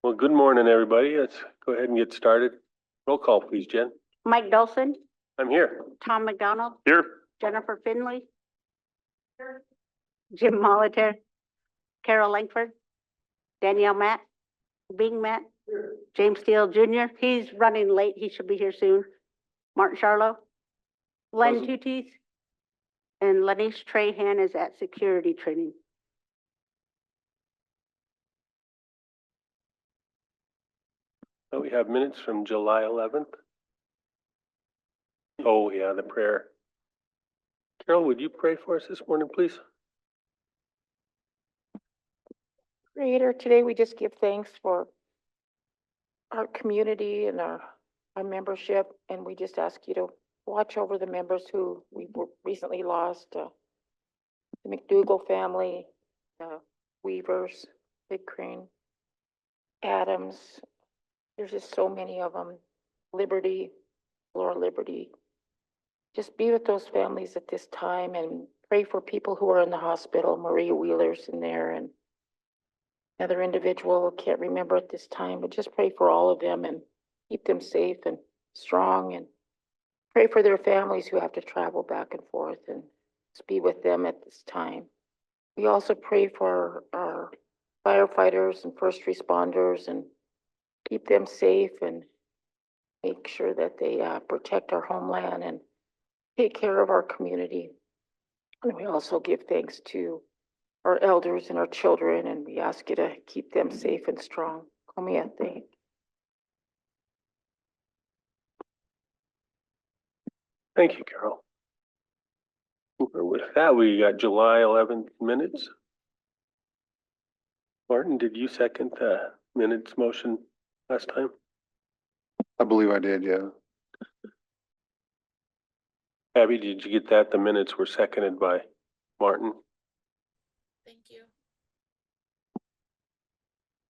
Well, good morning, everybody. Let's go ahead and get started. Roll call, please, Jen. Mike Dawson, I'm here. Tom McDonald, Here. Jennifer Finley, Jim Molitor, Carol Langford, Danielle Matt, Bing Matt, James Steele Jr. He's running late. He should be here soon. Martin Charlo, Len Present. Tutis, and Lanice Trahan is at security training. So we have minutes from July 11th. Oh, yeah, the prayer. Carol, would you pray for us this morning, please? Creator, today we just give thanks for our community and our membership, and we just ask you to watch over the members who we recently lost, the McDougall family, Weavers, Big Crane, Adams. There's just so many of them. Liberty, Laura Liberty. Just be with those families at this time and pray for people who are in the hospital. Maria Wheeler's in there and another individual, can't remember at this time, but just pray for all of them and keep them safe and strong, and pray for their families who have to travel back and forth, and just be with them at this time. We also pray for our firefighters and first responders and keep them safe and make sure that they protect our homeland and take care of our community. And we also give thanks to our elders and our children, and we ask you to keep them safe and strong. Come here, thank. Thank you, Carol. With that, we got July 11th minutes. Martin, did you second the minutes motion last time? I believe I did, yeah. Abby, did you get that? The minutes were seconded by Martin. Thank you.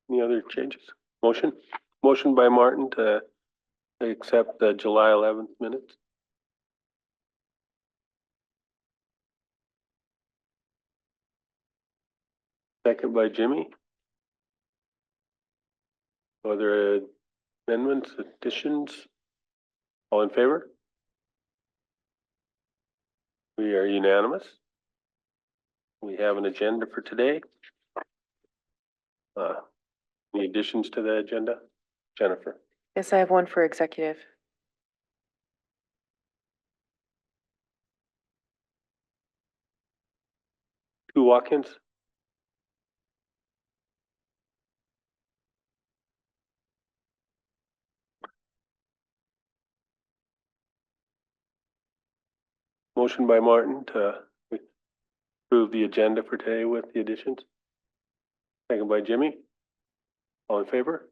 Any other changes? Motion? Motion by Martin to accept the July 11th minutes. Second by Jimmy. Other amendments, additions? All in favor? We are unanimous. We have an agenda for today. Any additions to the agenda? Jennifer? Yes, I have one for executive. Two walk-ins? Motion by Martin to approve the agenda for today with the additions. Second by Jimmy. All in favor?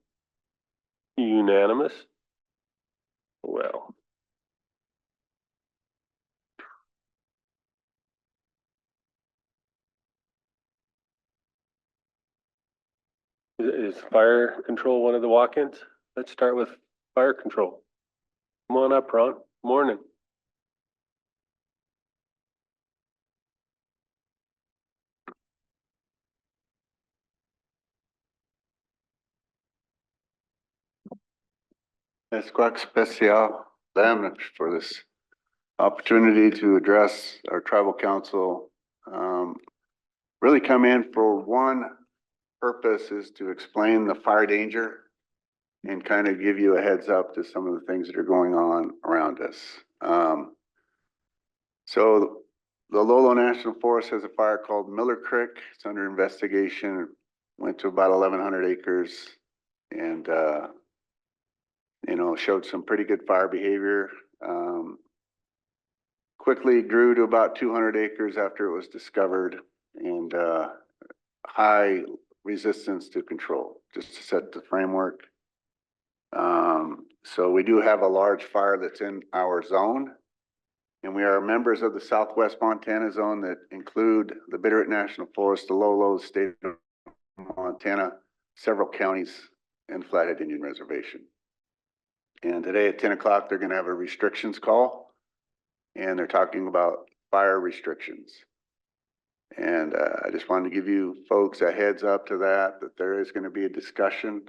Unanimous. Well. Is fire control one of the walk-ins? Let's start with fire control. Come on up, Ron. Morning. Esquac Special Damage for this opportunity to address our tribal council. Really come in for one purpose, is to explain the fire danger and kind of give you a heads up to some of the things that are going on around us. So the Lolo National Forest has a fire called Miller Creek. It's under investigation. Went to about 1,100 acres and showed some pretty good fire behavior. Quickly grew to about 200 acres after it was discovered, and high resistance to control, just to set the framework. So we do have a large fire that's in our zone, and we are members of the Southwest Montana zone that include the Bitterroot National Forest, the Lolo, state of Montana, several counties, and Flathead Indian Reservation. And today at 10 o'clock, they're going to have a restrictions call, and they're talking about fire restrictions. And I just wanted to give you folks a heads up to that there is going to be a discussion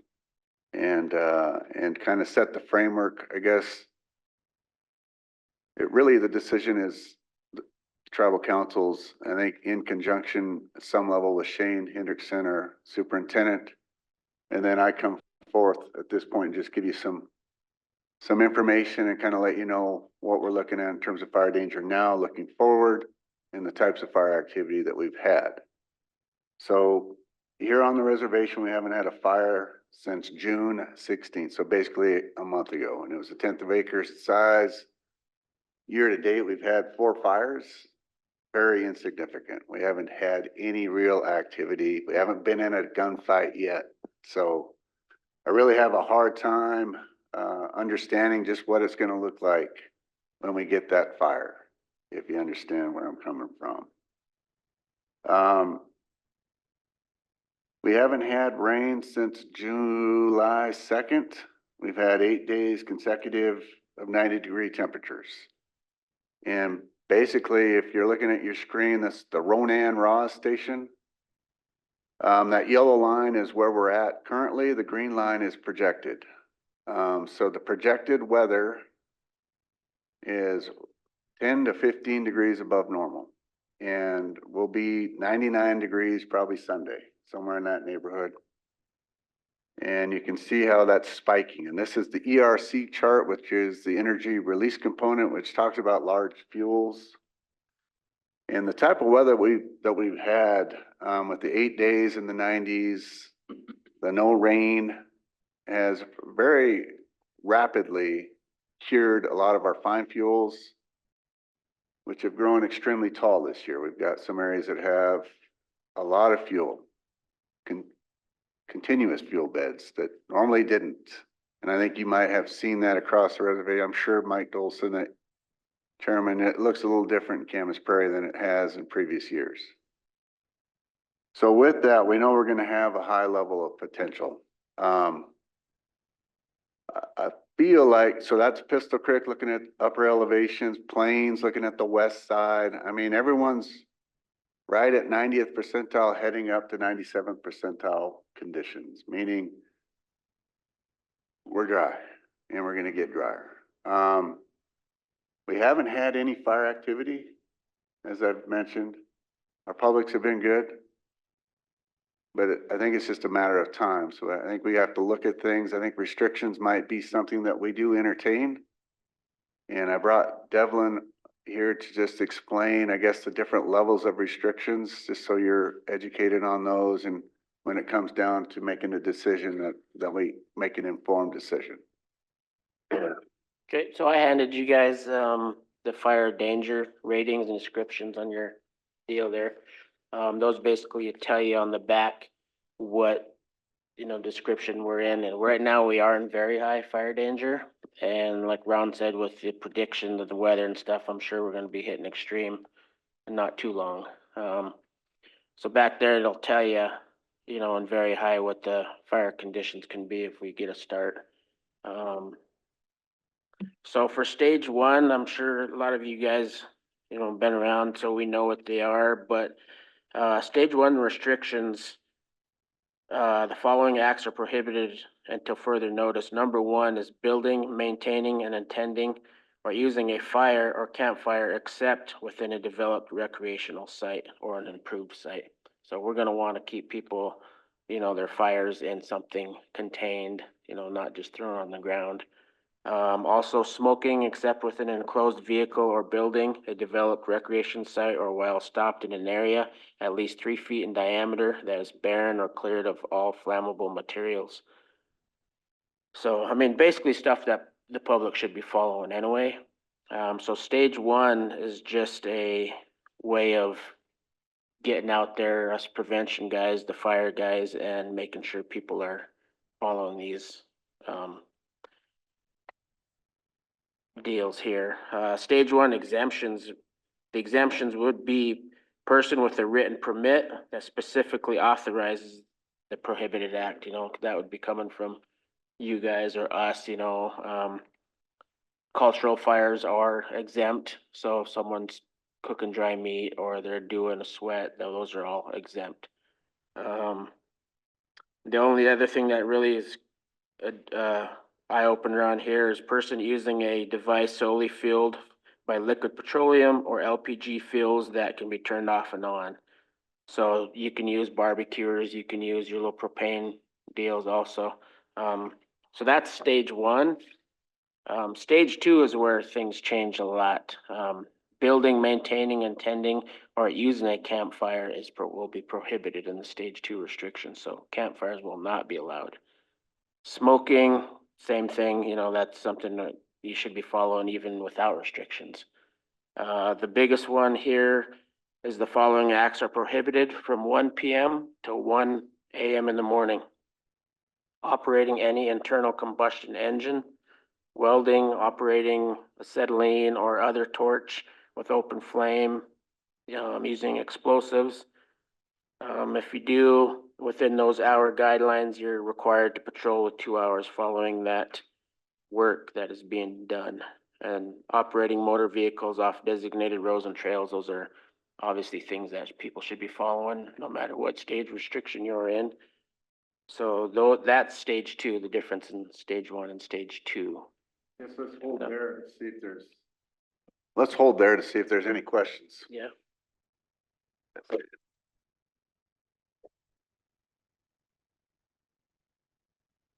and kind of set the framework, I guess. The decision is the tribal councils, I think in conjunction at some level with Shane Hendrickson, our superintendent. And then I come forth at this point and just give you some information and kind of let you know what we're looking at in terms of fire danger now, looking forward, and the types of fire activity that we've had. So here on the reservation, we haven't had a fire since June 16th, so basically a month ago, and it was a 1/10 of acres size. Year to date, we've had 4 fires, very insignificant. We haven't had any real activity. We haven't been in a gunfight yet. So I really have a hard time understanding just what it's going to look like when we get that fire, if you understand where I'm coming from. We haven't had rain since July 2nd. We've had 8 days consecutive of 90-degree temperatures. And basically, if you're looking at your screen, that's the Ronan Ross station. That yellow line is where we're at currently. The green line is projected. So the projected weather is 10 to 15 degrees above normal. And will be 99 degrees probably Sunday, somewhere in that neighborhood. And you can see how that's spiking. And this is the ERC chart, which is the energy release component, which talks about large fuels. And the type of weather that we've had with the 8 days in the 90s, the no rain, has very rapidly cured a lot of our fine fuels, which have grown extremely tall this year. We've got some areas that have a lot of fuel, continuous fuel beds that normally didn't. And I think you might have seen that across the reservation. I'm sure Mike Dolson, that chairman, it looks a little different in Camas Prairie than it has in previous years. So with that, we know we're going to have a high level of potential. I feel like, so that's Pistol Creek looking at upper elevations, Plains looking at the west side. I mean, everyone's right at 90th percentile heading up to 97th percentile conditions, meaning we're dry and we're going to get drier. We haven't had any fire activity, as I've mentioned. Our publics have been good, but I think it's just a matter of time. So I think we have to look at things. I think restrictions might be something that we do entertain. And I brought Devlin here to just explain, I guess, the different levels of restrictions, just so you're educated on those. And when it comes down to making a decision, that we make an informed decision. Okay, so I handed you guys the fire danger ratings and descriptions on your deal there. Those basically tell you on the back what, description we're in. And right now we are in very high fire danger. And like Ron said, with the prediction of the weather and stuff, I'm sure we're going to be hitting extreme in not too long. So back there, it'll tell you, in very high what the fire conditions can be if we get a start. So for stage 1, I'm sure a lot of you guys, been around, so we know what they are, but stage 1 restrictions, the following acts are prohibited until further notice. Number 1 is building, maintaining, and intending or using a fire or campfire except within a developed recreational site or an improved site. So we're going to want to keep people, their fires in something contained, not just thrown on the ground. Also smoking except within an enclosed vehicle or building, a developed recreation site, or while stopped in an area at least 3 feet in diameter that is barren or cleared of all flammable materials. So, I mean, basically stuff that the public should be following anyway. So stage 1 is just a way of getting out there, us prevention guys, the fire guys, and making sure people are following these deals here. Stage 1 exemptions. The exemptions would be person with a written permit that specifically authorizes the prohibited act, that would be coming from you guys or us, cultural fires are exempt. So if someone's cooking dry meat or they're doing a sweat, those are all exempt. The only other thing that really is eye opener on here is person using a device solely fueled by liquid petroleum or LPG fuels that can be turned off and on. So you can use barbecuers, you can use your little propane deals also. So that's stage one. Stage two is where things change a lot. Building, maintaining, and tending or using a campfire will be prohibited in the stage two restrictions. So campfires will not be allowed. Smoking, same thing, you know, that's something that you should be following even without restrictions. The biggest one here is the following acts are prohibited from 1 p.m. to 1 a.m. in the morning. Operating any internal combustion engine, welding, operating acetylene or other torch with open flame, using explosives. If you do within those hour guidelines, you're required to patrol with 2 hours following that work that is being done. And operating motor vehicles off designated roads and trails, those are obviously things that people should be following no matter what stage restriction you're in. So though that's stage two, the difference in stage one and stage two. Yes, let's hold there and see if let's hold there to see if there's any questions. Yeah.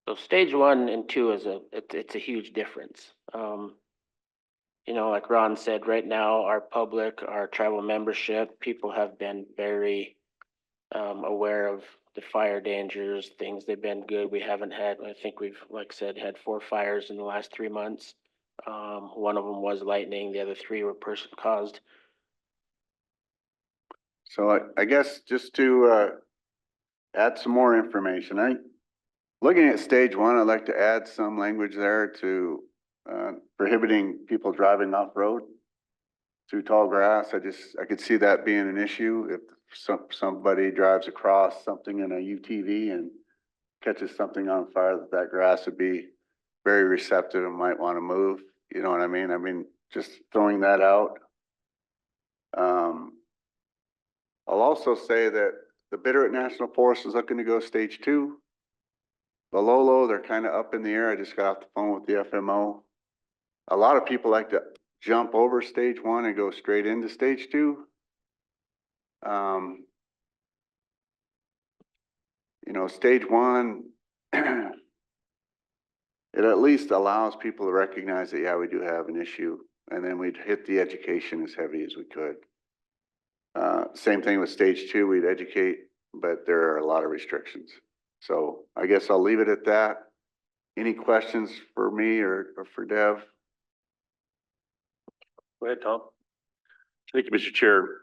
So stage one and two is it's a huge difference. Like Ron said, right now, our public, our tribal membership, people have been very aware of the fire dangers, things. They've been good. We haven't had, I think we've, like I said, had 4 fires in the last 3 months. One of them was lightning. The other 3 were person caused. So I guess just to add some more information, looking at stage one, I'd like to add some language there to prohibiting people driving off-road through tall grass. I could see that being an issue if somebody drives across something in a UTV and catches something on fire, that grass would be very receptive and might want to move. You know what I mean? I mean, just throwing that out. I'll also say that the Bitterroot National Forest is looking to go stage 2. The Lolo, they're kind of up in the air. I just got off the phone with the FMO. A lot of people like to jump over stage 1 and go straight into stage 2. Stage 1, it at least allows people to recognize that, yeah, we do have an issue, and then we'd hit the education as heavy as we could. Same thing with stage 2, we'd educate, but there are a lot of restrictions. So I guess I'll leave it at that. Any questions for me or for Dev? Go ahead, Tom. Thank you, Mr. Chair.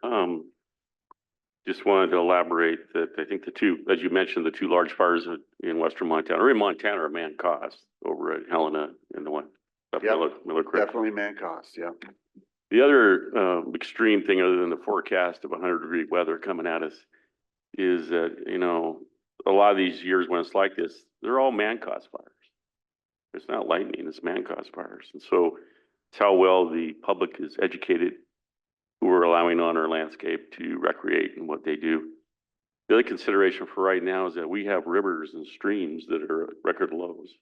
Just wanted to elaborate that I think the 2, as you mentioned, the 2 large fires in western Montana, or in Montana, are man caused over at Helena and the one up Miller Creek. Definitely man caused, yeah. The other extreme thing, other than the forecast of 100-degree weather coming at us, is that, a lot of these years when it's like this, they're all man-caused fires. It's not lightning, it's man-caused fires. And so it's how well the public is educated, who we're allowing on our landscape to recreate and what they do. The other consideration for right now is that we have rivers and streams that are at record lows.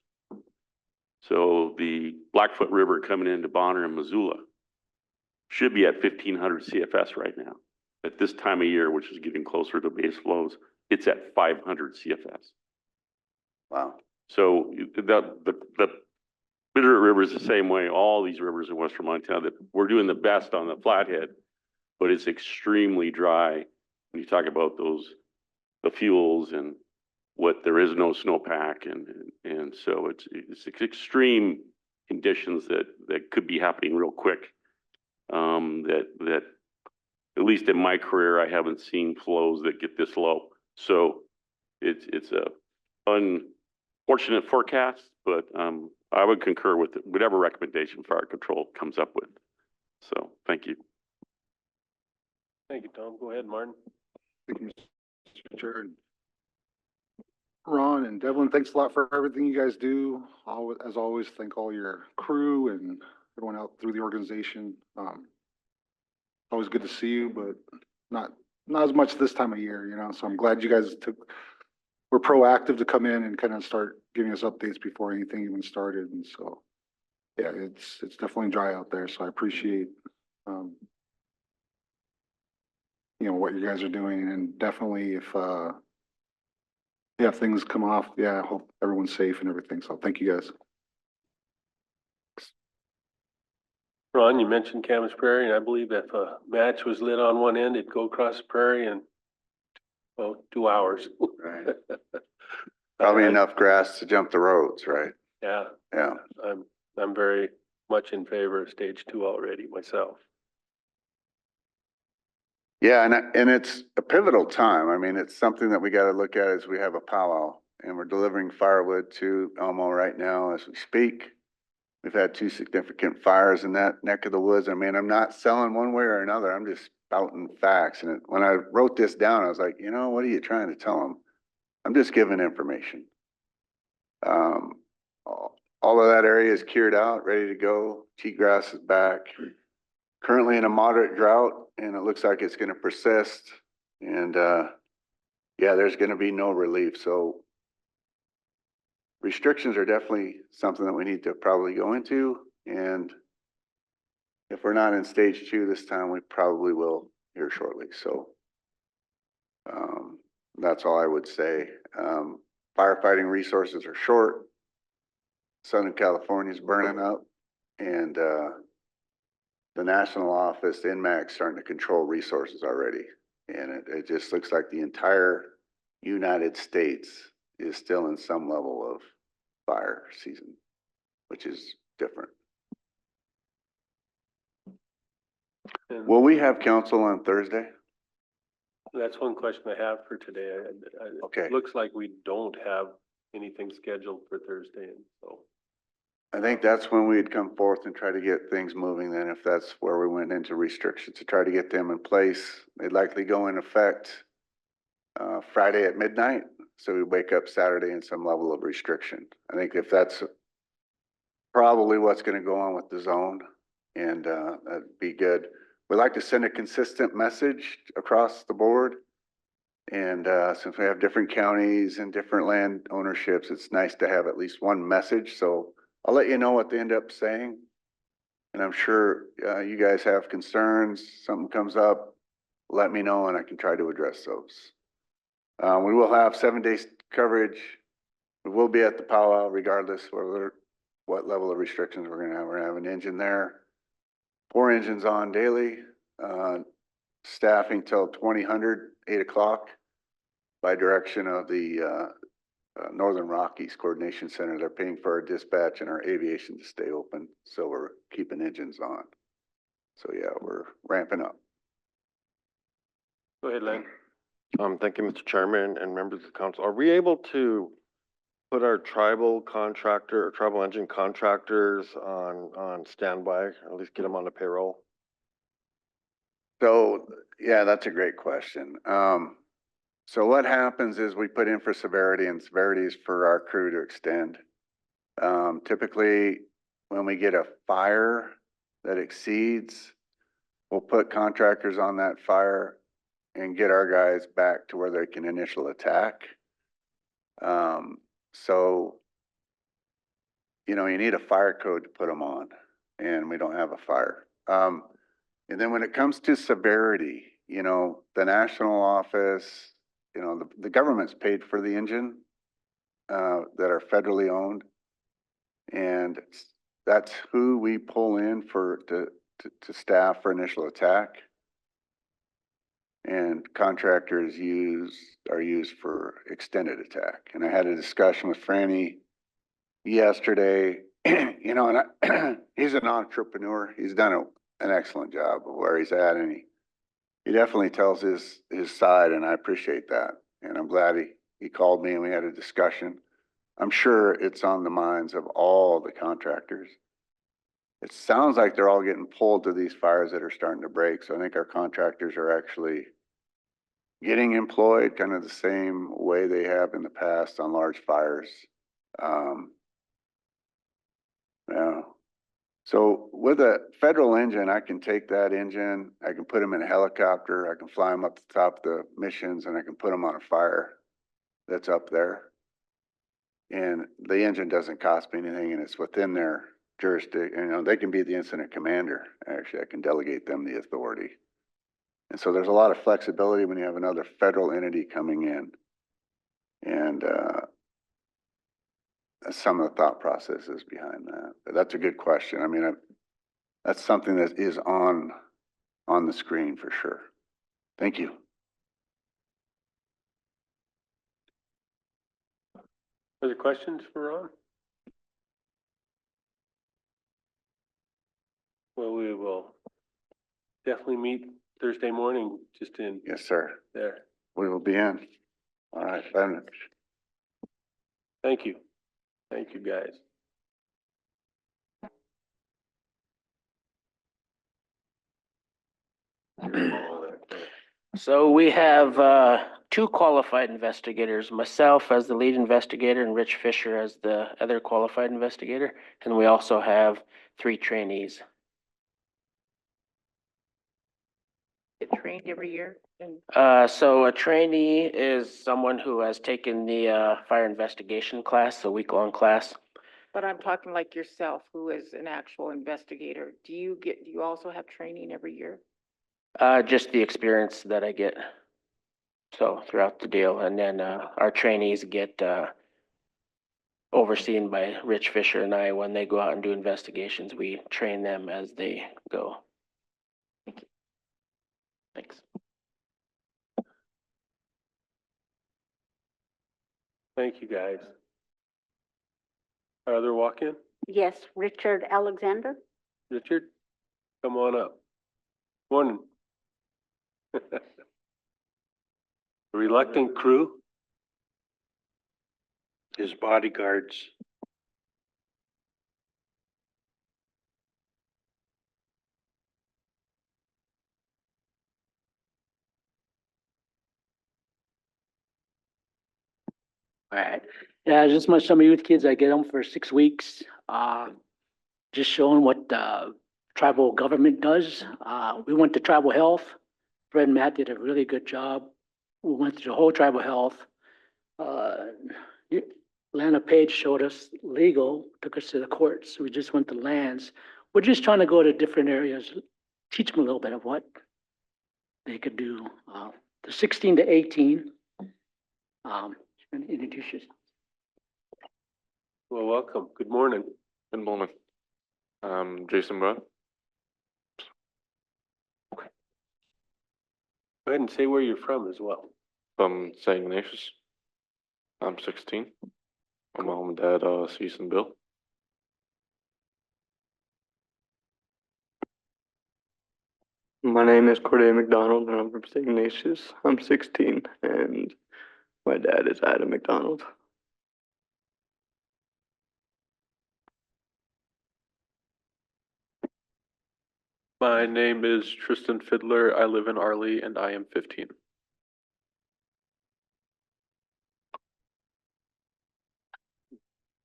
So the Blackfoot River coming into Bonner and Missoula should be at 1,500 CFS right now. At this time of year, which is getting closer to base flows, it's at 500 CFS. Wow. So the Bitterroot River is the same way. All these rivers in western Montana, that we're doing the best on the Flathead, but it's extremely dry when you talk about the fuels and what there is no snowpack, and so it's extreme conditions that could be happening real quick. That at least in my career, I haven't seen flows that get this low. So it's a unfortunate forecast, but I would concur with whatever recommendation fire control comes up with. So thank you. Thank you, Tom. Go ahead, Martin. Thank you, Mr. Chair. And Ron and Devlin, thanks a lot for everything you guys do. As always, thank all your crew and everyone out through the organization. Always good to see you, but not as much this time of year, so I'm glad you guys were proactive to come in and kind of start giving us updates before anything even started. And so, yeah, it's definitely dry out there. So I appreciate, you know, what you guys are doing, and definitely if, yeah, if things come off, yeah, I hope everyone's safe and everything. So thank you guys. Ron, you mentioned Camas Prairie, and I believe if a match was lit on one end, it'd go across the prairie in, well, 2 hours. Right. Probably Uh, enough grass to jump the roads, right? Yeah, Yeah. I'm very much in favor of stage 2 already myself. Yeah, and it's a pivotal time. I mean, it's something that we got to look at as we have a powwow, and we're delivering firewood to Elmo right now as we speak. We've had 2 significant fires in that neck of the woods. I mean, I'm not selling one way or another. I'm just spouting facts. And when I wrote this down, I was like, you know, what are you trying to tell them? I'm just giving information. All of that area is cured out, ready to go. Cheatgrass is back. Currently in a moderate drought, and it looks like it's going to persist. And yeah, there's going to be no relief. So restrictions are definitely something that we need to probably go into. And if we're not in stage 2 this time, we probably will here shortly. So that's all I would say. Firefighting resources are short. Southern California is burning up, and the national office, NMAC, starting to control resources already. And it just looks like the entire United States is still in some level of fire season, which is different. And Will we have council on Thursday? that's one question I have for today. Okay. It looks like we don't have anything scheduled for Thursday, and so. I think that's when we'd come forth and try to get things moving then, if that's where we went into restrictions, to try to get them in place. They'd likely go in effect Friday at midnight, so we wake up Saturday in some level of restriction. I think if that's probably what's gonna go on with the zone, and that'd be good. We'd like to send a consistent message across the board. And since we have different counties and different land ownerships, it's nice to have at least one message. So I'll let you know what they end up saying. And I'm sure you guys have concerns, something comes up, let me know and I can try to address those. We will have 7 days coverage. We will be at the powwow regardless what level of restrictions we're gonna have. We're gonna have an engine there, 4 engines on daily, staffing till 2000, 8 o'clock by direction of the Northern Rockies Coordination Center. They're paying for our dispatch and our aviation to stay open, so we're keeping engines on. So yeah, we're ramping up. Go ahead, Len. Thank you, Mr. Chairman and members of the council. Are we able to put our tribal contractor or tribal engine contractors on standby, at least get them on the payroll? So yeah, that's a great question. So what happens is we put in for severity, and severity is for our crew to extend. Typically, when we get a fire that exceeds, we'll put contractors on that fire and get our guys back to where they can initial attack. So, you know, you need a fire code to put them on, and we don't have a fire. And then when it comes to severity, you know, the national office, you know, the government's paid for the engine that are federally owned. And that's who we pull in to staff for initial attack. And contractors are used for extended attack. And I had a discussion with Franny yesterday, you know, and he's an entrepreneur. He's done an excellent job of where he's at, and he definitely tells his side, and I appreciate that. And I'm glad he called me and we had a discussion. I'm sure it's on the minds of all the contractors. It sounds like they're all getting pulled to these fires that are starting to break. So I think our contractors are actually getting employed kind of the same way they have in the past on large fires. Yeah. So with a federal engine, I can take that engine, I can put them in a helicopter, I can fly them up to the top of the missions, and I can put them on a fire. that's up there. And the engine doesn't cost me anything and it's within their jurisdiction. You know, they can be the incident commander. Actually, I can delegate them the authority. And so there's a lot of flexibility when you have another federal entity coming in. And, that's some of the thought processes behind that. But that's a good question. I mean, that's something that is on the screen for sure. Thank you. Other questions for Ron? Well, we will definitely meet Thursday morning, just in Yes, sir. there. We will be in. All right. Then. Thank you. Thank you, guys. So we have two qualified investigators, myself as the lead investigator and Rich Fisher as the other qualified investigator. And we also have 3 trainees. Get trained every year and So a trainee is someone who has taken the fire investigation class, a week-long class. but I'm talking like yourself, who is an actual investigator. Do you also have training every year? Just the experience that I get. So throughout the deal, and then our trainees get overseen by Rich Fisher and I. When they go out and do investigations, we train them as they go. Thank you. Thanks. Thank you, guys. Our other walk-in, Yes, Richard Alexander. Richard, come on up. Morning. Reluctant crew? His bodyguards. All right. Yeah, just my summer youth kids, I get them for 6 weeks. Just showing what tribal government does. We went to tribal health. Fred and Matt did a really good job. We went through the whole tribal health. Lana Page showed us legal, took us to the courts. We just went to lands. We're just trying to go to different areas, teach them a little bit of what they could do. The 16 to 18. Introduce yourself. Well, welcome. Good morning. Good morning. Jason Brown. Go ahead and say where you're from as well. From St. Ignatius. I'm 16. My mom and dad, Cease and Bill. My name is Corday McDonald and I'm from St. Ignatius. I'm 16 and my dad is Adam McDonald. My name is Tristan Fiddler. I live in Arley and I am 15.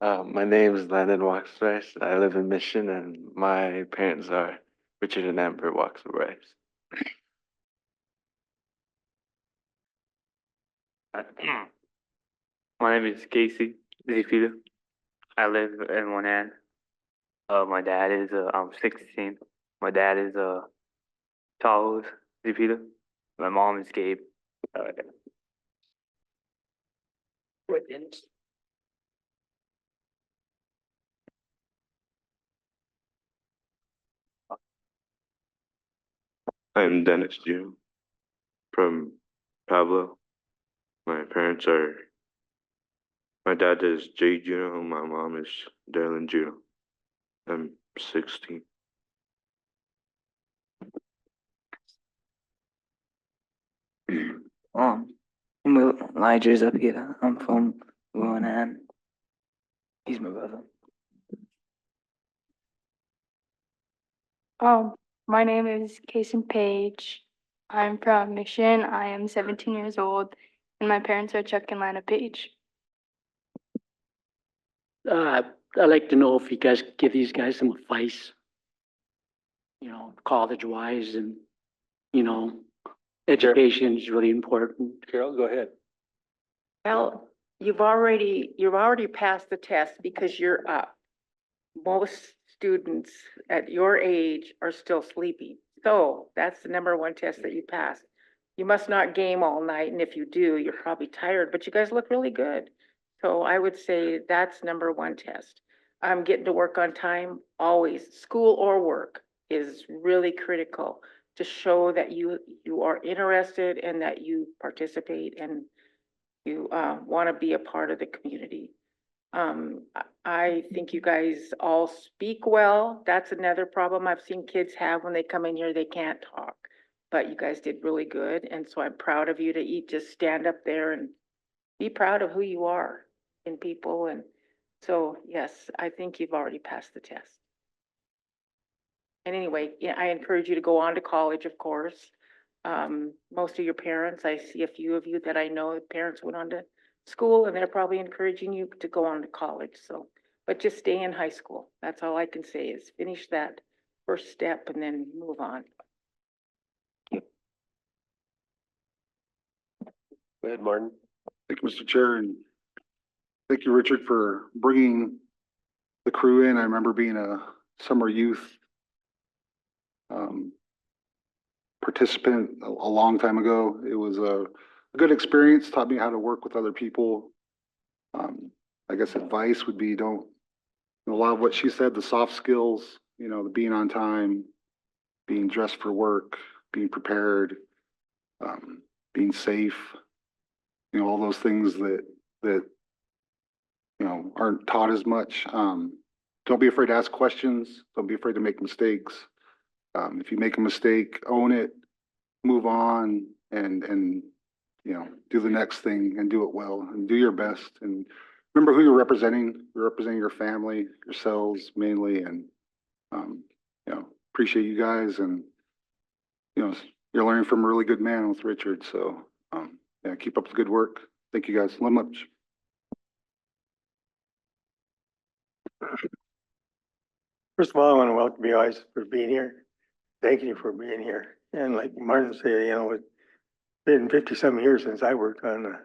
My name is Landon Waxrice. I live in Mission and my parents are Richard and Amber Waxrice. My name is Casey Zepeda. I live in Monan. My dad is I'm 16. My dad is Charles Zepeda. My mom is Gabe. I'm Dennis June from Pablo. My parents are, my dad is Jay Juno, my mom is Darlene Juno. I'm 16. I'm Elijah Zepeda. I'm from Ronan. He's my brother. My name is Kason Page. I'm from Mission. I am 17 years old, and my parents are Chuck and Lana Page. I'd like to know if you guys give these guys some advice, college wise, and, education is really important. Carol, go ahead. Well, you've already passed the test because you're up. Most students at your age are still sleeping. So that's the number one test that you passed. You must not game all night, and if you do, you're probably tired, but you guys look really good. So I would say that's number one test. Getting to work on time, always, school or work is really critical to show that you are interested and that you participate and you want to be a part of the community. I think you guys all speak well. That's another problem I've seen kids have when they come in here, they can't talk. But you guys did really good, and so I'm proud of you to just stand up there and be proud of who you are in people. And so, yes, I think you've already passed the test. And anyway, yeah, I encourage you to go on to college, of course. Most of your parents, I see a few of you that I know, the parents went on to school and they're probably encouraging you to go on to college. So, but just stay in high school. That's all I can say is finish that first step and then move on. Go ahead, Martin. Thank you, Mr. Chair, and thank you, Richard, for bringing the crew in. I remember being a summer youth participant a long time ago. It was a good experience, taught me how to work with other people. I guess advice would be a lot of what she said, the soft skills, the being on time, being dressed for work, being prepared, being safe, all those things that aren't taught as much. Don't be afraid to ask questions. Don't be afraid to make mistakes. If you make a mistake, own it, move on, and do the next thing and do it well and do your best. And remember who you're representing. You're representing your family, yourselves mainly, and appreciate you guys. And you're learning from a really good man with Richard. So yeah, keep up the good work. Thank you guys so much. First of all, I want to welcome you guys for being here. Thank you for being here. And like Martin said, it's been 50-some years since I worked on a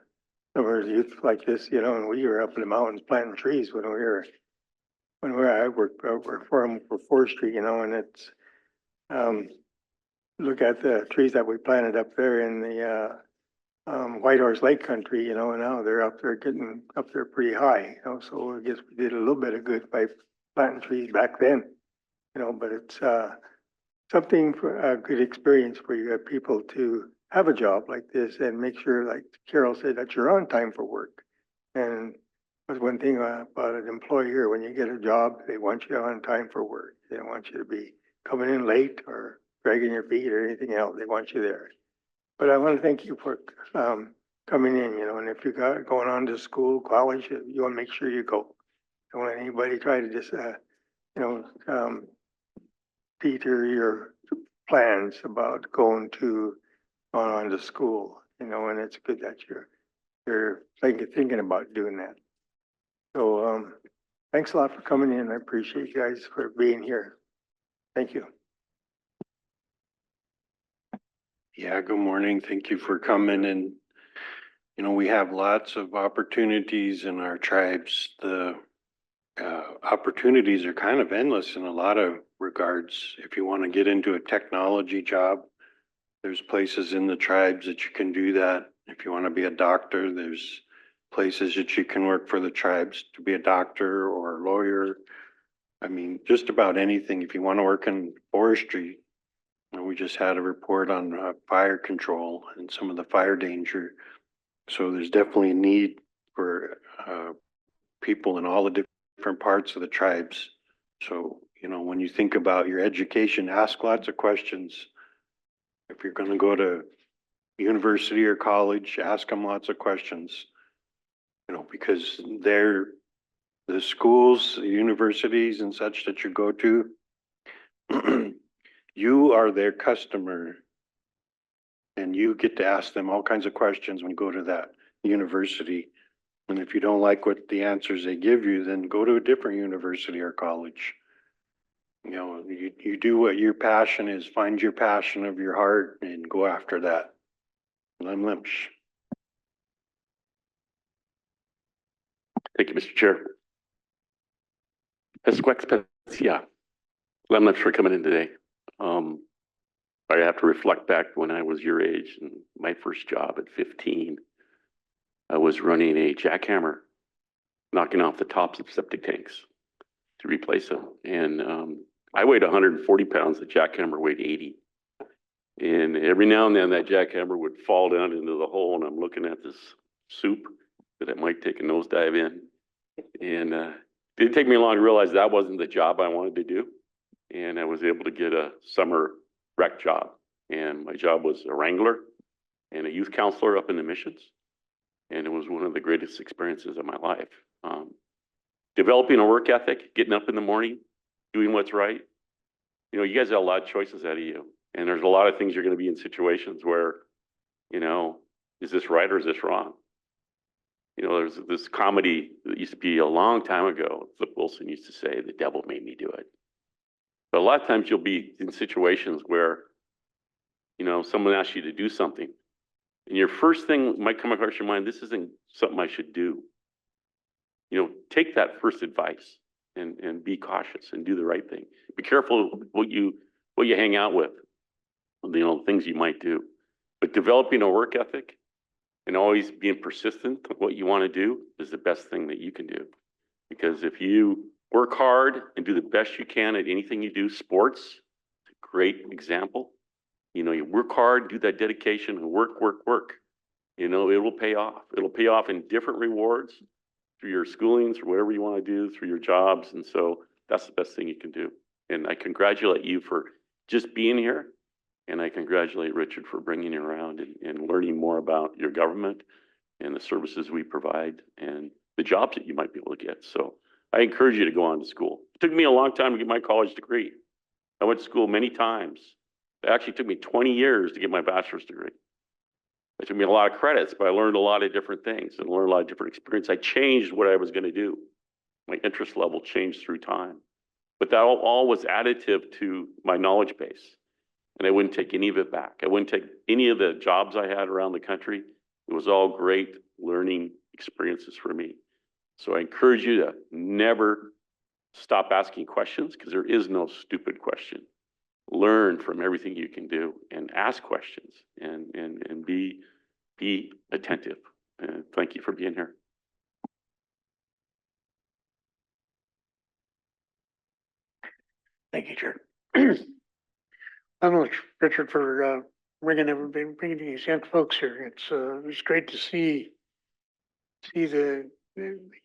number of youth like this, and we were up in the mountains planting trees when I worked for forestry, and it's, look at the trees that we planted up there in the, White Horse Lake country, and now they're up there getting up there pretty high, so I guess we did a little bit of good by planting trees back then, but it's, something for a good experience for you people to have a job like this and make sure, like Carol said, that you're on time for work. And that's one thing about an employer, when you get a job, they want you on time for work. They don't want you to be coming in late or dragging your feet or anything else. They want you there. But I want to thank you for coming in, and if you got going on to school, college, you want to make sure you go. Don't let anybody try to just, deter your plans about going on to school, and it's good that you're thinking about doing that. So, thanks a lot for coming in. I appreciate you guys for being here. Thank you. Yeah, good morning. Thank you for coming. And, we have lots of opportunities in our tribes. The opportunities are kind of endless in a lot of regards. If you want to get into a technology job, there's places in the tribes that you can do that. If you want to be a doctor, there's places that you can work for the tribes to be a doctor or a lawyer. I mean, just about anything. If you want to work in forestry, we just had a report on fire control and some of the fire danger. So there's definitely a need for people in all the different parts of the tribes. So, when you think about your education, ask lots of questions. If you're going to go to university or college, ask them lots of questions, because they're the schools, the universities and such that you go to, you are their customer and you get to ask them all kinds of questions when you go to that university. And if you don't like what the answers they give you, then go to a different university or college. You do what your passion is, find your passion of your heart and go after that. Lim Limsh. Thank you, Mr. Chair. Yeah, I'm not sure coming in today. I have to reflect back when I was your age and my first job at 15. I was running a jackhammer, knocking off the tops of septic tanks to replace them. And I weighed 140 pounds, the jackhammer weighed 80. And every now and then that jackhammer would fall down into the hole, and I'm looking at this soup that I might take a nosedive in. And it didn't take me long to realize that wasn't the job I wanted to do. And I was able to get a summer rec job. And my job was a wrangler and a youth counselor up in the missions. And it was one of the greatest experiences of my life. Developing a work ethic, getting up in the morning, doing what's right. You know, you guys have a lot of choices ahead of you. And there's a lot of things you're going to be in situations where, you know, is this right or is this wrong? You know, there's this comedy that used to be a long time ago. Flip Wilson used to say, the devil made me do it. But a lot of times you'll be in situations where, you know, someone asks you to do something. And your first thing might come across your mind, this isn't something I should do. You know, take that first advice and be cautious and do the right thing. Be careful what you hang out with, you know, things you might do. But developing a work ethic and always being persistent with what you want to do is the best thing that you can do. Because if you work hard and do the best you can at anything you do, sports, it's a great example. You know, you work hard, do that dedication and work. You know, it will pay off. It'll pay off in different rewards through your schoolings or whatever you want to do, through your jobs. And so that's the best thing you can do. And I congratulate you for just being here. And I congratulate Richard for bringing you around and learning more about your government and the services we provide and the jobs that you might be able to get. So I encourage you to go on to school. It took me a long time to get my college degree. I went to school many times. It actually took me 20 years to get my bachelor's degree. It took me a lot of credits, but I learned a lot of different things and learned a lot of different experience. I changed what I was going to do. My interest level changed through time. But that all was additive to my knowledge base. And I wouldn't take any of it back. I wouldn't take any of the jobs I had around the country. It was all great learning experiences for me. So I encourage you to never stop asking questions because there is no stupid question. Learn from everything you can do and ask questions and be attentive. And thank you for being here. Thank you, Chair. I don't know, Richard, for bringing these young folks here. It's great to see the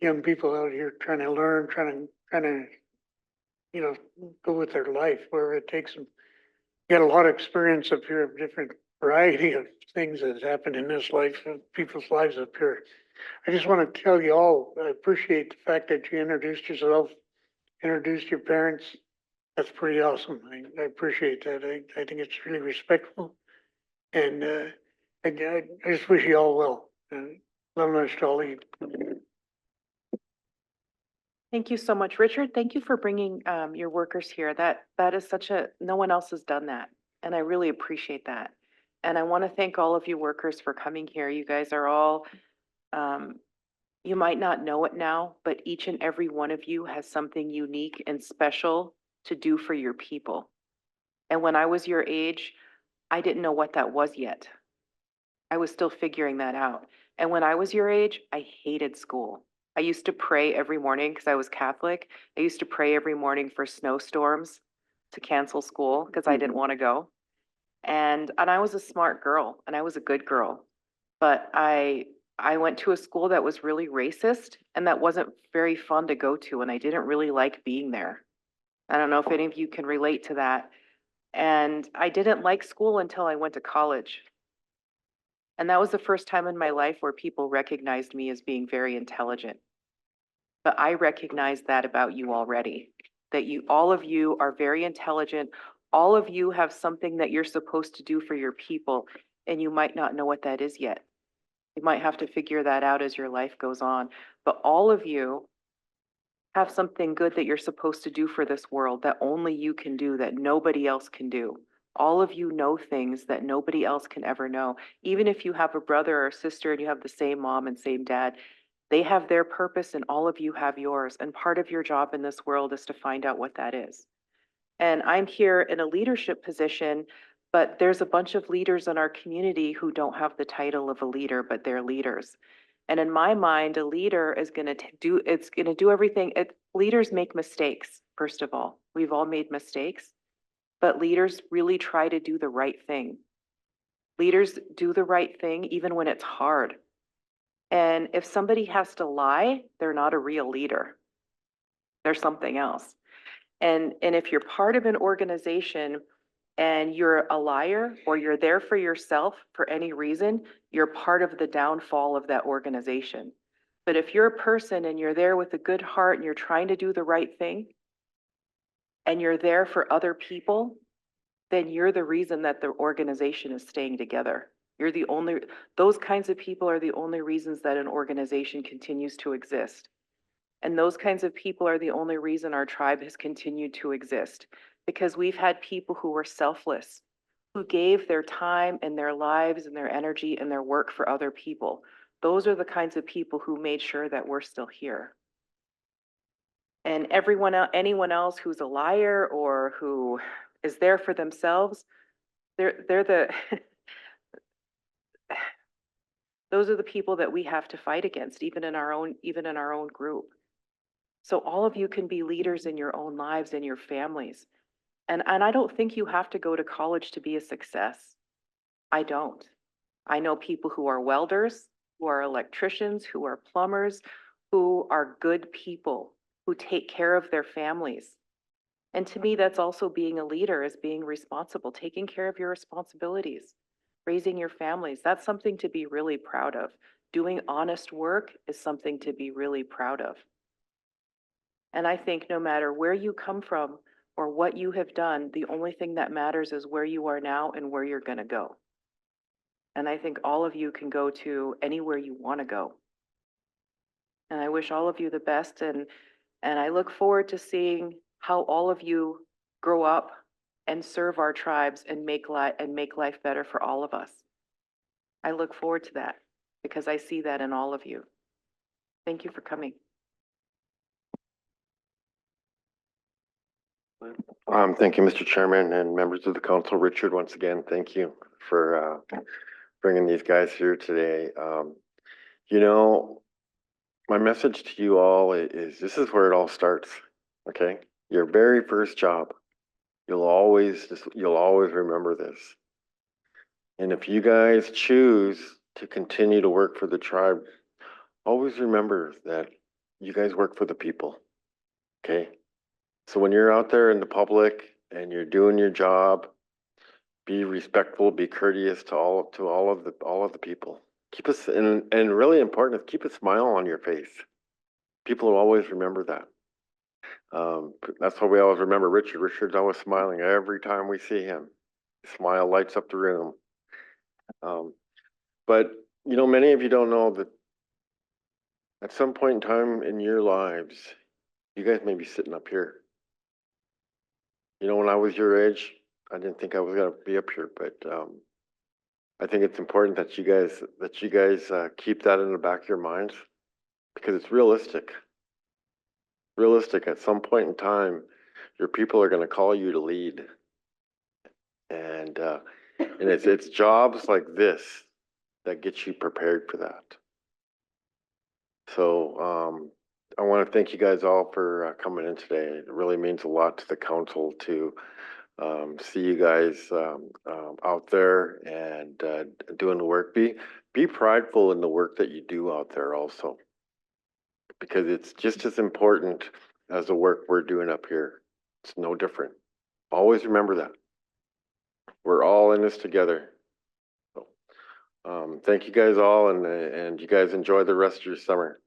young people out here trying to learn, trying to, you know, go with their life wherever it takes them. You got a lot of experience up here of different variety of things that happened in this life, people's lives up here. I just want to tell you all, I appreciate the fact that you introduced yourself, introduced your parents. That's pretty awesome. I appreciate that. I think it's really respectful. And I just wish you all well. Love and life to all of you. Thank you so much, Richard. Thank you for bringing your workers here. That is no one else has done that. And I really appreciate that. And I want to thank all of you workers for coming here. You guys are all, you might not know it now, but each and every one of you has something unique and special to do for your people. And when I was your age, I didn't know what that was yet. I was still figuring that out. And when I was your age, I hated school. I used to pray every morning because I was Catholic. I used to pray every morning for snowstorms to cancel school because I didn't want to go. And I was a smart girl and I was a good girl. But I went to a school that was really racist and that wasn't very fun to go to. And I didn't really like being there. I don't know if any of you can relate to that. And I didn't like school until I went to college. And that was the first time in my life where people recognized me as being very intelligent. But I recognize that about you already, that all of you are very intelligent. All of you have something that you're supposed to do for your people, and you might not know what that is yet. You might have to figure that out as your life goes on. But all of you have something good that you're supposed to do for this world that only you can do, that nobody else can do. All of you know things that nobody else can ever know. Even if you have a brother or sister and you have the same mom and same dad, They have their purpose and all of you have yours. And part of your job in this world is to find out what that is. And I'm here in a leadership position, but there's a bunch of leaders in our community who don't have the title of a leader, but they're leaders. And in my mind, a leader is gonna do everything. Leaders make mistakes, first of all. We've all made mistakes, but leaders really try to do the right thing. Leaders do the right thing even when it's hard. And if somebody has to lie, they're not a real leader. They're something else. And if you're part of an organization and you're a liar or you're there for yourself for any reason, you're part of the downfall of that organization. But if you're a person and you're there with a good heart and you're trying to do the right thing and you're there for other people, then you're the reason that the organization is staying together. Those kinds of people are the only reasons that an organization continues to exist. And those kinds of people are the only reason our tribe has continued to exist, because we've had people who were selfless, who gave their time and their lives and their energy and their work for other people. Those are the kinds of people who made sure that we're still here. And anyone else who's a liar or who is there for themselves, they're the those are the people that we have to fight against, even in our own group. So all of you can be leaders in your own lives and your families. And I don't think you have to go to college to be a success. I don't. I know people who are welders, who are electricians, who are plumbers, who are good people, who take care of their families. And to me, that's also being a leader, is being responsible, taking care of your responsibilities, raising your families. That's something to be really proud of. Doing honest work is something to be really proud of. And I think no matter where you come from or what you have done, the only thing that matters is where you are now and where you're going to go. And I think all of you can go to anywhere you want to go. And I wish all of you the best. And I look forward to seeing how all of you grow up and serve our tribes and make life better for all of us. I look forward to that because I see that in all of you. Thank you for coming. Thank you, Mr. Chairman and members of the council. Richard, once again, thank you for bringing these guys here today. You know, my message to you all is this is where it all starts, okay? Your very first job. You'll always remember this. And if you guys choose to continue to work for the tribe, always remember that you guys work for the people, okay? So when you're out there in the public and you're doing your job, be respectful, be courteous to all of the people. And really important is keep a smile on your face. People will always remember that. That's why we always remember Richard. Richard's always smiling every time we see him. His smile lights up the room. But you know, many of you don't know that at some point in time in your lives, you guys may be sitting up here. You know, when I was your age, I didn't think I was gonna be up here, but I think it's important that you guys keep that in the back of your minds because it's realistic. Realistic. At some point in time, your people are going to call you to lead, and it's jobs like this that get you prepared for that. So I want to thank you guys all for coming in today. It really means a lot to the council to see you guys out there and doing the work. Be prideful in the work that you do out there also, because it's just as important as the work we're doing up here. It's no different. Always remember that. We're all in this together. So, thank you guys all, and you guys enjoy the rest of your summer.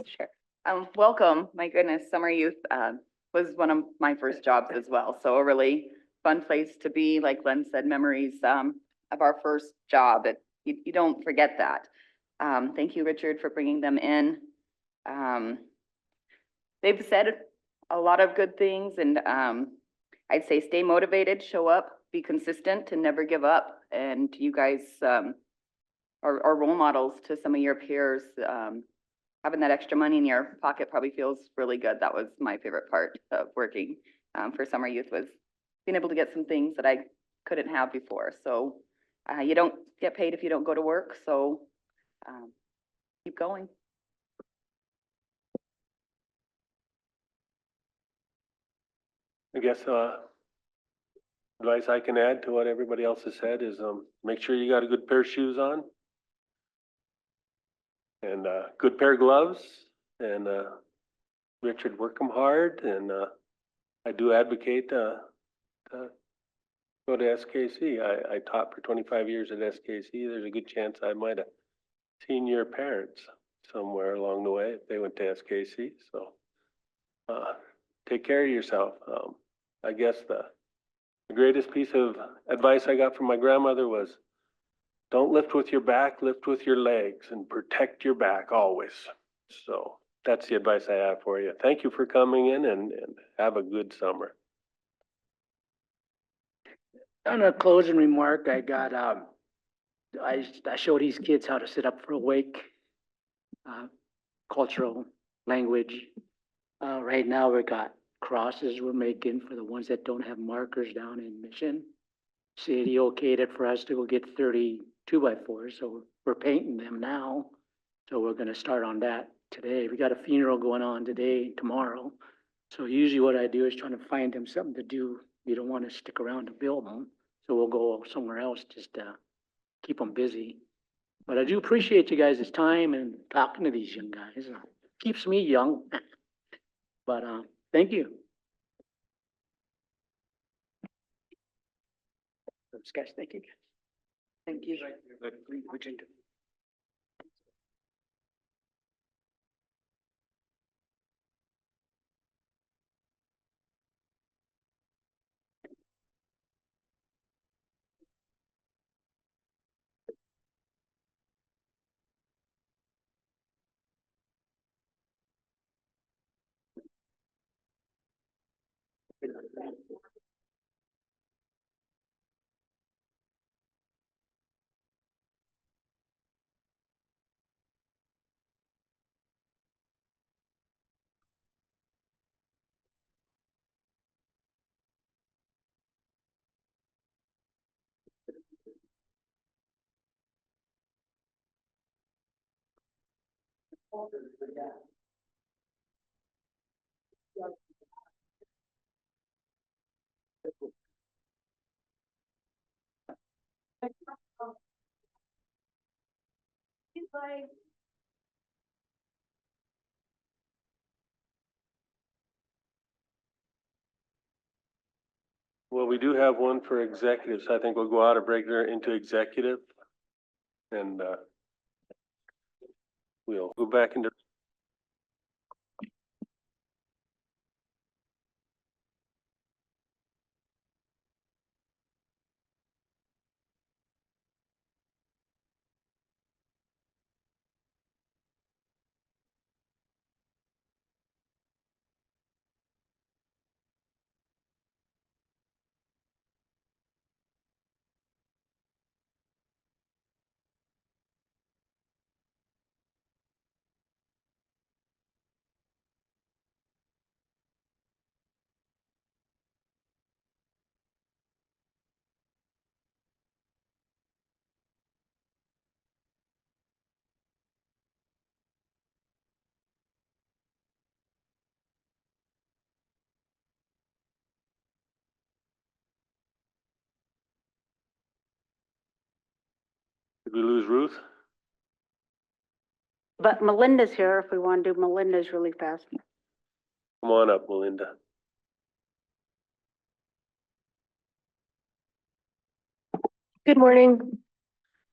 Sure. Welcome. My goodness, summer youth was one of my first jobs as well. So a really fun place to be. Like Len said, memories of our first job. You don't forget that. Thank you, Richard, for bringing them in. They've said a lot of good things, and I'd say stay motivated, show up, be consistent, and never give up. And you guys are or role models to some of your peers. Having that extra money in your pocket probably feels really good. That was my favorite part of working for summer youth, was being able to get some things that I couldn't have before. So you don't get paid if you don't go to work. So keep going. I guess, advice I can add to what everybody else has said is, make sure you got a good pair of shoes on. And, good pair of gloves, and, Richard, work them hard, and, I do advocate, to go to SKC. I taught for 25 years at SKC. There's a good chance I might have seen your parents somewhere along the way if they went to SKC. So, take care of yourself. I guess the greatest piece of advice I got from my grandmother was, don't lift with your back, lift with your legs, and protect your back always. So that's the advice I have for you. Thank you for coming in, and have a good summer. On a closing remark, I got, I show these kids how to sit up for a wake, cultural language. Right now, we got crosses we're making for the ones that don't have markers down in Mission. City okayed it for us to go get 32 by 4s, so we're painting them now. So we're gonna start on that today. We got a funeral going on today, tomorrow. So usually what I do is trying to find them something to do. You don't wanna stick around to build them, so we'll go somewhere else just to keep them busy. But I do appreciate you guys' time and talking to these young guys. Keeps me young. But, thank you. Thanks, guys. Thank you. Thank you. Well, we do have one for executives. I think we'll go out of regular into executive. And, we'll go back into. Did we lose Ruth? But Melinda's here if we want to do Melinda's really fast. Come on up, Melinda. Good morning.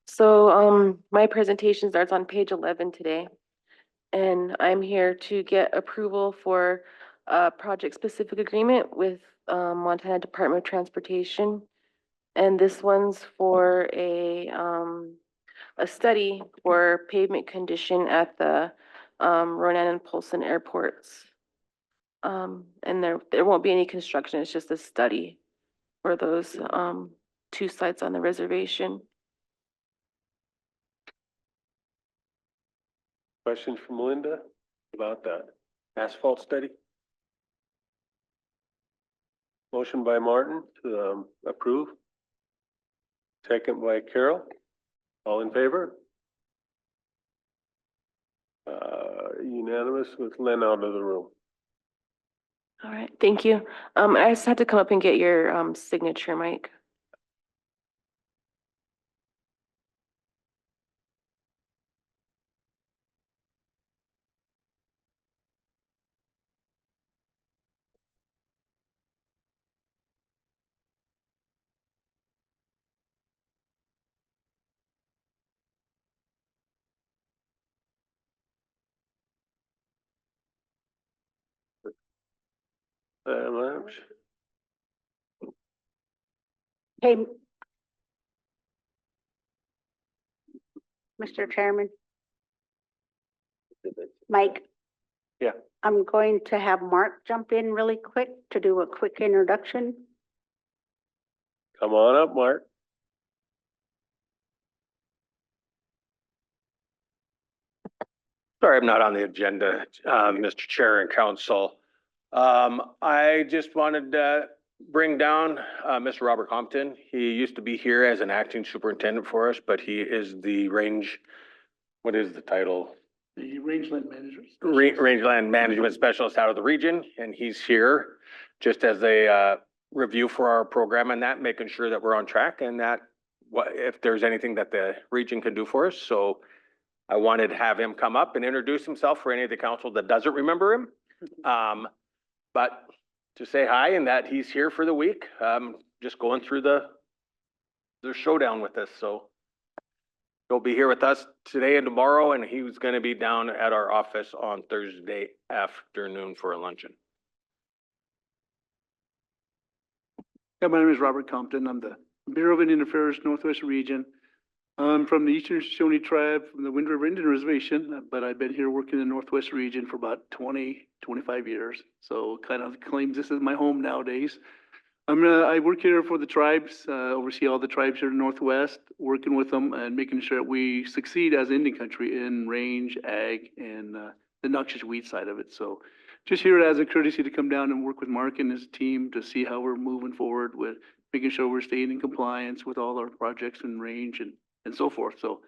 So, my presentation starts on page 11 today. And I'm here to get approval for a project-specific agreement with, Montana Department of Transportation. And this one's for a study for pavement condition at the, Ronan and Polson airports. And there won't be any construction, it's just a study for those, 2 sites on the reservation. Questions from Linda about that asphalt study? Motion by Martin to approve. Second by Carol. All in favor? Unanimous with Len out of the room. All right, thank you. I just had to come up and get your signature, Mike. Lunch. Hey, Mr. Chairman, Mike. Yeah. I'm going to have Mark jump in really quick to do a quick introduction. Come on up, Mark. Sorry, I'm not on the agenda, Mr. Chair and Council. I just wanted to bring down Mr. Robert Compton. He used to be here as an acting superintendent for us, but he is the what is the title? The rangeland managers. Rangeland Management Specialist out of the region, and he's here just as a review for our program and that, making sure that we're on track and that if there's anything that the region can do for us. So I wanted to have him come up and introduce himself for any of the council that doesn't remember him. But to say hi and that he's here for the week, just going through the showdown with us. So he'll be here with us today and tomorrow, and he was going to be down at our office on Thursday afternoon for a luncheon. Yeah, my name is Robert Compton. I'm the Bureau of Indian Affairs Northwest Region. I'm from the Eastern Shoshone Tribe from the Wind River Indian Reservation, but I've been here working in the Northwest Region for about 25 years. So kind of claims this is my home nowadays. I work here for the tribes, oversee all the tribes here in the Northwest, working with them and making sure that we succeed as Indian country in range, ag, and the noxious weed side of it. So just here as a courtesy to come down and work with Mark and his team to see how we're moving forward with making sure we're staying in compliance with all our projects and range and so forth. So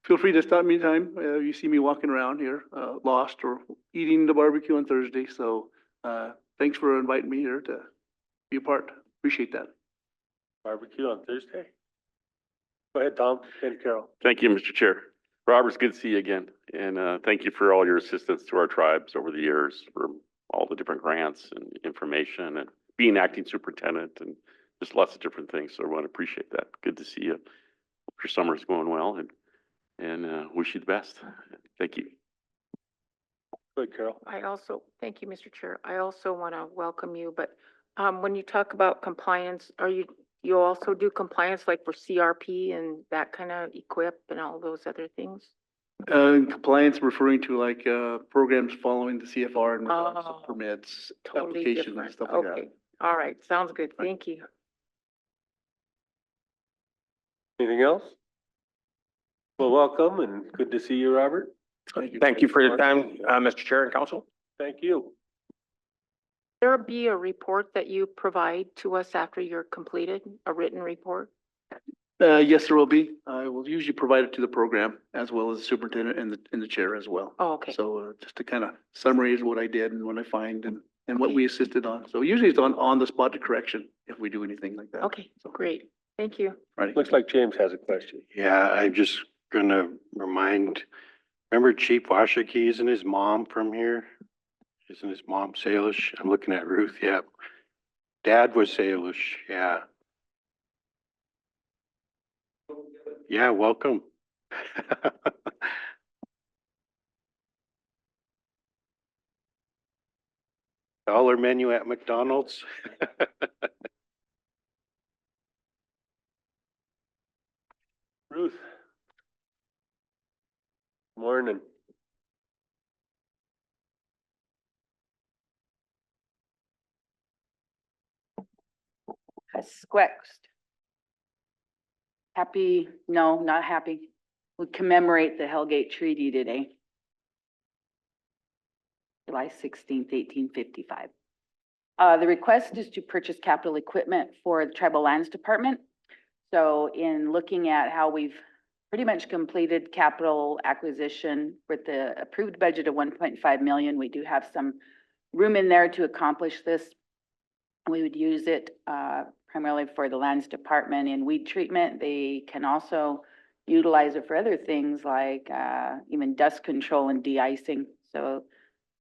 feel free to stop me anytime. You see me walking around here, lost or eating the barbecue on Thursday. So thanks for inviting me here to be a part. Appreciate that. Barbecue on Thursday. Go ahead, Tom and Carol. Thank you, Mr. Chair. Robert, it's good to see you again. And thank you for all your assistance to our tribes over the years for all the different grants and information and being acting superintendent and just lots of different things. So I want to appreciate that. Good to see you. Hope your summer's going well and wish you the best. Thank you. Good, Carol. Thank you, Mr. Chair. I also want to welcome you, but when you talk about compliance, you also do compliance like for CRP and that kind of equip and all those other things? Compliance referring to like programs following the CFR and regards to Oh, permits, Totally applications and different. stuff like that. Okay, all right, sounds good. Thank you. Anything else? Well, welcome and good to see you, Robert. Thank you for your time, Mr. Chair and Council. Thank you. There be a report that you provide to us after you're completed, a written report? Yes, there will be. I will usually provide it to the program as well as the superintendent and the chair as well. Oh, okay. So just to kind of summarize what I did and what I find and what we assisted on. So usually it's on the spot to correction if we do anything like that. Okay, great. Thank you. Right. Looks like James has a question. Yeah, I'm just gonna remember Chief Washakie, isn't his mom from here? Isn't his mom Salish? I'm looking at Ruth, yep. Dad was Salish, yeah. Yeah, welcome. Dollar menu at McDonald's. Ruth. Morning. Squexed. Happy, no, not happy. We commemorate the Hellgate Treaty today. July 16th, 1855. The request is to purchase capital equipment for the Tribal Lands Department. So in looking at how we've pretty much completed capital acquisition with the approved budget of 1.5 million, we do have some room in there to accomplish this. We would use it primarily for the Lands Department in weed treatment. They can also utilize it for other things like even dust control and de-icing. So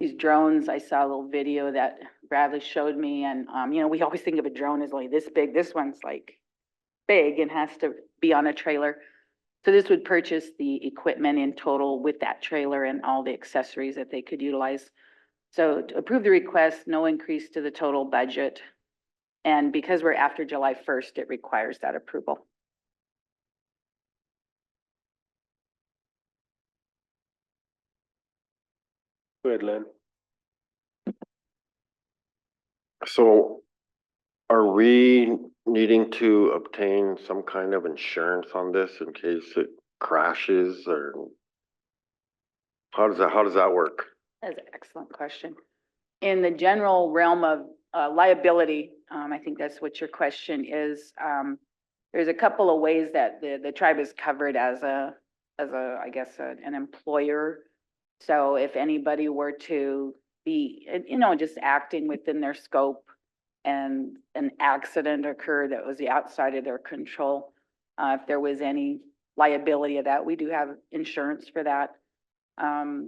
these drones, I saw a little video that Bradley showed me, and you know, we always think of a drone as only this big. This one's like big and has to be on a trailer. So this would purchase the equipment in total with that trailer and all the accessories that they could utilize. So to approve the request, no increase to the total budget. And because we're after July 1st, it requires that approval. Go ahead, Len. So are we needing to obtain some kind of insurance on this in case it crashes, or how does that work? That's an excellent question. In the general realm of liability, I think that's what your question is. There's a couple of ways that the tribe is covered as I guess, an employer. So if anybody were to be, you know, just acting within their scope and an accident occurred that was outside of their control, if there was any liability of that, we do have insurance for that.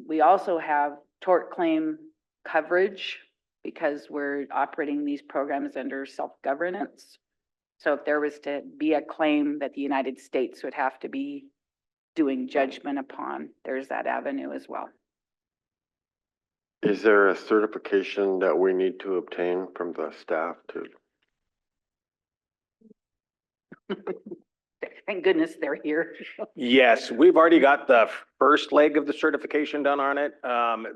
We also have tort claim coverage because we're operating these programs under self-governance. So if there was to be a claim that the United States would have to be doing judgment upon, there's that avenue as well. Is there a certification that we need to obtain from the staff to? Thank goodness they're here. Yes, we've already got the first leg of the certification done on it.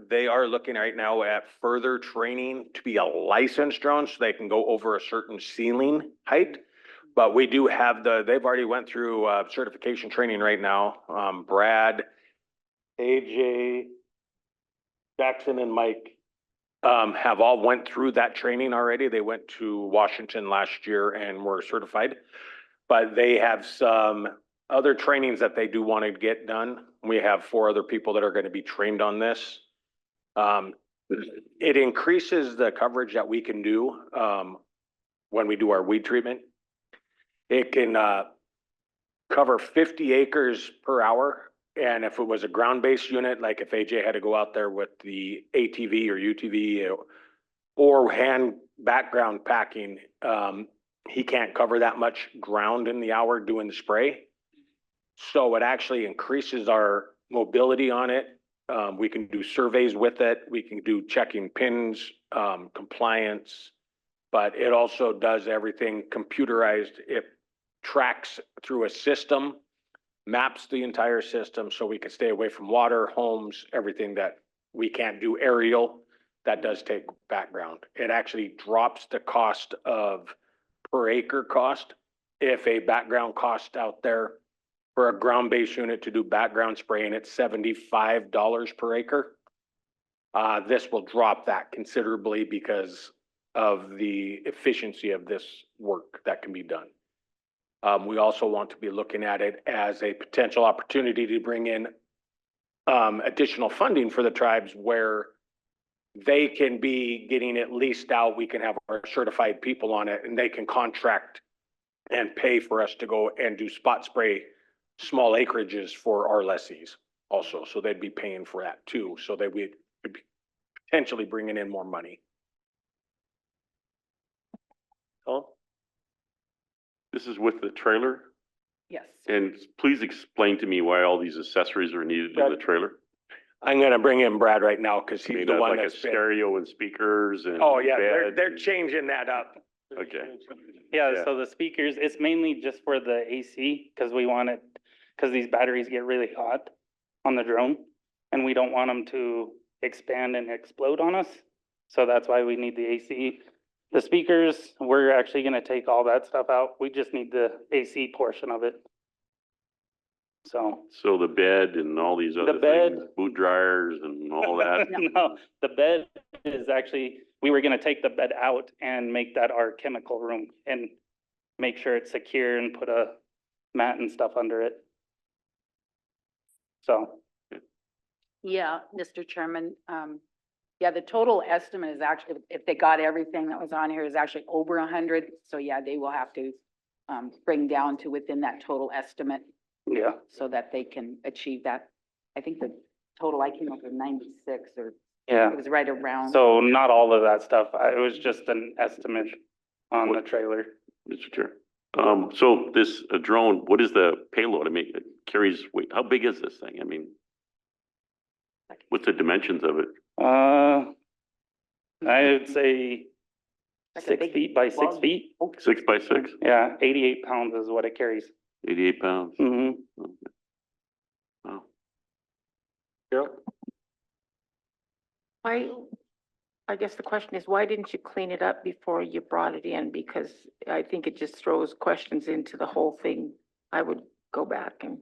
They are looking right now at further training to be a licensed drone so they can go over a certain ceiling height. But we do have they've already went through certification training right now. Brad, AJ, Jackson and Mike have all went through that training already. They went to Washington last year and were certified. But they have some other trainings that they do want to get done. We have 4 other people that are going to be trained on this. It increases the coverage that we can do when we do our weed treatment. It can cover 50 acres per hour. And if it was a ground-based unit, like if AJ had to go out there with the ATV or UTV or hand background packing, he can't cover that much ground in the hour doing the spray. So it actually increases our mobility on it. We can do surveys with it. We can do checking pins, compliance, but it also does everything computerized. It tracks through a system, maps the entire system so we can stay away from water, homes, everything that we can't do aerial. That does take background. It actually drops the cost of per acre cost. If a background cost out there for a ground-based unit to do background spraying, it's $75 per acre. This will drop that considerably because of the efficiency of this work that can be done. We also want to be looking at it as a potential opportunity to bring in additional funding for the tribes where they can be getting it leased out. We can have our certified people on it and they can contract and pay for us to go and do spot spray small acreages for our lessees also. So they'd be paying for that too. So that we could be potentially bringing in more money. Tom? This is with the trailer? Yes. And please explain to me why all these accessories are needed in the trailer. I'm gonna bring in Brad right now because I he's mean, the that's one like a that's been. stereo and speakers and. Oh, yeah, bed they're and- changing that up. Okay. Yeah, so the speakers, it's mainly just for the AC, because we want it, because these batteries get really hot on the drone, and we don't want them to expand and explode on us. So that's why we need the AC. The speakers, we're actually gonna take all that stuff out. We just need the AC portion of it. So, So the bed and all these other bed- things, boot dryers and all that. no, the bed is actually, we were gonna take the bed out and make that our chemical room and make sure it's secure and put a mat and stuff under it. So, Yeah, Mr. Chairman, yeah, the total estimate is actually, if they got everything that was on here, is actually over 100. So yeah, they will have to, bring down to within that total estimate yeah, so that they can achieve that. I think the total I came up with 96 or yeah. it was right around. So not all of that stuff. It was just an estimate on the trailer. Mr. Chair. So this drone, what is the payload? I mean, it carries weight. How big is this thing? I mean, what's the dimensions of it? I would say Like a 6 big feet by 6 log. feet. 6 by 6, Yeah, 88 pounds is what it carries. 88 pounds. Mm-hmm. Wow. Yep. I guess the question is, why didn't you clean it up before you brought it in? Because I think it just throws questions into the whole thing. I would go back and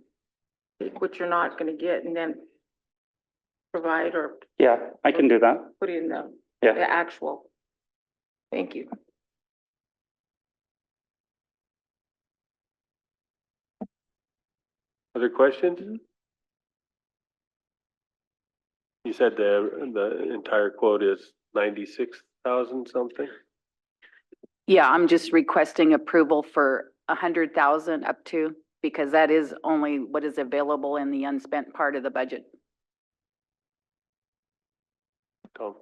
take what you're not gonna get and then provide or Yeah, I can do that. put in the Yeah. actual. Thank you. Other questions? You said the entire quote is 96,000 something? Yeah, I'm just requesting approval for 100,000 up to, because that is only what is available in the unspent part of the budget. Tom?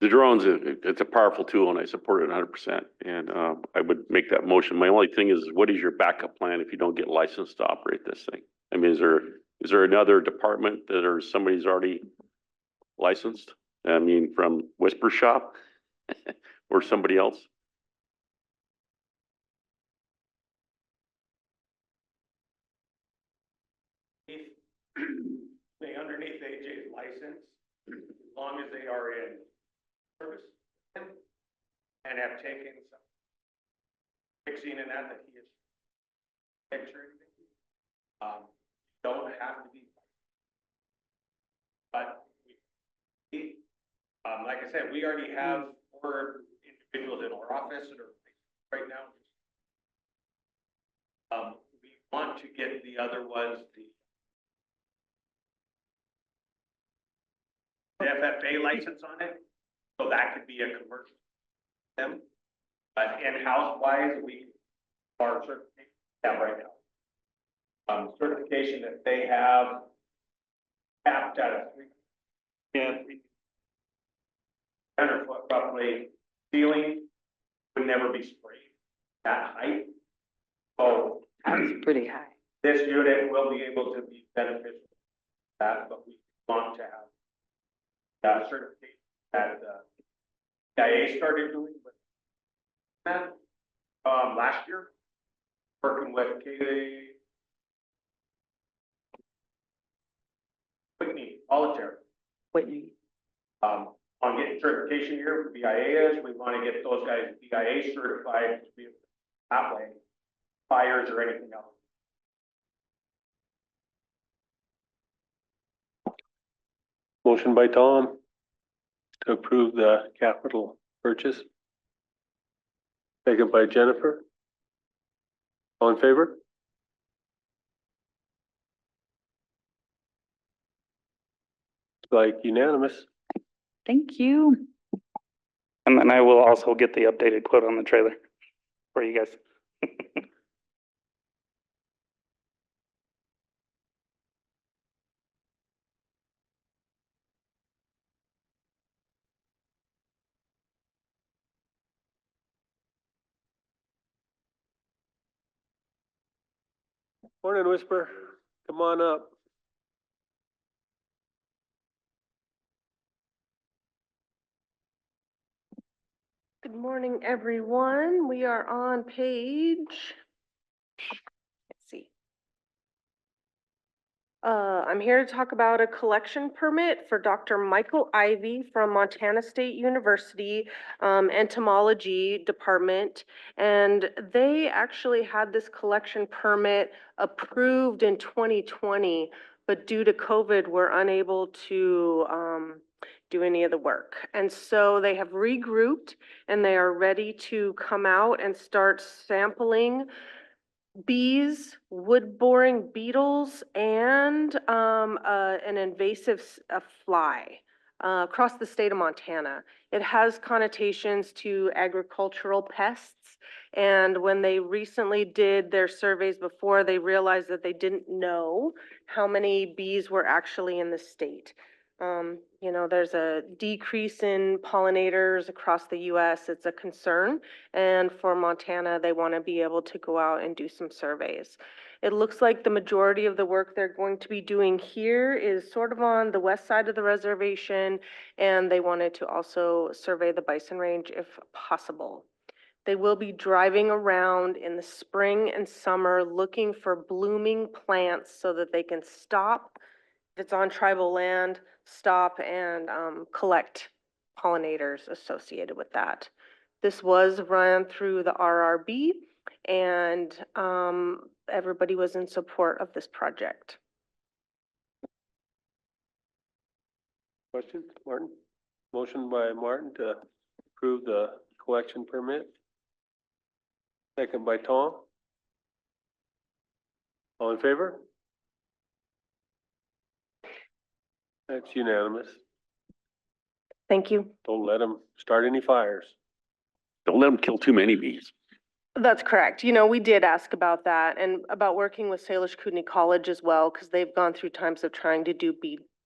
The drones, it's a powerful tool and I support it 100%. And I would make that motion. My only thing is, what is your backup plan if you don't get licensed to operate this thing? I mean, is there another department that or somebody's already licensed? I mean, from Whisper Shop or somebody else? They underneath AJ's license, as long as they are in service and have taken some fixing and that he is picturing. Don't have to be. But like I said, we already have 4 individuals in our office that are right now. We want to get the other ones, the FFA license on it, so that could be a commercial. Them, but in-house wise, we are certification have right now. Certification that they have capped at a 300-foot roughly ceiling, would never be sprayed that height. So That's pretty high. this unit will be able to be beneficial to that, but we want to have certification that CIA started doing with that last year, working with Whitney, Solitaire. Whitney. On getting certification here for BIA we want to get those guys BIA certified to be that way, fires or anything else. Motion by Tom to approve the capital purchase. Second by Jennifer. All in favor? Like unanimous. Thank you. And then I will also get the updated quote on the trailer for you guys. Morning, Whisper. Come on up. Good morning, everyone. We are on page, let's see. I'm here to talk about a collection permit for Dr. Michael Ivy from Montana State University, Entomology Department. And they actually had this collection permit approved in 2020, but due to COVID, were unable to do any of the work. And so they have regrouped and they are ready to come out and start sampling bees, wood-boring beetles, and an invasive fly across the state of Montana. It has connotations to agricultural pests, and when they recently did their surveys before, they realized that they didn't know how many bees were actually in the state. There's a decrease in pollinators across the US. It's a concern. And for Montana, they want to be able to go out and do some surveys. It looks like the majority of the work they're going to be doing here is sort of on the west side of the reservation, and they wanted to also survey the bison range if possible. They will be driving around in the spring and summer looking for blooming plants so that they can stop, if it's on tribal land, stop and collect pollinators associated with that. This was run through the RRB, and everybody was in support of this project. Questions, Martin? Motion by Martin to approve the collection permit. Second by Tom. All in favor? That's unanimous. Thank you. Don't let them start any fires. Don't let them kill too many bees. That's correct. We did ask about that and about working with Salish Kootenai College as well, because they've gone through times of trying to do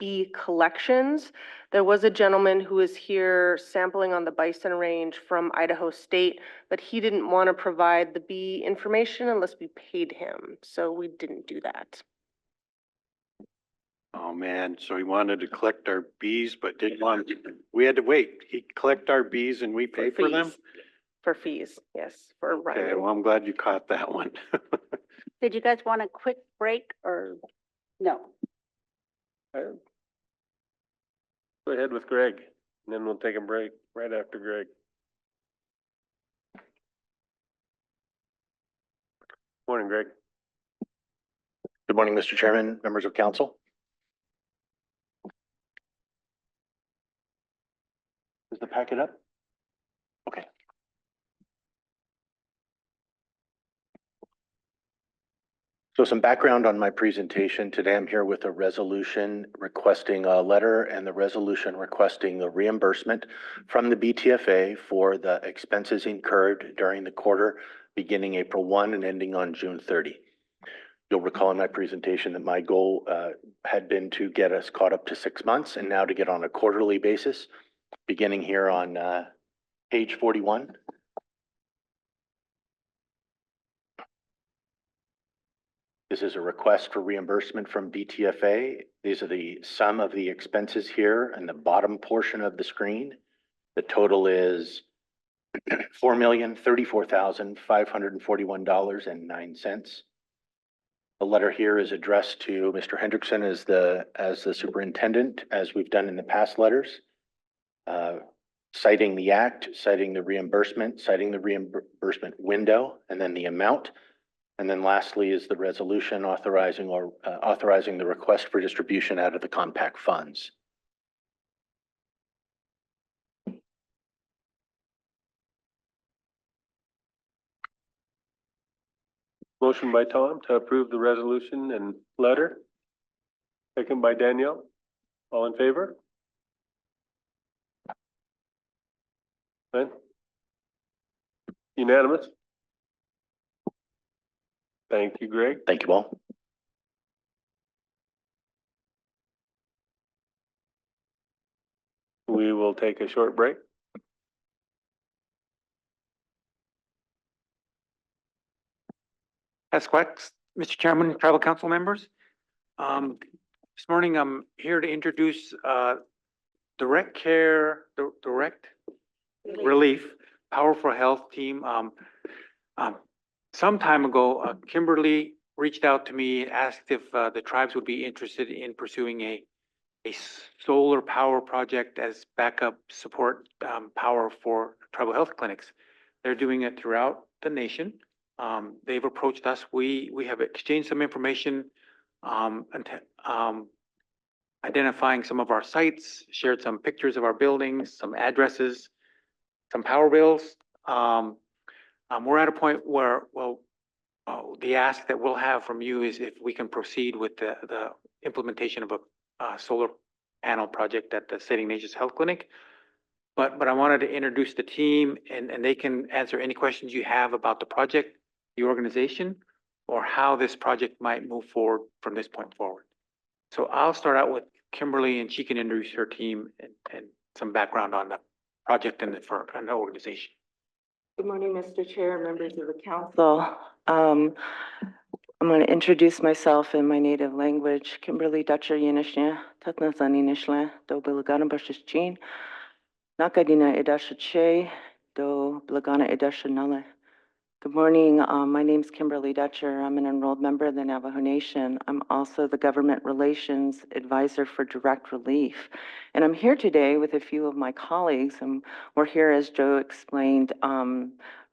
bee collections. There was a gentleman who was here sampling on the bison range from Idaho State, but he didn't want to provide the bee information unless we paid him. So we didn't do that. Oh, man, so he wanted to collect our bees, but didn't want, we had to wait. He collect our bees and we pay for them? fees. For fees, yes, for Okay, running. well, I'm glad you caught that one. Did you guys want a quick break or no? Go ahead with Greg, and then we'll take a break right after Greg. Morning, Greg. Good morning, Mr. Chairman, members of council. Is the packet up? Okay. So some background on my presentation. Today I'm here with a resolution requesting a letter and the resolution requesting the reimbursement from the BTFA for the expenses incurred during the quarter beginning April 1 and ending on June 30. You'll recall in my presentation that my goal had been to get us caught up to 6 months and now to get on a quarterly basis, beginning here on page 41. This is a request for reimbursement from BTFA. These are the sum of the expenses here in the bottom portion of the screen. The total is $4,034,541.09. The letter here is addressed to Mr. Hendrickson as the superintendent, as we've done in the past letters, citing the act, citing the reimbursement window, and then the amount. And then lastly is the resolution authorizing the request for distribution out of the compact funds. Motion by Tom to approve the resolution and letter. Second by Danielle. All in favor? Then? Unanimous? Thank you, Greg. Thank you all. We will take a short break. Esquex, Mr. Chairman, tribal council members. This morning I'm here to introduce Direct Relief Powerful Health Team. Some time ago, Kimberly reached out to me and asked if the tribes would be interested in pursuing a solar power project as backup support power for tribal health clinics. They're doing it throughout the nation. They've approached us. We have exchanged some information, identifying some of our sites, shared some pictures of our buildings, some addresses, some power bills. We're at a point where, well, the ask that we'll have from you is if we can proceed with the implementation of a solar panel project at the St. Ignatius Health Clinic. But I wanted to introduce the team and they can answer any questions you have about the project, the organization, or how this project might move forward from this point forward. So I'll start out with Kimberly and she can introduce her team and some background on the project and the organization. Good morning, Mr. Chair, members of the council. I'm going to introduce myself in my native language. Kimberly Dutcher Yinishnya, Tatnazani Nishla, Do Bilagana Bashichin, Nakadina Edashache, Do Bilagana Edashanale. Good morning. My name is Kimberly Dutcher. I'm an enrolled member of the Navajo Nation. I'm also the Government Relations Advisor for Direct Relief. And I'm here today with a few of my colleagues. And we're here, as Joe explained,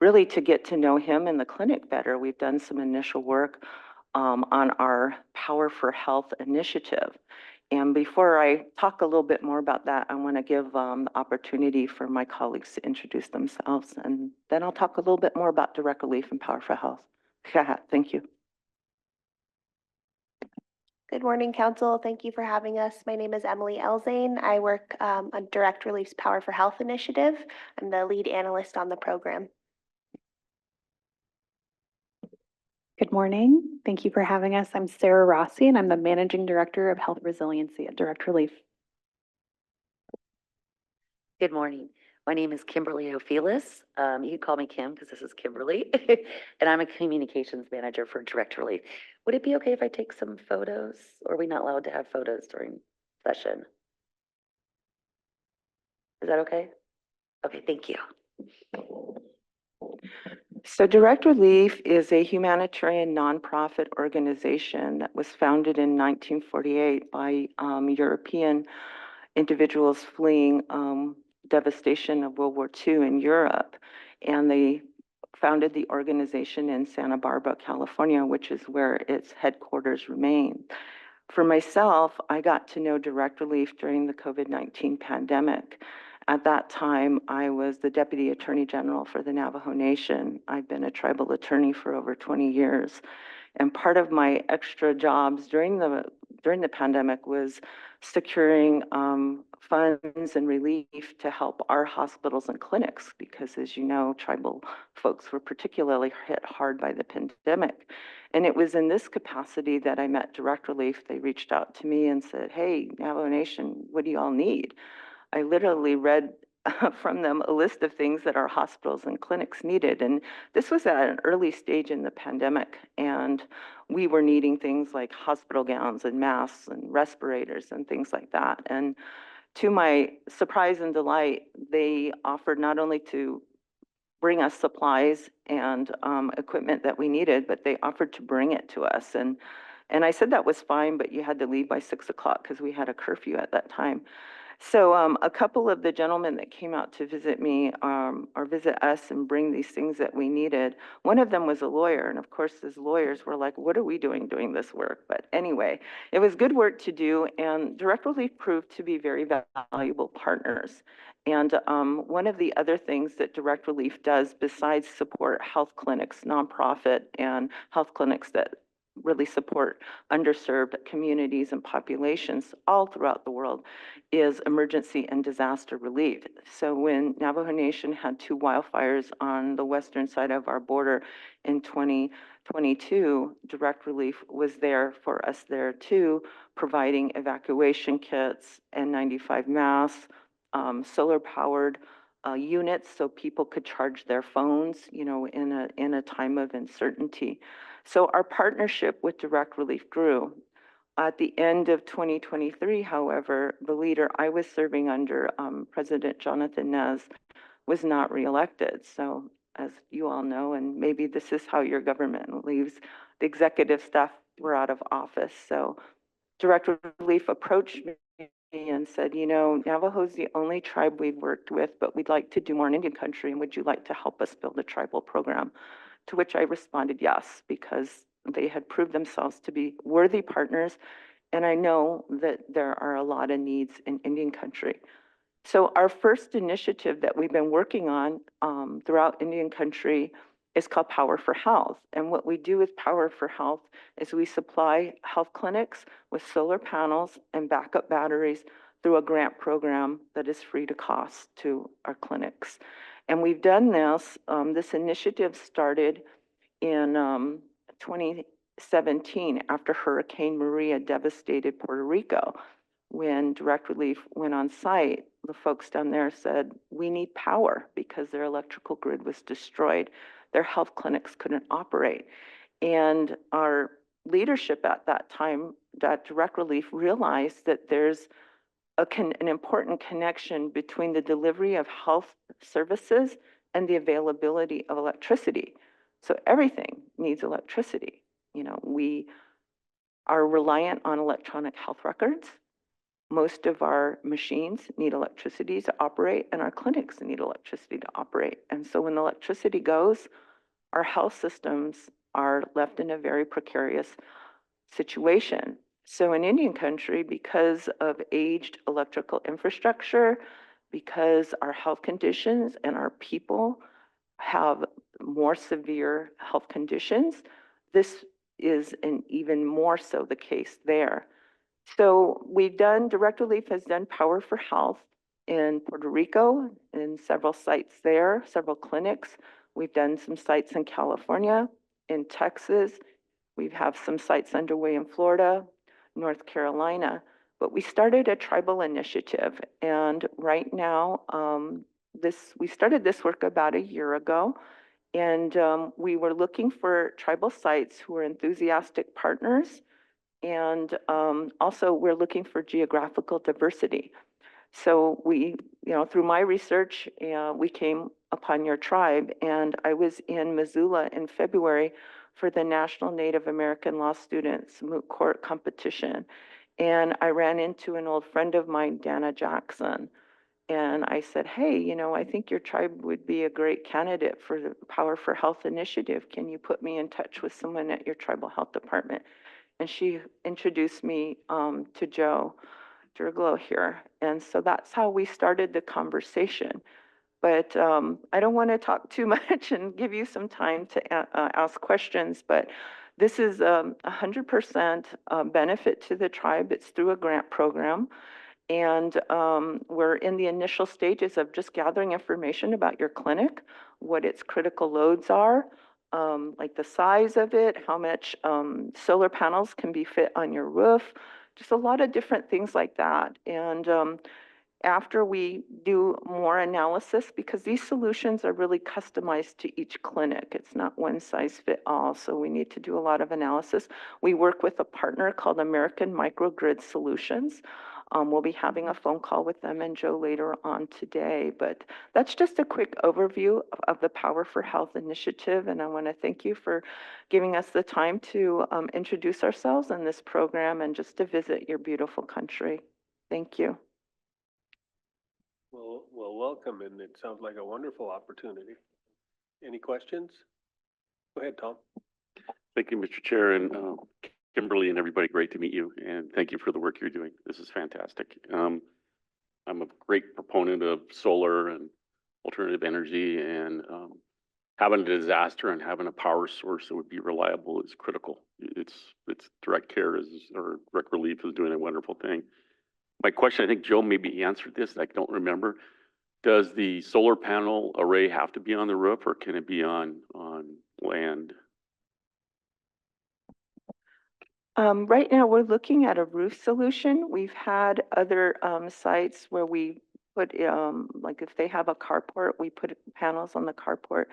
really to get to know him and the clinic better. We've done some initial work on our Power for Health initiative. And before I talk a little bit more about that, I want to give the opportunity for my colleagues to introduce themselves. And then I'll talk a little bit more about Direct Relief and Power for Health. Thank you. Good morning, Council. Thank you for having us. My name is Emily Elzane. I work on Direct Relief's Power for Health initiative. I'm the lead analyst on the program. Good morning. Thank you for having us. I'm Sarah Rossi, and I'm the Managing Director of Health Resiliency at Direct Relief. Good morning. My name is Kimberly Ophelis. You can call me Kim because this is Kimberly, and I'm a Communications Manager for Direct Relief. Would it be okay if I take some photos, or are we not allowed to have photos during session? Is that okay? Okay, thank you. So Direct Relief is a humanitarian nonprofit organization that was founded in 1948 by European individuals fleeing devastation of World War II in Europe. And they founded the organization in Santa Barbara, California, which is where its headquarters remain. For myself, I got to know Direct Relief during the COVID-19 pandemic. At that time, I was the Deputy Attorney General for the Navajo Nation. I've been a tribal attorney for over 20 years. And part of my extra jobs during the pandemic was securing funds and relief to help our hospitals and clinics, because as you know, tribal folks were particularly hit hard by the pandemic. And it was in this capacity that I met Direct Relief. They reached out to me and said, "Hey, Navajo Nation, what do you all need?" I literally read from them a list of things that our hospitals and clinics needed. And this was at an early stage in the pandemic. And we were needing things like hospital gowns and masks and respirators and things like that. And to my surprise and delight, they offered not only to bring us supplies and equipment that we needed, but they offered to bring it to us. And I said that was fine, but you had to leave by 6 o'clock because we had a curfew at that time. So a couple of the gentlemen that came out to visit me or visit us and bring these things that we needed, one of them was a lawyer. And of course, as lawyers, we're like, what are we doing this work? But anyway, it was good work to do. And Direct Relief proved to be very valuable partners. And one of the other things that Direct Relief does besides support health clinics, nonprofit and health clinics that really support underserved communities and populations all throughout the world, is emergency and disaster relief. So when Navajo Nation had 2 wildfires on the western side of our border in 2022, Direct Relief was there for us there too, providing evacuation kits, N95 masks, solar powered units so people could charge their phones, you know, in a time of uncertainty. So our partnership with Direct Relief grew. At the end of 2023, however, the leader I was serving under, President Jonathan Nez, was not reelected. So as you all know, and maybe this is how your government leaves, the executive staff were out of office. So Director Leaf approached me and said, you know, Navajo's the only tribe we've worked with, but we'd like to do more in Indian country, and would you like to help us build a tribal program? To which I responded yes, because they had proved themselves to be worthy partners, and I know that there are a lot of needs in Indian country. So our first initiative that we've been working on throughout Indian country is called Power for Health. And what we do with Power for Health is we supply health clinics with solar panels and backup batteries through a grant program that is free to cost to our clinics. And we've done this, this initiative started in 2017 after Hurricane Maria devastated Puerto Rico. When Direct Relief went on site, the folks down there said, we need power because their electrical grid was destroyed. Their health clinics couldn't operate. And our leadership at that time, that Direct Relief, realized that there's an important connection between the delivery of health services and the availability of electricity. So everything needs electricity. You know, we are reliant on electronic health records. Most of our machines need electricity to operate, and our clinics need electricity to operate. And so when the electricity goes, our health systems are left in a very precarious situation. So in Indian country, because of aged electrical infrastructure, because our health conditions and our people have more severe health conditions, this is an even more so the case there. So we've done, Direct Relief has done Power for Health in Puerto Rico, in several sites there, several clinics. We've done some sites in California, in Texas. We have some sites underway in Florida, North Carolina. But we started a tribal initiative, and right now, we started this work about a year ago, and we were looking for tribal sites who are enthusiastic partners. And also, we're looking for geographical diversity. So we, you know, through my research, we came upon your tribe, and I was in Missoula in February for the National Native American Law Students Moot Court competition. And I ran into an old friend of mine, Dana Jackson. And I said, hey, you know, I think your tribe would be a great candidate for the Power for Health initiative. Can you put me in touch with someone at your tribal health department? And she introduced me to Joe Durglo here. And so that's how we started the conversation. But I don't want to talk too much and give you some time to ask questions, but this is 100% benefit to the tribe. It's through a grant program. And we're in the initial stages of just gathering information about your clinic, what its critical loads are, like the size of it, how much solar panels can be fit on your roof, just a lot of different things like that. And after we do more analysis, because these solutions are really customized to each clinic, it's not one size fit all, so we need to do a lot of analysis. We work with a partner called American Microgrid Solutions. We'll be having a phone call with them and Joe later on today, but that's just a quick overview of the Power for Health initiative, and I want to thank you for giving us the time to introduce ourselves in this program and just to visit your beautiful country. Thank you. Well, welcome, and it sounds like a wonderful opportunity. Any questions? Go ahead, Tom. Thank you, Mr. Chair, and Kimberly and everybody, great to meet you, and thank you for the work you're doing. This is fantastic. I'm a great proponent of solar and alternative energy, and having a disaster and having a power source that would be reliable is critical. It's Direct Care or Direct Relief is doing a wonderful thing. My question, I think Joe maybe answered this, I don't remember. Does the solar panel array have to be on the roof, or can it be on land? Right now, we're looking at a roof solution. We've had other sites where we put, like if they have a carport, we put panels on the carport.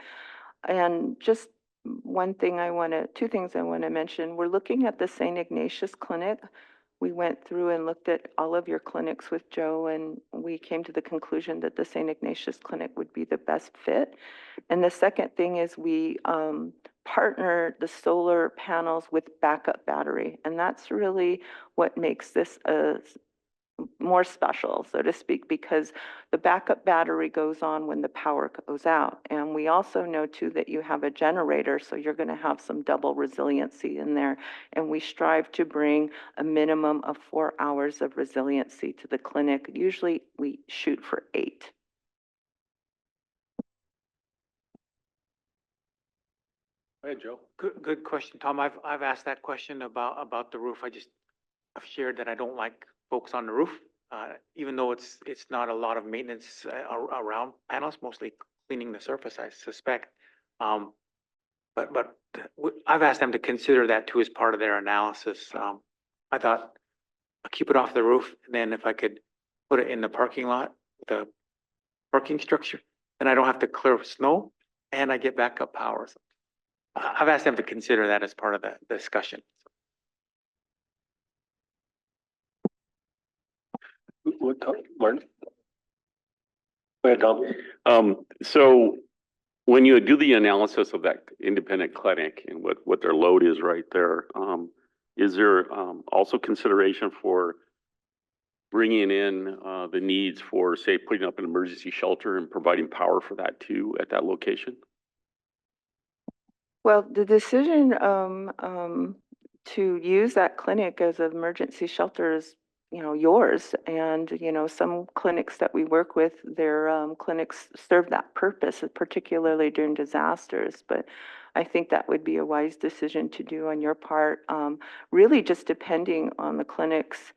And just two things I want to mention. We're looking at the St. Ignatius Clinic. We went through and looked at all of your clinics with Joe, and we came to the conclusion that the St. Ignatius Clinic would be the best fit. And the second thing is we partner the solar panels with backup battery. And that's really what makes this more special, so to speak, because the backup battery goes on when the power goes out. And we also know too that you have a generator, so you're going to have some double resiliency in there. And we strive to bring a minimum of 4 hours of resiliency to the clinic. Usually we shoot for 8. Go ahead, Joe. Good question, Tom. I've asked that question about the roof. I've shared that I don't like folks on the roof, even though it's not a lot of maintenance around panels, mostly cleaning the surface, I suspect. But I've asked them to consider that too as part of their analysis. I thought I'll keep it off the roof, and then if I could put it in the parking lot, the parking structure, then I don't have to clear snow, and I get backup power. So, I've asked them to consider that as part of the discussion. What, Martin? Go ahead, Tom. So when you do the analysis of that independent clinic and what their load is right there, is there also consideration for bringing in the needs for, say, putting up an emergency shelter and providing power for that too at that location? Well, the decision to use that clinic as an emergency shelter is, yours. And, some clinics that we work with, their clinics serve that purpose, particularly during disasters. But I think that would be a wise decision to do on your part, really just depending on the clinics,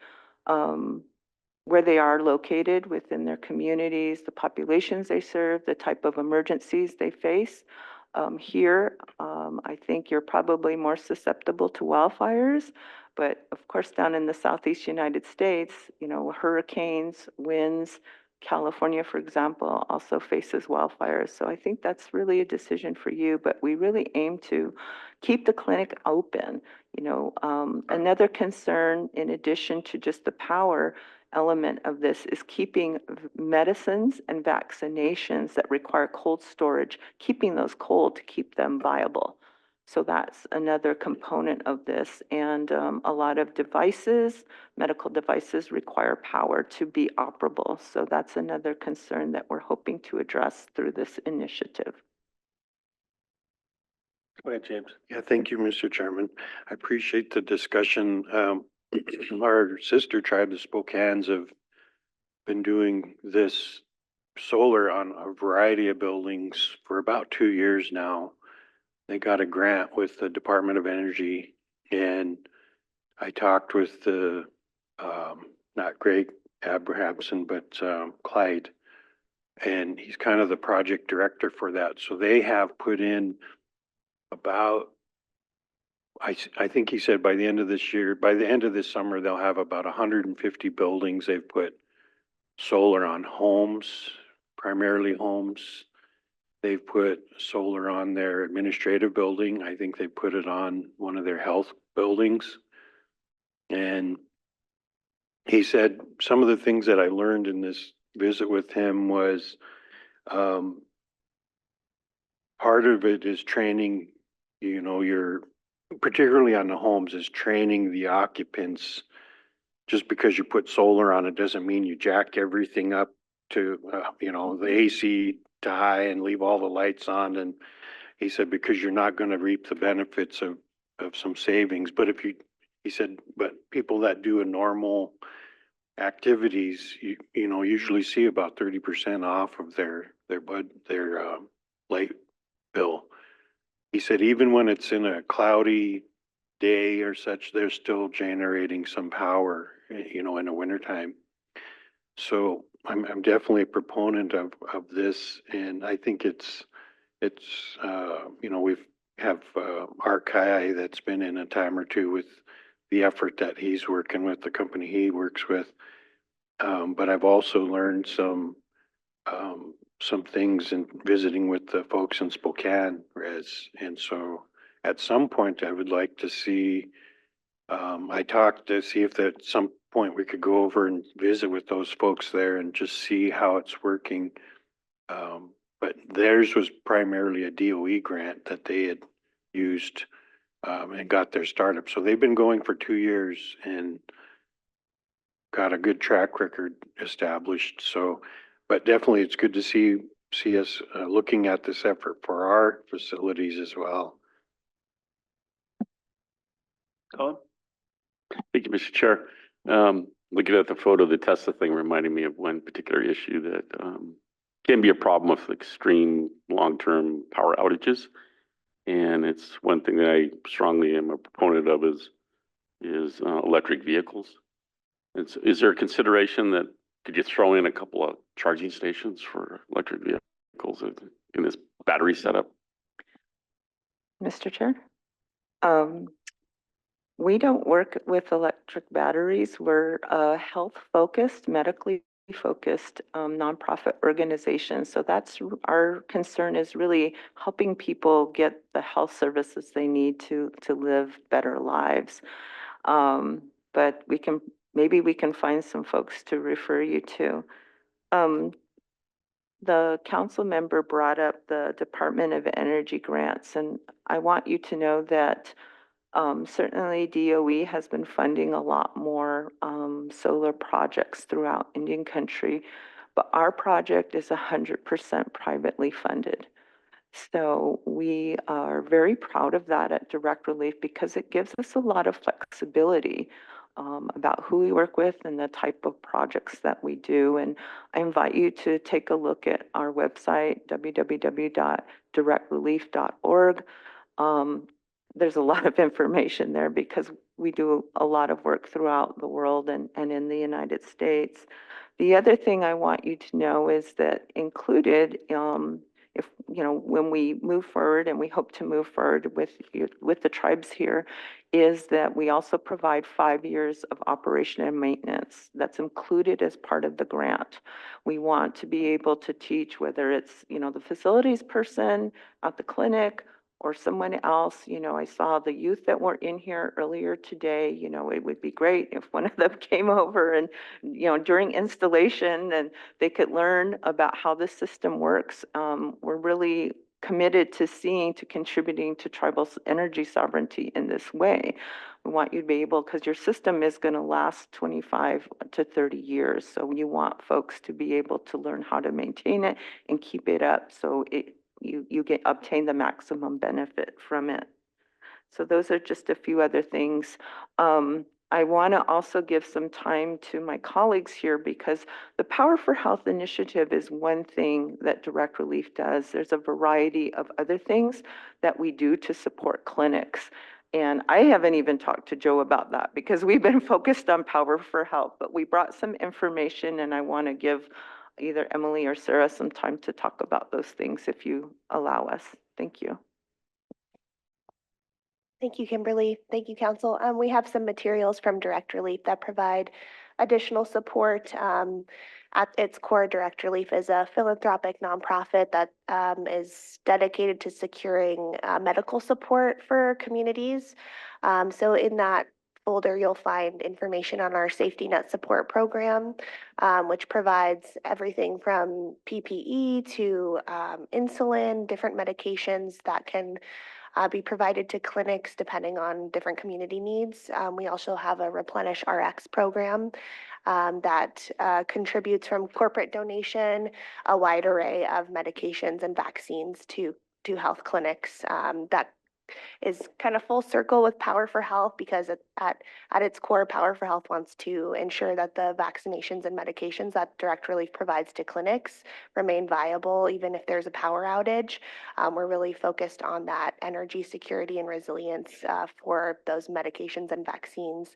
where they are located within their communities, the populations they serve, the type of emergencies they face. Here, I think you're probably more susceptible to wildfires, but of course, down in the Southeast United States, hurricanes, winds, California, for example, also faces wildfires. So I think that's really a decision for you, but we really aim to keep the clinic open. Another concern, in addition to just the power element of this, is keeping medicines and vaccinations that require cold storage, keeping those cold to keep them viable. So that's another component of this. And a lot of devices, medical devices, require power to be operable. So that's another concern that we're hoping to address through this initiative. Go ahead, James. Yeah, thank you, Mr. Chairman. I appreciate the discussion. Our sister tribe, the Spokanes, have been doing this solar on a variety of buildings for about 2 years now. They got a grant with the Department of Energy, and I talked with the, not Greg Abrahamson, but Clyde, and he's kind of the project director for that. So they have put in about, I think he said by the end of this year, by the end of this summer, they'll have about 150 buildings. They've put solar on homes, primarily homes. They've put solar on their administrative building. I think they put it on one of their health buildings. And he said some of the things that I learned in this visit with him was part of it is training, you're particularly on the homes, is training the occupants. Just because you put solar on it doesn't mean you jack everything up to, the AC to high and leave all the lights on. And he said, because you're not going to reap the benefits of some savings. But he said, but people that do a normal activities, usually see about 30% off of their light bill. He said, even when it's in a cloudy day or such, they're still generating some power, in the wintertime. So I'm definitely a proponent of this, and I think it's we have Arkai that's been in a time or two with the effort that he's working with, the company he works with. But I've also learned some things in visiting with the folks in Spokane, and so at some point I would like to see. I talked to see if at some point we could go over and visit with those folks there and just see how it's working. But theirs was primarily a DOE grant that they had used and got their startup. So they've been going for 2 years and got a good track record established. So, but definitely it's good to see us looking at this effort for our facilities as well. Colin? Thank you, Mr. Chair. Looking at the photo, the Tesla thing reminded me of one particular issue that can be a problem with extreme long-term power outages. And it's one thing that I strongly am a proponent of is electric vehicles. Is there a consideration that could you throw in a couple of charging stations for electric vehicles in this battery setup? Mr. Chair? We don't work with electric batteries. We're a health-focused, medically focused nonprofit organization. So that's our concern, is really helping people get the health services they need to live better lives. But maybe we can find some folks to refer you to. The council member brought up the Department of Energy grants, and I want you to know that certainly DOE has been funding a lot more solar projects throughout Indian Country, but our project is 100% privately funded. So we are very proud of that at Direct Relief because it gives us a lot of flexibility about who we work with and the type of projects that we do. And I invite you to take a look at our website, www.directrelief.org. There's a lot of information there because we do a lot of work throughout the world and in the United States. The other thing I want you to know is that included, if, when we move forward, and we hope to move forward with the tribes here, is that we also provide 5 years of operation and maintenance. That's included as part of the grant. We want to be able to teach, whether it's, the facilities person at the clinic or someone else. I saw the youth that were in here earlier today. It would be great if one of them came over and, during installation, and they could learn about how the system works. We're really committed to contributing to tribal energy sovereignty in this way. We want you to be able, because your system is going to last 25 to 30 years. So you want folks to be able to learn how to maintain it and keep it up so you obtain the maximum benefit from it. So those are just a few other things. I want to also give some time to my colleagues here because the Power for Health initiative is one thing that Direct Relief does. There's a variety of other things that we do to support clinics. And I haven't even talked to Joe about that because we've been focused on Power for Health, but we brought some information and I want to give either Emily or Sarah some time to talk about those things if you allow us. Thank you. Thank you, Kimberly. Thank you, Council. We have some materials from Direct Relief that provide additional support. At its core, Direct Relief is a philanthropic nonprofit that is dedicated to securing medical support for communities. So in that folder, you'll find information on our safety net support program, which provides everything from PPE to insulin, different medications that can be provided to clinics depending on different community needs. We also have a Replenish RX program that contributes from corporate donation, a wide array of medications and vaccines to health clinics. That is kind of full circle with Power for Health because at its core, Power for Health wants to ensure that the vaccinations and medications that Direct Relief provides to clinics remain viable even if there's a power outage. We're really focused on that energy security and resilience for those medications and vaccines.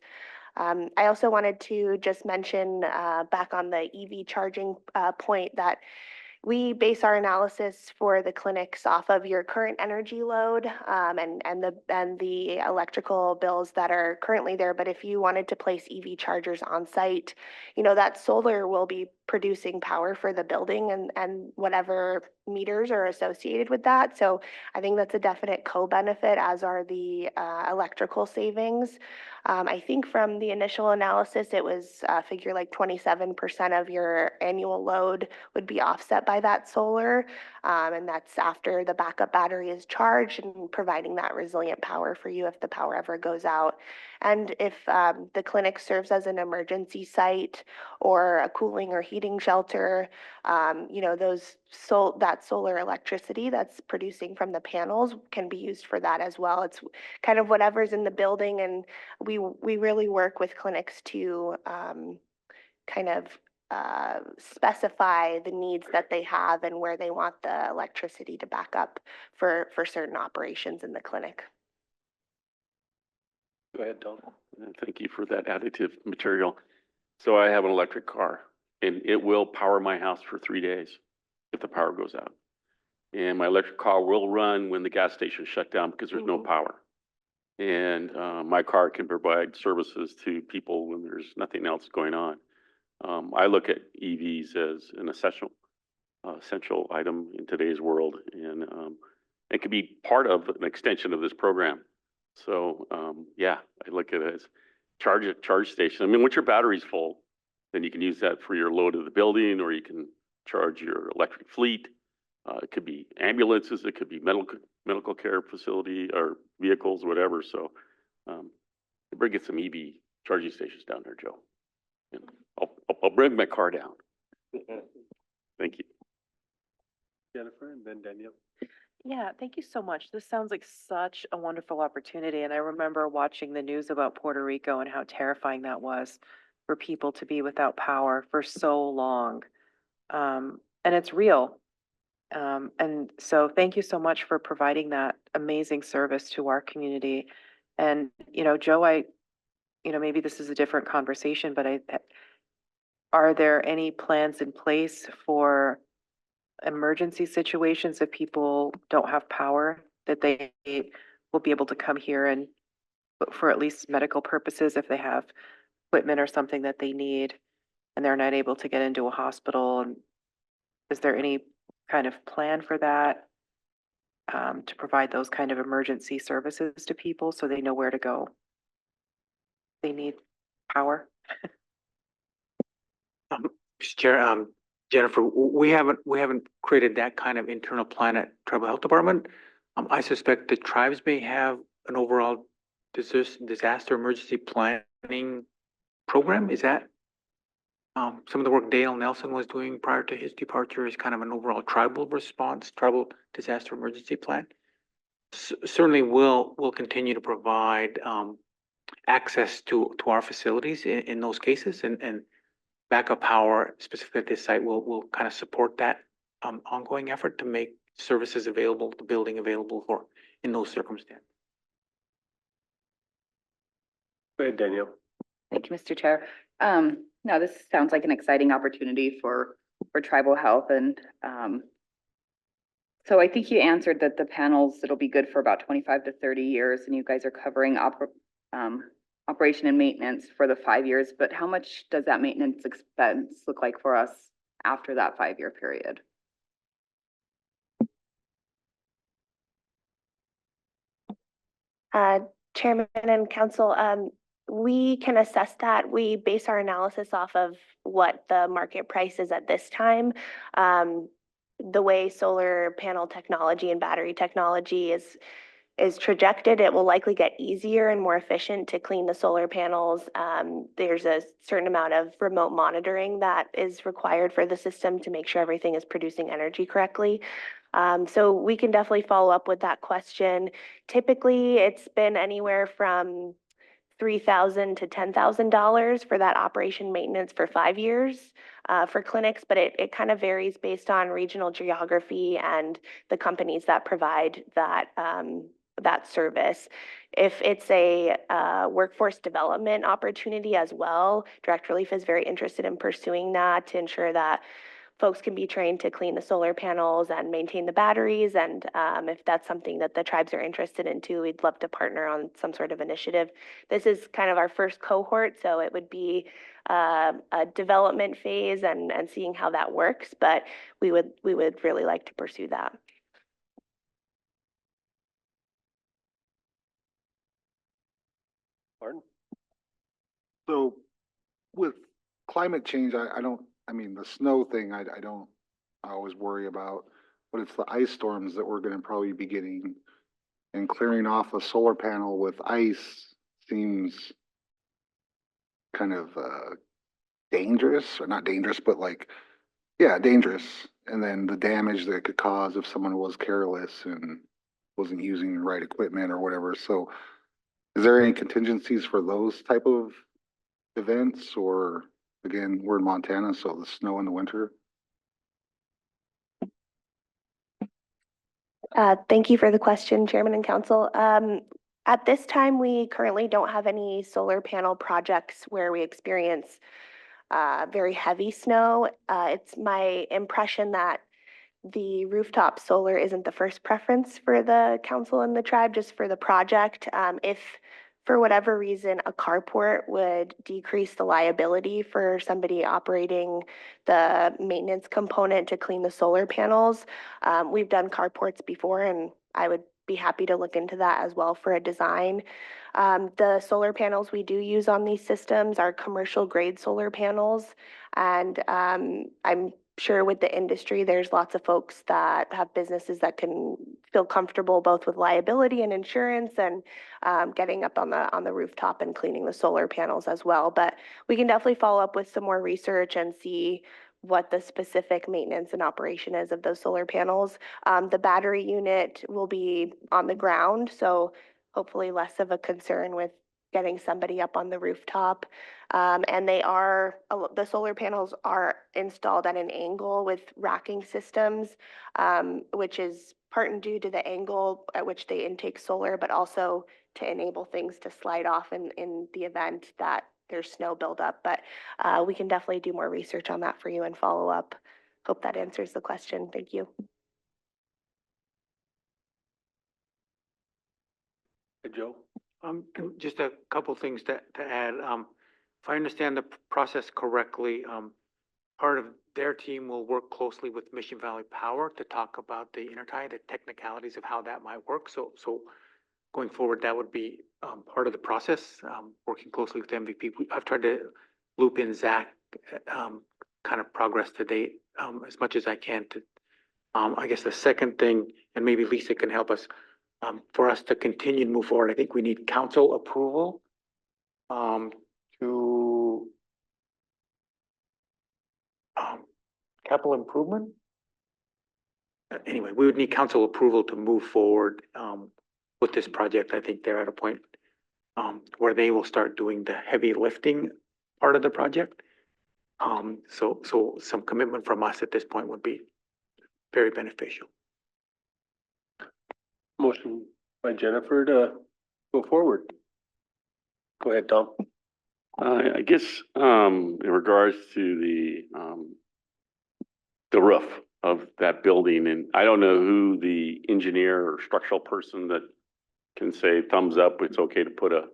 I also wanted to just mention back on the EV charging point that we base our analysis for the clinics off of your current energy load and the electrical bills that are currently there. But if you wanted to place EV chargers on site, that solar will be producing power for the building and whatever meters are associated with that. So I think that's a definite co-benefit, as are the electrical savings. I think from the initial analysis, it was figure like 27% of your annual load would be offset by that solar. And that's after the backup battery is charged and providing that resilient power for you if the power ever goes out. And if the clinic serves as an emergency site or a cooling or heating shelter, you know, that solar electricity that's producing from the panels can be used for that as well. It's kind of whatever's in the building, and we really work with clinics to kind of specify the needs that they have and where they want the electricity to back up for certain operations in the clinic. Go ahead, Tom. Thank you for that additive material. So I have an electric car and it will power my house for 3 days if the power goes out. And my electric car will run when the gas station shut down because there's no power. And my car can provide services to people when there's nothing else going on. I look at EVs as an essential item in today's world, and it could be part of an extension of this program. So yeah, I look at it as charge station. I mean, once your battery's full, then you can use that for your load of the building, or you can charge your electric fleet. It could be ambulances, it could be medical care facility or vehicles, whatever. So we're get some EV charging stations down there, Joe. And I'll bring my car down. Thank you. Jennifer and then Danielle. Yeah, thank you so much. This sounds like such a wonderful opportunity. And I remember watching the news about Puerto Rico and how terrifying that was for people to be without power for so long. And it's real. And so thank you so much for providing that amazing service to our community. And, you know, Joe, maybe this is a different conversation, but are there any plans in place for emergency situations if people don't have power, that they will be able to come here and for at least medical purposes if they have equipment or something that they need and they're not able to get into a hospital? And is there any kind of plan for that, to provide those kind of emergency services to people so they know where to go? They need power. Mr. Chair, Jennifer, we haven't created that kind of internal plan at Tribal Health Department. I suspect the tribes may have an overall disaster emergency planning program. Is that some of the work Dale Nelson was doing prior to his departure is kind of an overall tribal response, tribal disaster emergency plan? Certainly we'll continue to provide access to our facilities in those cases, and backup power specifically at this site will kind of support that ongoing effort to make services available, the building available for in those circumstances. Go ahead, Danielle. Thank you, Mr. Chair. Now this sounds like an exciting opportunity for tribal health, and so I think you answered that the panels, it'll be good for about 25 to 30 years, and you guys are covering operation and maintenance for the 5 years, but how much does that maintenance expense look like for us after that 5-year period? Chairman and Council, we can assess that. We base our analysis off of what the market price is at this time. The way solar panel technology and battery technology is projected, it will likely get easier and more efficient to clean the solar panels. There's a certain amount of remote monitoring that is required for the system to make sure everything is producing energy correctly. So we can definitely follow up with that question. Typically, it's been anywhere from $3,000 to $10,000 for that operation maintenance for 5 years for clinics, but it kind of varies based on regional geography and the companies that provide that service. If it's a workforce development opportunity as well, Direct Relief is very interested in pursuing that to ensure that folks can be trained to clean the solar panels and maintain the batteries. And if that's something that the tribes are interested in too, we'd love to partner on some sort of initiative. This is kind of our first cohort, so it would be a development phase and seeing how that works, but we would really like to pursue that. Martin? So with climate change, I mean, the snow thing, I always worry about, but it's the ice storms that we're gonna probably be getting. And clearing off a solar panel with ice seems kind of dangerous, or not dangerous, but like, yeah, dangerous. And then the damage that it could cause if someone was careless and wasn't using the right equipment or whatever. So is there any contingencies for those type of events? Or again, we're in Montana, so the snow in the winter. Thank you for the question, Chairman and Council. At this time, we currently don't have any solar panel projects where we experience very heavy snow. It's my impression that the rooftop solar isn't the first preference for the council and the tribe, just for the project. If for whatever reason a carport would decrease the liability for somebody operating the maintenance component to clean the solar panels, we've done carports before, and I would be happy to look into that as well for a design. The solar panels we do use on these systems are commercial grade solar panels, and I'm sure with the industry, there's lots of folks that have businesses that can feel comfortable both with liability and insurance and getting up on the rooftop and cleaning the solar panels as well. But we can definitely follow up with some more research and see what the specific maintenance and operation is of those solar panels. The battery unit will be on the ground, so hopefully less of a concern with getting somebody up on the rooftop. And the solar panels are installed at an angle with racking systems, which is part and due to the angle at which they intake solar, but also to enable things to slide off in the event that there's snow buildup. But we can definitely do more research on that for you and follow up. Hope that answers the question. Thank you. Hey, Joe? Just a couple things to add. If I understand the process correctly, part of their team will work closely with Mission Valley Power to talk about the intertie, the technicalities of how that might work. So going forward, that would be part of the process, working closely with MVP. I've tried to loop in Zach, kind of progress to date, as much as I can to, I guess the second thing, and maybe Lisa can help us, for us to continue to move forward, I think we need council approval to capital improvement. Anyway, we would need council approval to move forward with this project. I think they're at a point where they will start doing the heavy lifting part of the project. So some commitment from us at this point would be very beneficial. Motion by Jennifer to go forward. Go ahead, Tom. I guess, in regards to the roof of that building, and I don't know who the engineer or structural person that can say thumbs up, it's okay to put a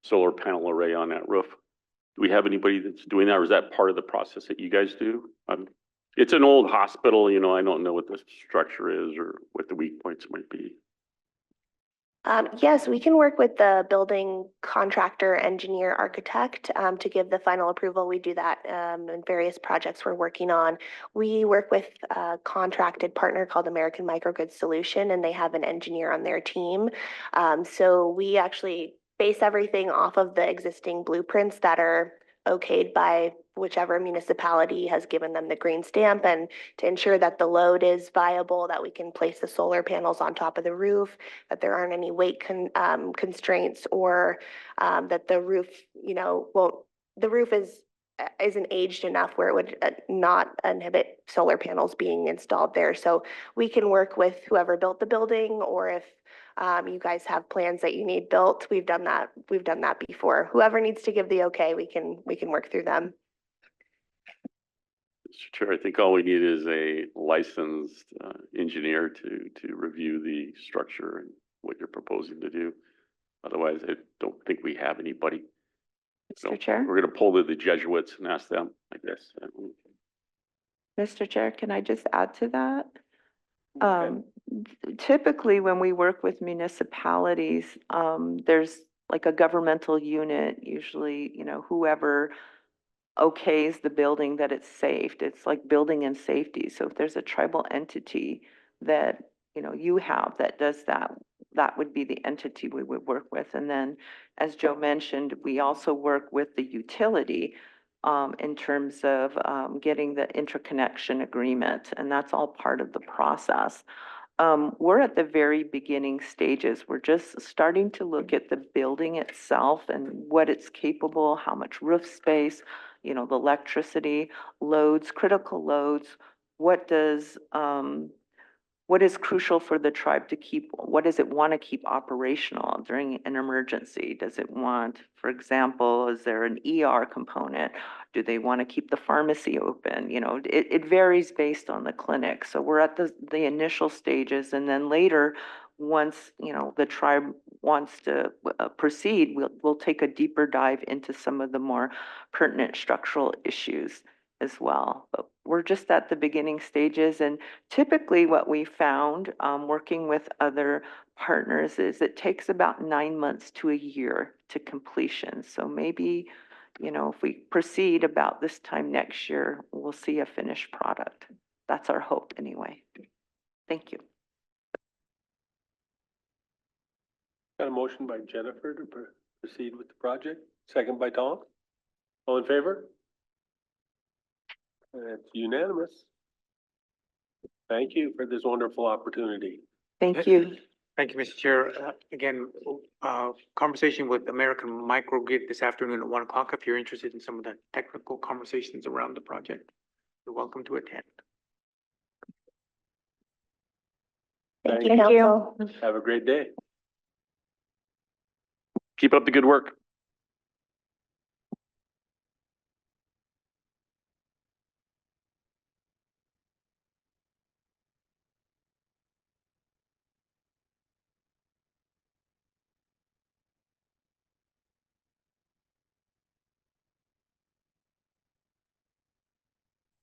solar panel array on that roof. Do we have anybody that's doing that, or is that part of the process that you guys do? It's an old hospital, you know, I don't know what the structure is or what the weak points might be. Yes, we can work with the building contractor, engineer, architect to give the final approval. We do that in various projects we're working on. We work with a contracted partner called American Microgrid Solution, and they have an engineer on their team. So we actually base everything off of the existing blueprints that are okayed by whichever municipality has given them the green stamp, and to ensure that the load is viable, that we can place the solar panels on top of the roof, that there aren't any weight constraints, or that the roof, the roof isn't aged enough where it would not inhibit solar panels being installed there. So we can work with whoever built the building, or if you guys have plans that you need built, we've done that before. Whoever needs to give the okay, we can work through them. Mr. Chair, I think all we need is a licensed engineer to review the structure and what you're proposing to do. Otherwise, I don't think we have anybody. So Mr. Chair? we're gonna pull to the Jesuits and ask them, I guess. Mr. Chair, can I just add to that? Okay. Typically, when we work with municipalities, there's like a governmental unit, usually, you know, whoever okays the building that it's safe. It's like building and safety. So if there's a tribal entity that, you know, you have that does that, that would be the entity we would work with. And then, as Joe mentioned, we also work with the utility in terms of getting the interconnection agreement, and that's all part of the process. We're at the very beginning stages. We're just starting to look at the building itself and what it's capable, how much roof space, you know, the electricity loads, critical loads. What is crucial for the tribe to keep? What does it want to keep operational during an emergency? Does it want, for example, is there an ER component? Do they want to keep the pharmacy open? You know, it varies based on the clinic. So we're at the initial stages, and then later, once, you know, the tribe wants to proceed, we'll take a deeper dive into some of the more pertinent structural issues as well. But we're just at the beginning stages, and typically what we found, working with other partners, is it takes about 9 months to a year to completion. So maybe, you know, if we proceed about this time next year, we'll see a finished product. That's our hope anyway. Thank you. Got a motion by Jennifer to proceed with the project, second by Tom. All in favor? It's unanimous. Thank you for this wonderful opportunity. Thank you. Thank you, Mr. Chair. Again, conversation with American Microgrid this afternoon at 1 o'clock. If you're interested in some of the technical conversations around the project, you're welcome to attend. Thank Thank you. Have a great day. Keep up the good work.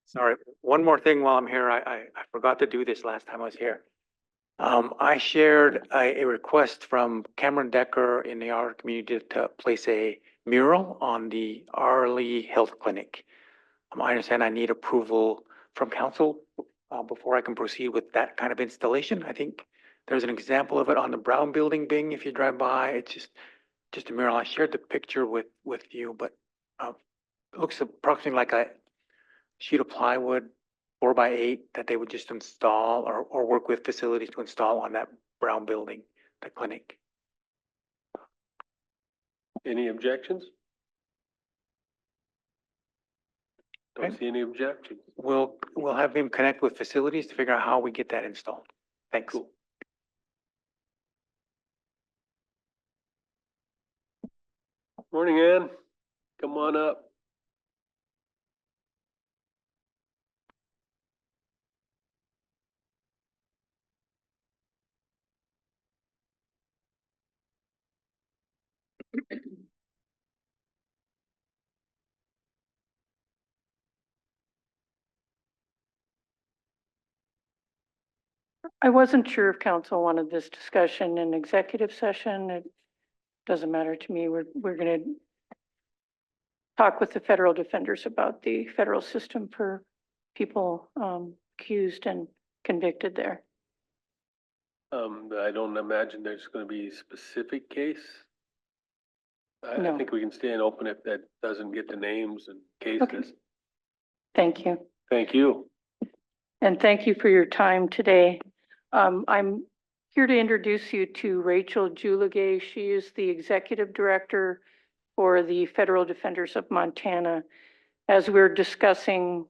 Sorry, one more thing while I'm here. I forgot to do this last time I was here. I shared a request from Cameron Decker in the our community to place a mural on the Arley Health Clinic. I understand I need approval from council before I can proceed with that kind of installation. I think there's an example of it on the Brown Building, Bing, if you drive by. It's just a mural. I shared the picture with you, but it looks approximately like a sheet of plywood, 4x8, that they would just install or work with facilities to install on that Brown Building, the clinic. Any objections? Don't Okay. see any objections. We'll have him connect with facilities to figure out how we get that installed. Thanks. Cool. Morning, Ann. Come on up. I wasn't sure if council wanted this discussion in executive session. It doesn't matter to me. We're gonna talk with the federal defenders about the federal system for people accused and convicted there. I don't imagine there's gonna be a specific case. I No. think we can stay in open if that doesn't get the names and cases. Thank you. Thank you. And thank you for your time today. I'm here to introduce you to Rachel Juligay. She is the Executive Director for the Federal Defenders of Montana. As we're discussing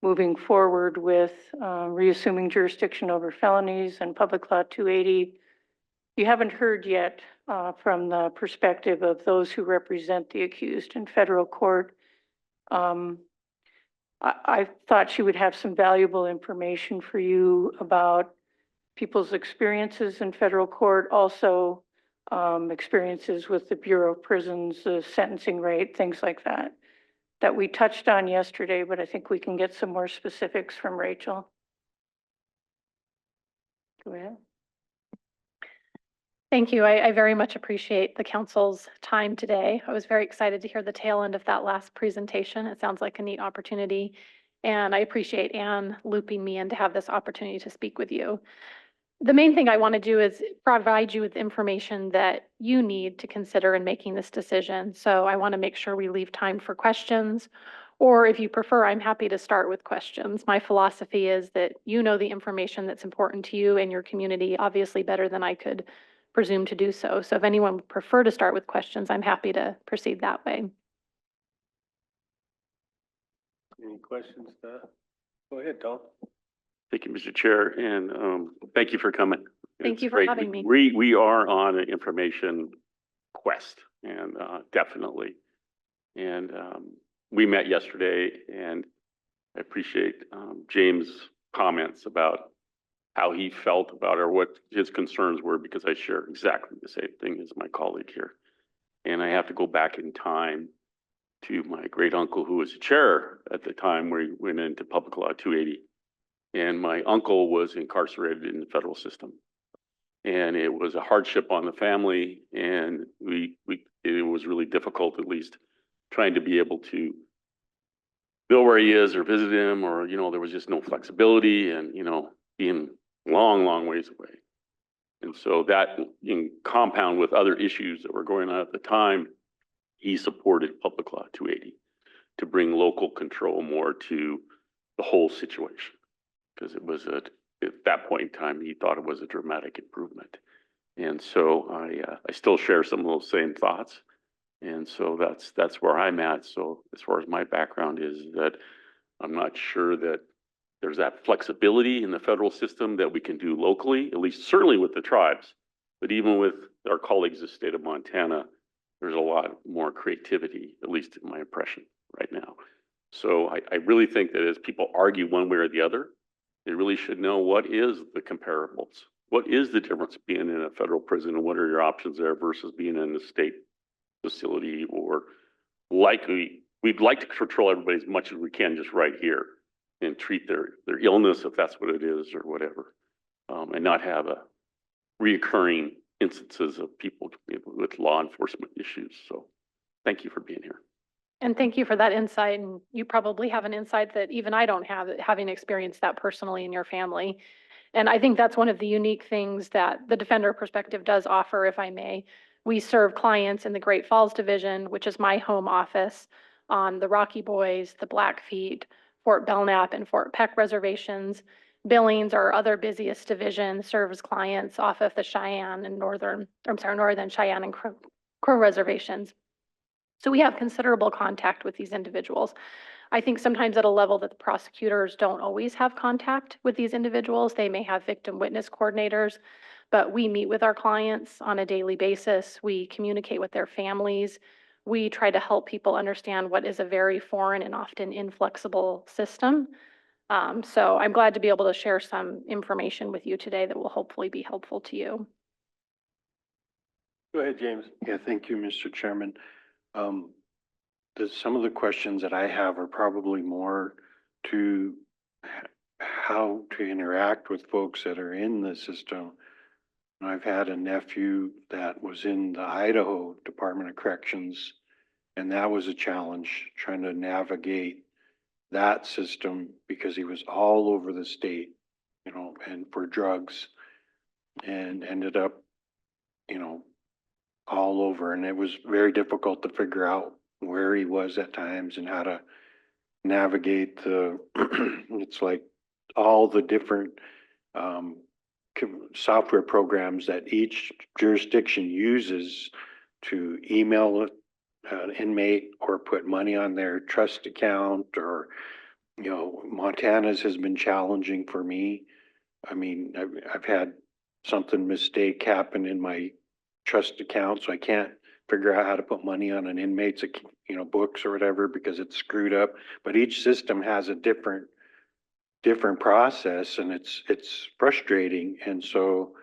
moving forward with reassuming jurisdiction over felonies and Public Law 280, you haven't heard yet from the perspective of those who represent the accused in federal court. I thought she would have some valuable information for you about people's experiences in federal court, also experiences with the Bureau of Prisons, the sentencing rate, things like that, that we touched on yesterday, but I think we can get some more specifics from Rachel. Go ahead. Thank you. I very much appreciate the council's time today. I was very excited to hear the tail end of that last presentation. It sounds like a neat opportunity. And I appreciate Anne looping me in to have this opportunity to speak with you. The main thing I want to do is provide you with information that you need to consider in making this decision. So I want to make sure we leave time for questions, or if you prefer, I'm happy to start with questions. My philosophy is that you know the information that's important to you and your community, obviously better than I could presume to do so. So if anyone would prefer to start with questions, I'm happy to proceed that way. Any questions? Go ahead, Tom. Thank you, Mr. Chair, and thank you for coming. Thank It's you for great. having me. We are on an information quest, and definitely. And we met yesterday, and I appreciate James' comments about how he felt about or what his concerns were, because I share exactly the same thing as my colleague here. And I have to go back in time to my great uncle, who was a chair at the time where he went into Public Law 280. And my uncle was incarcerated in the federal system. And it was a hardship on the family, and it was really difficult, at least trying to be able to know where he is or visit him, or, you know, there was just no flexibility, and, you know, being long ways away. And so that, in compound with other issues that were going on at the time, he supported Public Law 280 to bring local control more to the whole situation. Because it was at that point in time, he thought it was a dramatic improvement. And so I still share some of those same thoughts. And so that's where I'm at. So as far as my background is that I'm not sure that there's that flexibility in the federal system that we can do locally, at least certainly with the tribes, but even with our colleagues in the state of Montana, there's a lot more creativity, at least in my impression right now. So I really think that as people argue one way or the other, they really should know what is the comparables. What is the difference being in a federal prison, and what are your options there versus being in a state facility, or we'd like to control everybody as much as we can just right here and treat their illness, if that's what it is, or whatever, and not have a reoccurring instances of people with law enforcement issues. So thank you for being here. And thank you for that insight. And you probably have an insight that even I don't have, having experienced that personally in your family. And I think that's one of the unique things that the Defender perspective does offer, if I may. We serve clients in the Great Falls Division, which is my home office, on the Rocky Boys, the Blackfeet, Fort Belknap, and Fort Peck reservations. Billings, our other busiest division, serves clients off of the Cheyenne and northern Cheyenne and Crow reservations. So we have considerable contact with these individuals. I think sometimes at a level that the prosecutors don't always have contact with these individuals. They may have victim witness coordinators, but we meet with our clients on a daily basis. We communicate with their families. We try to help people understand what is a very foreign and often inflexible system. So I'm glad to be able to share some information with you today that will hopefully be helpful to you. Go ahead, James. Yeah, thank you, Mr. Chairman. Some of the questions that I have are probably more to how to interact with folks that are in the system. And I've had a nephew that was in the Idaho Department of Corrections, and that was a challenge trying to navigate that system because he was all over the state, you know, and for drugs, and ended up, you know, all over. And it was very difficult to figure out where he was at times and how to navigate the, it's like all the different software programs that each jurisdiction uses to email an inmate or put money on their trust account, or, you know, Montana's has been challenging for me. I mean, I've had something mistake happen in my trust account, so I can't figure out how to put money on an inmate's you know, books or whatever because it's screwed up. But each system has a different process and it's frustrating. And so,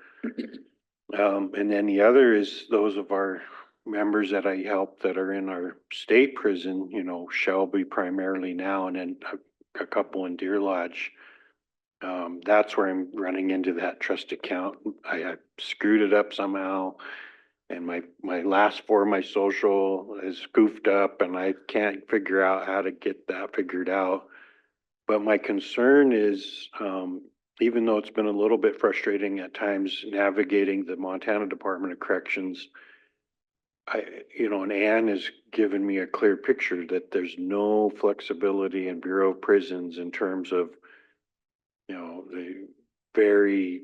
and then the other is those of our members that I help that are in our state prison, you know, Shelby primarily now, and then a couple in Deer Lodge. That's where I'm running into that trust account. I screwed it up somehow. And my last four of my social is goofed up and I can't figure out how to get that figured out. But my concern is, even though it's been a little bit frustrating at times navigating the Montana Department of Corrections, you know, and Ann has given me a clear picture that there's no flexibility in Bureau of Prisons in terms of, you know, the very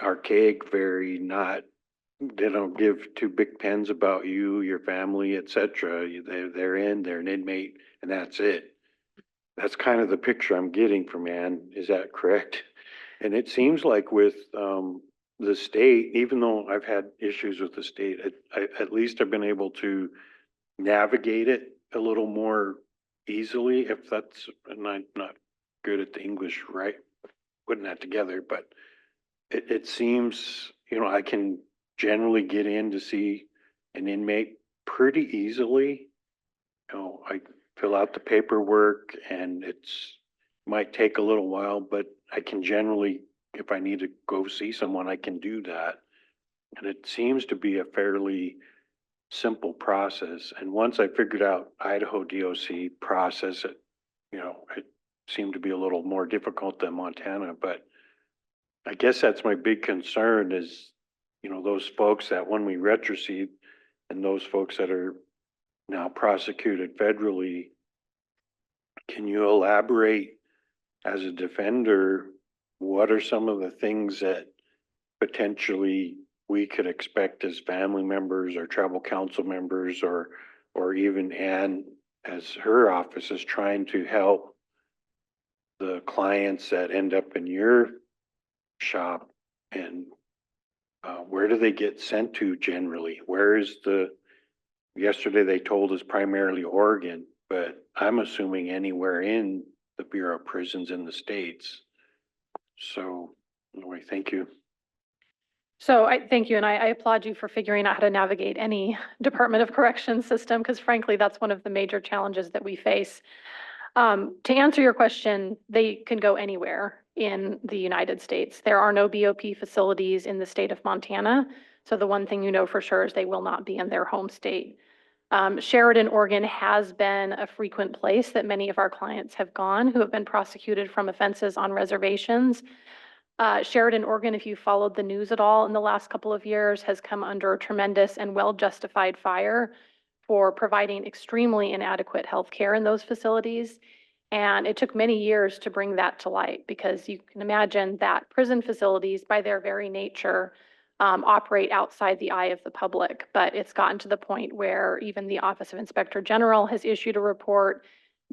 archaic, very not, they don't give two big pens about you, your family, etc. They're an inmate, and that's it. That's kind of the picture I'm getting from Ann. Is that correct? And it seems like with the state, even though I've had issues with the state, at least I've been able to navigate it a little more easily. If that's, and I'm not good at the English, right? Putting that together, but it seems, you know, I can generally get in to see an inmate pretty easily. You know, I fill out the paperwork and might take a little while, but I can generally, if I need to go see someone, I can do that. And it seems to be a fairly simple process. And once I figured out Idaho DOC process, you know, it seemed to be a little more difficult than Montana, but I guess that's my big concern is, you know, those folks that when we retrocede and those folks that are now prosecuted federally, can you elaborate as a defender, what are some of the things that potentially we could expect as family members or tribal council members or even Ann as her office is trying to help the clients that end up in your shop, and where do they get sent to generally? Where is yesterday they told us primarily Oregon, but I'm assuming anywhere in the Bureau of Prisons in the States. So anyway, thank you. So I thank you, and I applaud you for figuring out how to navigate any Department of Corrections system, because frankly, that's one of the major challenges that we face. To answer your question, they can go anywhere in the United States. There are no BOP facilities in the state of Montana. So the one thing you know for sure is they will not be in their home state. Sheridan, Oregon has been a frequent place that many of our clients have gone who have been prosecuted from offenses on reservations. Sheridan, Oregon, if you followed the news at all in the last couple of years, has come under tremendous and well-justified fire for providing extremely inadequate health care in those facilities. And it took many years to bring that to light because you can imagine that prison facilities, by their very nature, operate outside the eye of the public. But it's gotten to the point where even the Office of Inspector General has issued a report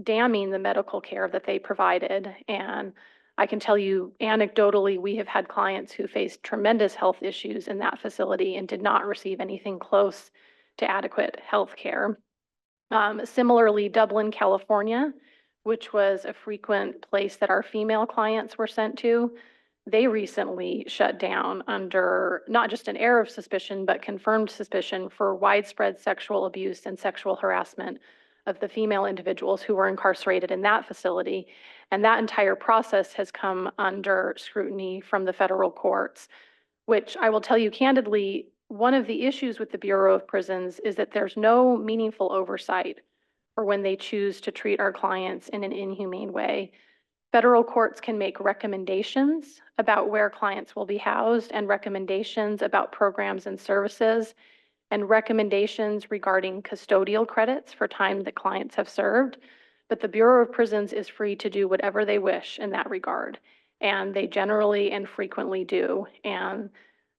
damning the medical care that they provided. And I can tell you anecdotally, we have had clients who faced tremendous health issues in that facility and did not receive anything close to adequate health care. Similarly, Dublin, California, which was a frequent place that our female clients were sent to, they recently shut down under not just an air of suspicion, but confirmed suspicion for widespread sexual abuse and sexual harassment of the female individuals who were incarcerated in that facility. And that entire process has come under scrutiny from the federal courts, which I will tell you candidly, one of the issues with the Bureau of Prisons is that there's no meaningful oversight for when they choose to treat our clients in an inhumane way. Federal courts can make recommendations about where clients will be housed and recommendations about programs and services and recommendations regarding custodial credits for time that clients have served. But the Bureau of Prisons is free to do whatever they wish in that regard. And they generally and frequently do. And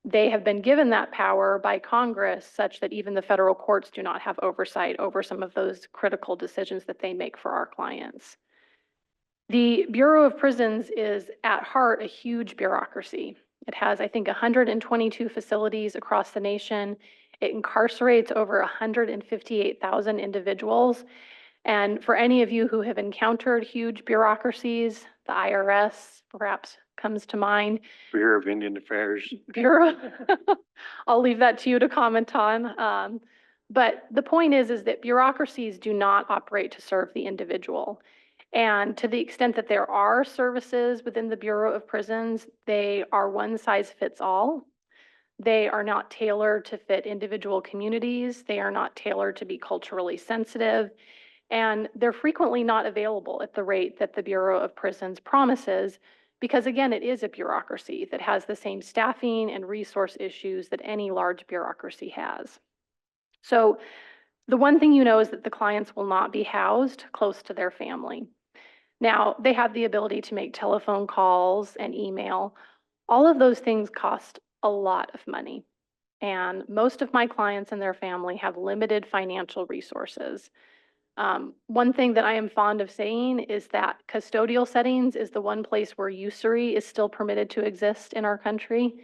they have been given that power by Congress such that even the federal courts do not have oversight over some of those critical decisions that they make for our clients. The Bureau of Prisons is at heart a huge bureaucracy. It has, I think, 122 facilities across the nation, It incarcerates over 158,000 individuals. And for any of you who have encountered huge bureaucracies, the IRS perhaps comes to mind. Bureau of Indian Affairs. Bureau, I'll leave that to you to comment on. But the point is that bureaucracies do not operate to serve the individual. And to the extent that there are services within the Bureau of Prisons, they are one size fits all. They are not tailored to fit individual communities. They are not tailored to be culturally sensitive. And they're frequently not available at the rate that the Bureau of Prisons promises, because again, it is a bureaucracy that has the same staffing and resource issues that any large bureaucracy has. So the one thing you know is that the clients will not be housed close to their family. Now, they have the ability to make telephone calls and email. All of those things cost a lot of money. And most of my clients and their family have limited financial resources. One thing that I am fond of saying is that custodial settings is the one place where usury is still permitted to exist in our country.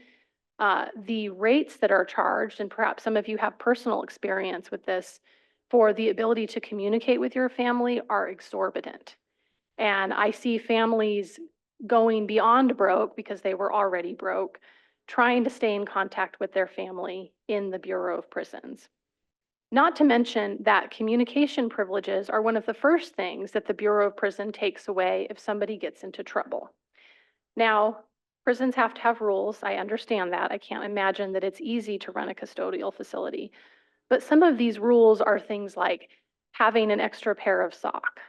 The rates that are charged, and perhaps some of you have personal experience with this, for the ability to communicate with your family are exorbitant. And I see families going beyond broke because they were already broke, trying to stay in contact with their family in the Bureau of Prisons. Not to mention that communication privileges are one of the first things that the Bureau of Prison takes away if somebody gets into trouble. Now, prisons have to have rules. I understand that. I can't imagine that it's easy to run a custodial facility. But some of these rules are things like having an extra pair of socks,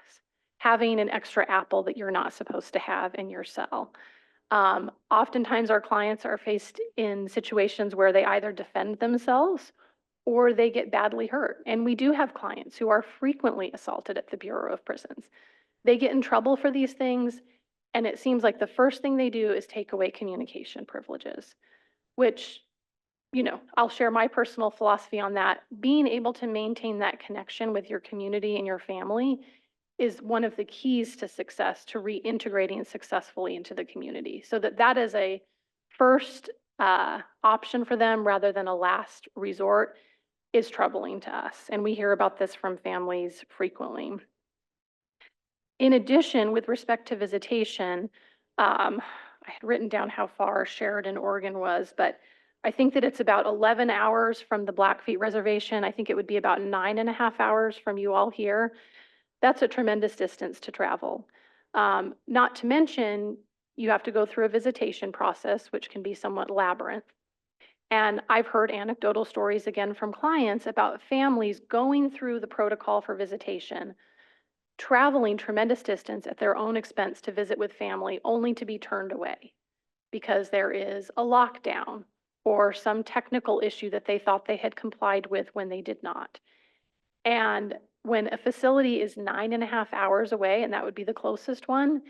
having an extra apple that you're not supposed to have in your cell. Oftentimes our clients are faced in situations where they either defend themselves or they get badly hurt. And we do have clients who are frequently assaulted at the Bureau of Prisons. They get in trouble for these things, and it seems like the first thing they do is take away communication privileges, which, you know, I'll share my personal philosophy on that. Being able to maintain that connection with your community and your family is one of the keys to success, to reintegrating successfully into the community. So that is a first option for them rather than a last resort is troubling to us. And we hear about this from families frequently. In addition, with respect to visitation, I had written down how far Sheridan, Oregon was, but I think that it's about 11 hours from the Blackfeet Reservation. I think it would be about 9.5 hours from you all here. That's a tremendous distance to travel. Not to mention, you have to go through a visitation process, which can be somewhat labyrinth. And I've heard anecdotal stories again from clients about families going through the protocol for visitation, traveling tremendous distance at their own expense to visit with family, only to be turned away because there is a lockdown or some technical issue that they thought they had complied with when they did not. And when a facility is 9.5 hours away, and that would be the closest one,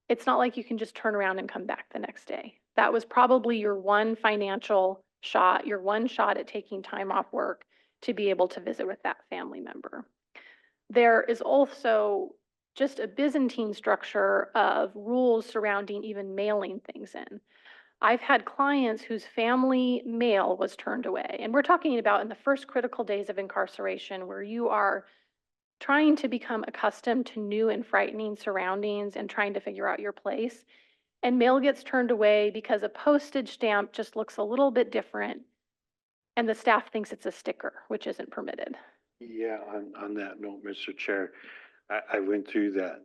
it's not like you can just turn around and come back the next day. That was probably your one financial shot, your one shot at taking time off work to be able to visit with that family member. There is also just a Byzantine structure of rules surrounding even mailing things in. I've had clients whose family mail was turned away, and we're talking about in the first critical days of incarceration where you are trying to become accustomed to new and frightening surroundings and trying to figure out your place. And mail gets turned away because a postage stamp just looks a little bit different and the staff thinks it's a sticker, which isn't permitted. Yeah, on that note, Mr. Chair, I went through that.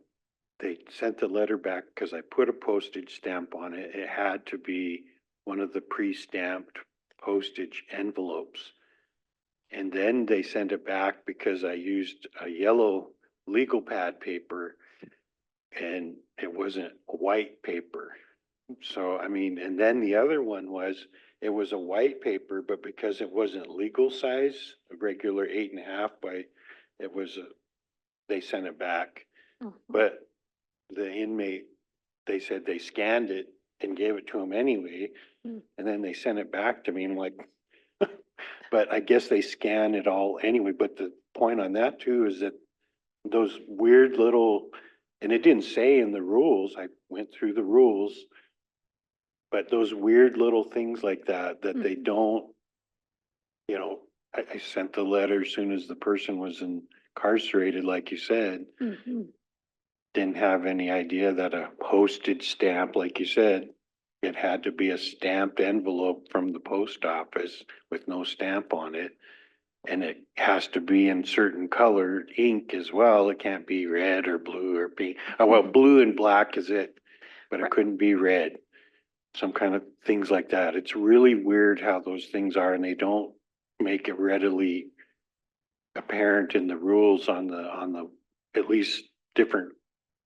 They sent the letter back because I put a postage stamp on it. It had to be one of the pre-stamped postage envelopes. And then they sent it back because I used a yellow legal pad paper and it wasn't white paper. So, I mean, and then the other one was, it was a white paper, but because it wasn't legal size, a regular 8.5 by, it was, they sent it back. But the inmate, they said they scanned it and gave it to him anyway. And then they sent it back to me and I'm like, but I guess they scan it all anyway. But the point on that too is that those weird little, and it didn't say in the rules, I went through the rules, but those weird little things like that, that they don't, you know, I sent the letter as soon as the person was incarcerated, like you said. Didn't have any idea that a postage stamp, like you said, it had to be a stamped envelope from the post office with no stamp on it. And it has to be in certain colored ink as well. It can't be red or blue or pink. Oh, well, blue and black is it, but it couldn't be red. Some kind of things like that. It's really weird how those things are, and they don't make it readily apparent in the rules on the, at least different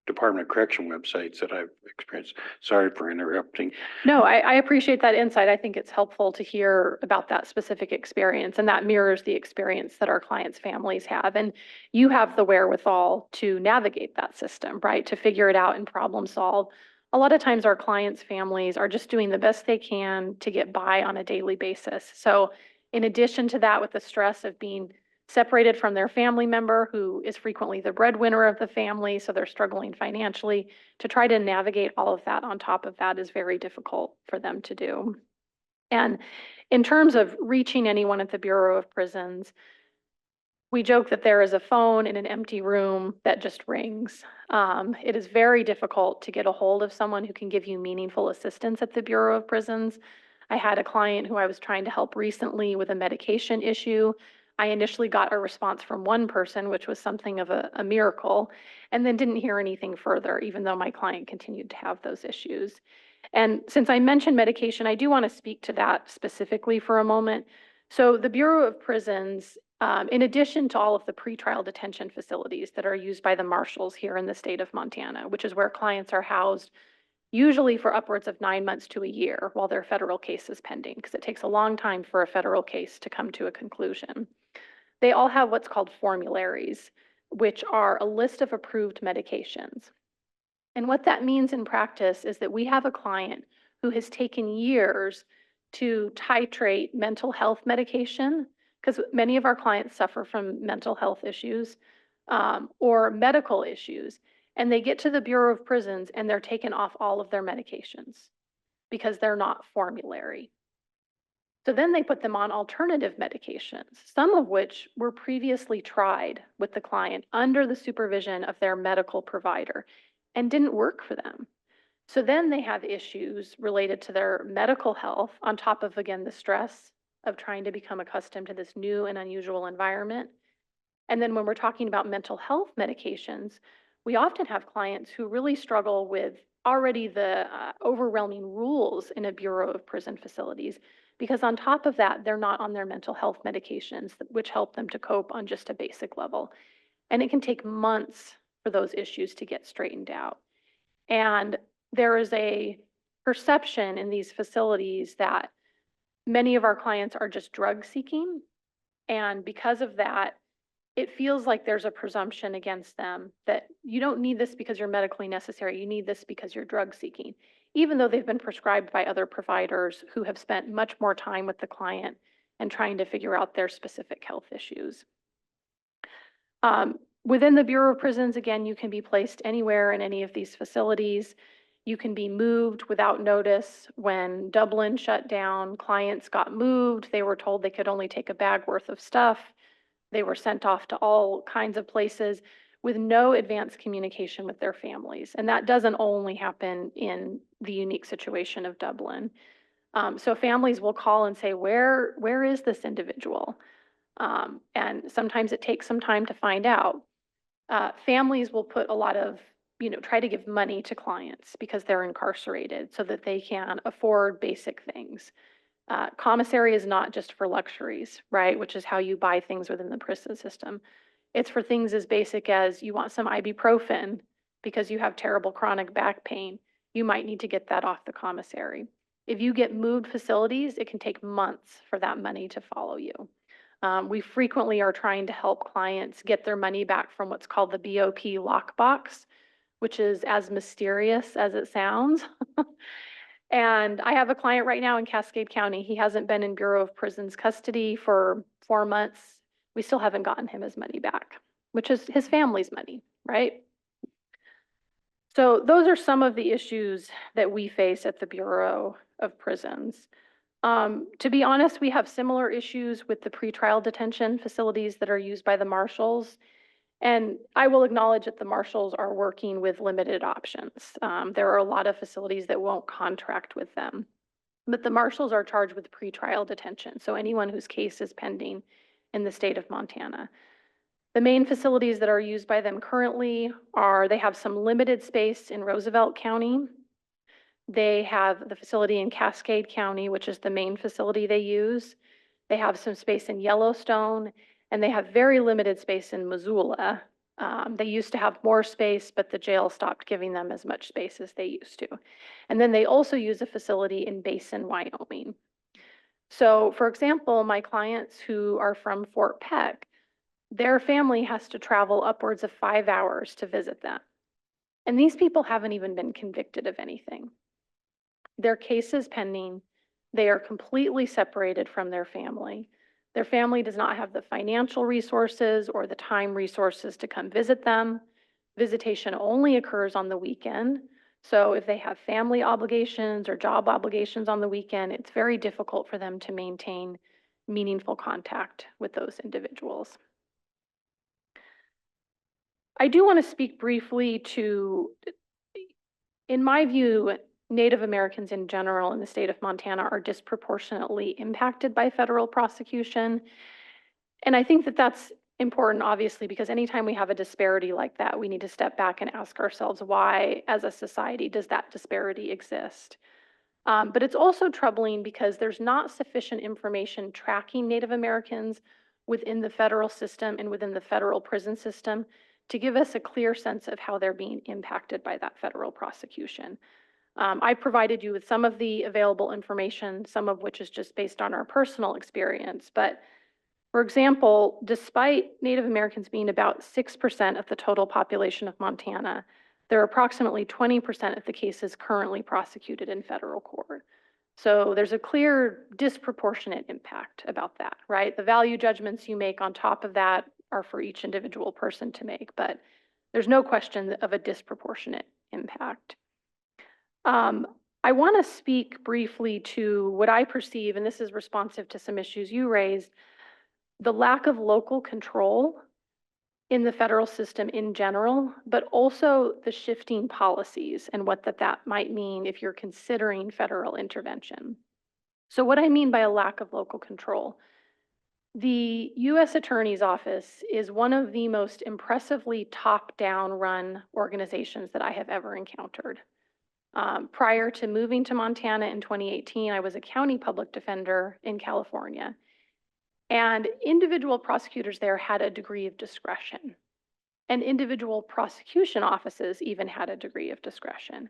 Department of Correction websites that I've experienced. Sorry for interrupting. No, I appreciate that insight. I think it's helpful to hear about that specific experience, and that mirrors the experience that our clients' families have. And you have the wherewithal to navigate that system, right? To figure it out and problem solve. A lot of times our clients' families are just doing the best they can to get by on a daily basis. So in addition to that, with the stress of being separated from their family member who is frequently the breadwinner of the family, so they're struggling financially, to try to navigate all of that on top of that is very difficult for them to do. And in terms of reaching anyone at the Bureau of Prisons, we joke that there is a phone in an empty room that just rings. It is very difficult to get a hold of someone who can give you meaningful assistance at the Bureau of Prisons. I had a client who I was trying to help recently with a medication issue. I initially got a response from one person, which was something of a miracle, and then didn't hear anything further, even though my client continued to have those issues. And since I mentioned medication, I do want to speak to that specifically for a moment. So the Bureau of Prisons, in addition to all of the pretrial detention facilities that are used by the marshals here in the state of Montana, which is where clients are housed usually for upwards of 9 months to a year while their federal case is pending, because it takes a long time for a federal case to come to a conclusion. They all have what's called formularies, which are a list of approved medications. And what that means in practice is that we have a client who has taken years to titrate mental health medication, because many of our clients suffer from mental health issues or medical issues. And they get to the Bureau of Prisons and they're taken off all of their medications because they're not formulary. So then they put them on alternative medications, some of which were previously tried with the client under the supervision of their medical provider and didn't work for them. So then they have issues related to their medical health on top of, again, the stress of trying to become accustomed to this new and unusual environment. And then when we're talking about mental health medications, we often have clients who really struggle with already the overwhelming rules in a Bureau of Prison facilities, because on top of that, they're not on their mental health medications, which help them to cope on just a basic level. And it can take months for those issues to get straightened out. And there is a perception in these facilities that many of our clients are just drug seeking. And because of that, it feels like there's a presumption against them that you don't need this because you're medically necessary. You need this because you're drug seeking, even though they've been prescribed by other providers who have spent much more time with the client and trying to figure out their specific health issues. Within the Bureau of Prisons, again, you can be placed anywhere in any of these facilities. You can be moved without notice. When Dublin shut down, clients got moved. They were told they could only take a bag worth of stuff. They were sent off to all kinds of places with no advance communication with their families. And that doesn't only happen in the unique situation of Dublin. So families will call and say, where is this individual? And sometimes it takes some time to find out. Families will put a lot of, try to give money to clients because they're incarcerated so that they can afford basic things. Commissary is not just for luxuries, right? Which is how you buy things within the prison system. It's for things as basic as you want some ibuprofen because you have terrible chronic back pain. You might need to get that off the commissary. If you get moved facilities, it can take months for that money to follow you. We frequently are trying to help clients get their money back from what's called the BOP lockbox, which is as mysterious as it sounds. And I have a client right now in Cascade County. He hasn't been in Bureau of Prisons custody for 4 months. We still haven't gotten him his money back, which is his family's money, right? So those are some of the issues that we face at the Bureau of Prisons. To be honest, we have similar issues with the pretrial detention facilities that are used by the marshals. And I will acknowledge that the marshals are working with limited options. There are a lot of facilities that won't contract with them. But the marshals are charged with pretrial detention, so anyone whose case is pending in the state of Montana. The main facilities that are used by them currently are, they have some limited space in Roosevelt County. They have the facility in Cascade County, which is the main facility they use. They have some space in Yellowstone, and they have very limited space in Missoula. They used to have more space, but the jail stopped giving them as much space as they used to. And then they also use a facility in Basin, Wyoming. So, for example, my clients who are from Fort Peck, their family has to travel upwards of 5 hours to visit them. And these people haven't even been convicted of anything. Their case is pending. They are completely separated from their family. Their family does not have the financial resources or the time resources to come visit them. Visitation only occurs on the weekend. So if they have family obligations or job obligations on the weekend, it's very difficult for them to maintain meaningful contact with those individuals. I do want to speak briefly to, in my view, Native Americans in general in the state of Montana are disproportionately impacted by federal prosecution. And I think that that's important, obviously, because anytime we have a disparity like that, we need to step back and ask ourselves, why, as a society, does that disparity exist? But it's also troubling because there's not sufficient information tracking Native Americans within the federal system and within the federal prison system to give us a clear sense of how they're being impacted by that federal prosecution. I provided you with some of the available information, some of which is just based on our personal experience. But for example, despite Native Americans being about 6% of the total population of Montana, there are approximately 20% of the cases currently prosecuted in federal court. So there's a clear disproportionate impact about that, right? The value judgments you make on top of that are for each individual person to make, but there's no question of a disproportionate impact. I want to speak briefly to what I perceive, and this is responsive to some issues you raised, the lack of local control in the federal system in general, but also the shifting policies and what that might mean if you're considering federal intervention. So what I mean by a lack of local control, the U.S. Attorney's Office is one of the most impressively top-down run organizations that I have ever encountered. Prior to moving to Montana in 2018, I was a county public defender in California. And individual prosecutors there had a degree of discretion. And individual prosecution offices even had a degree of discretion.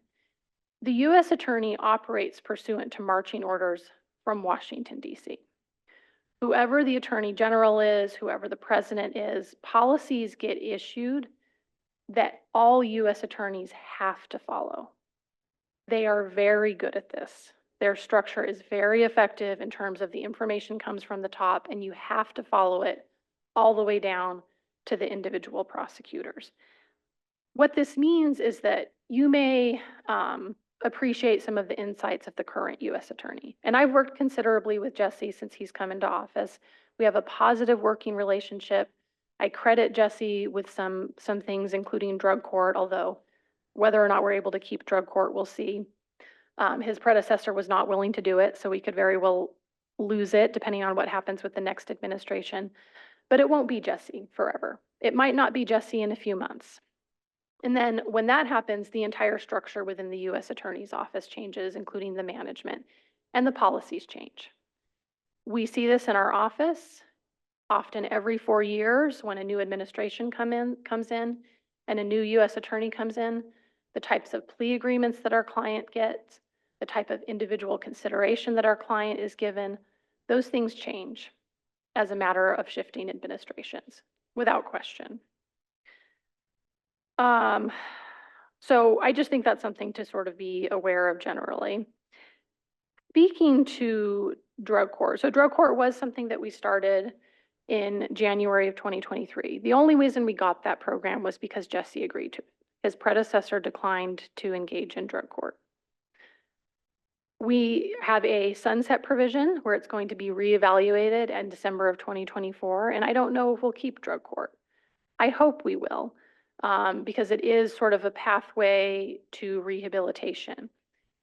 The U.S. Attorney operates pursuant to marching orders from Washington, D.C. Whoever the Attorney General is, whoever the President is, policies get issued that all U.S. attorneys have to follow. They are very good at this. Their structure is very effective in terms of the information comes from the top, and you have to follow it all the way down to the individual prosecutors. What this means is that you may appreciate some of the insights of the current U.S. Attorney. And I've worked considerably with Jesse since he's come into office. We have a positive working relationship. I credit Jesse with some things, including drug court, although whether or not we're able to keep drug court, we'll see. His predecessor was not willing to do it, so we could very well lose it depending on what happens with the next administration. But it won't be Jesse forever. It might not be Jesse in a few months. And then when that happens, the entire structure within the U.S. Attorney's Office changes, including the management, and the policies change. We see this in our office often every 4 years when a new administration comes in and a new U.S. Attorney comes in. The types of plea agreements that our client gets, the type of individual consideration that our client is given, those things change as a matter of shifting administrations, without question. So I just think that's something to sort of be aware of generally. Speaking to drug court, so drug court was something that we started in January of 2023. The only reason we got that program was because Jesse agreed to it. His predecessor declined to engage in drug court. We have a sunset provision where it's going to be reevaluated in December of 2024, and I don't know if we'll keep drug court. I hope we will, because it is sort of a pathway to rehabilitation.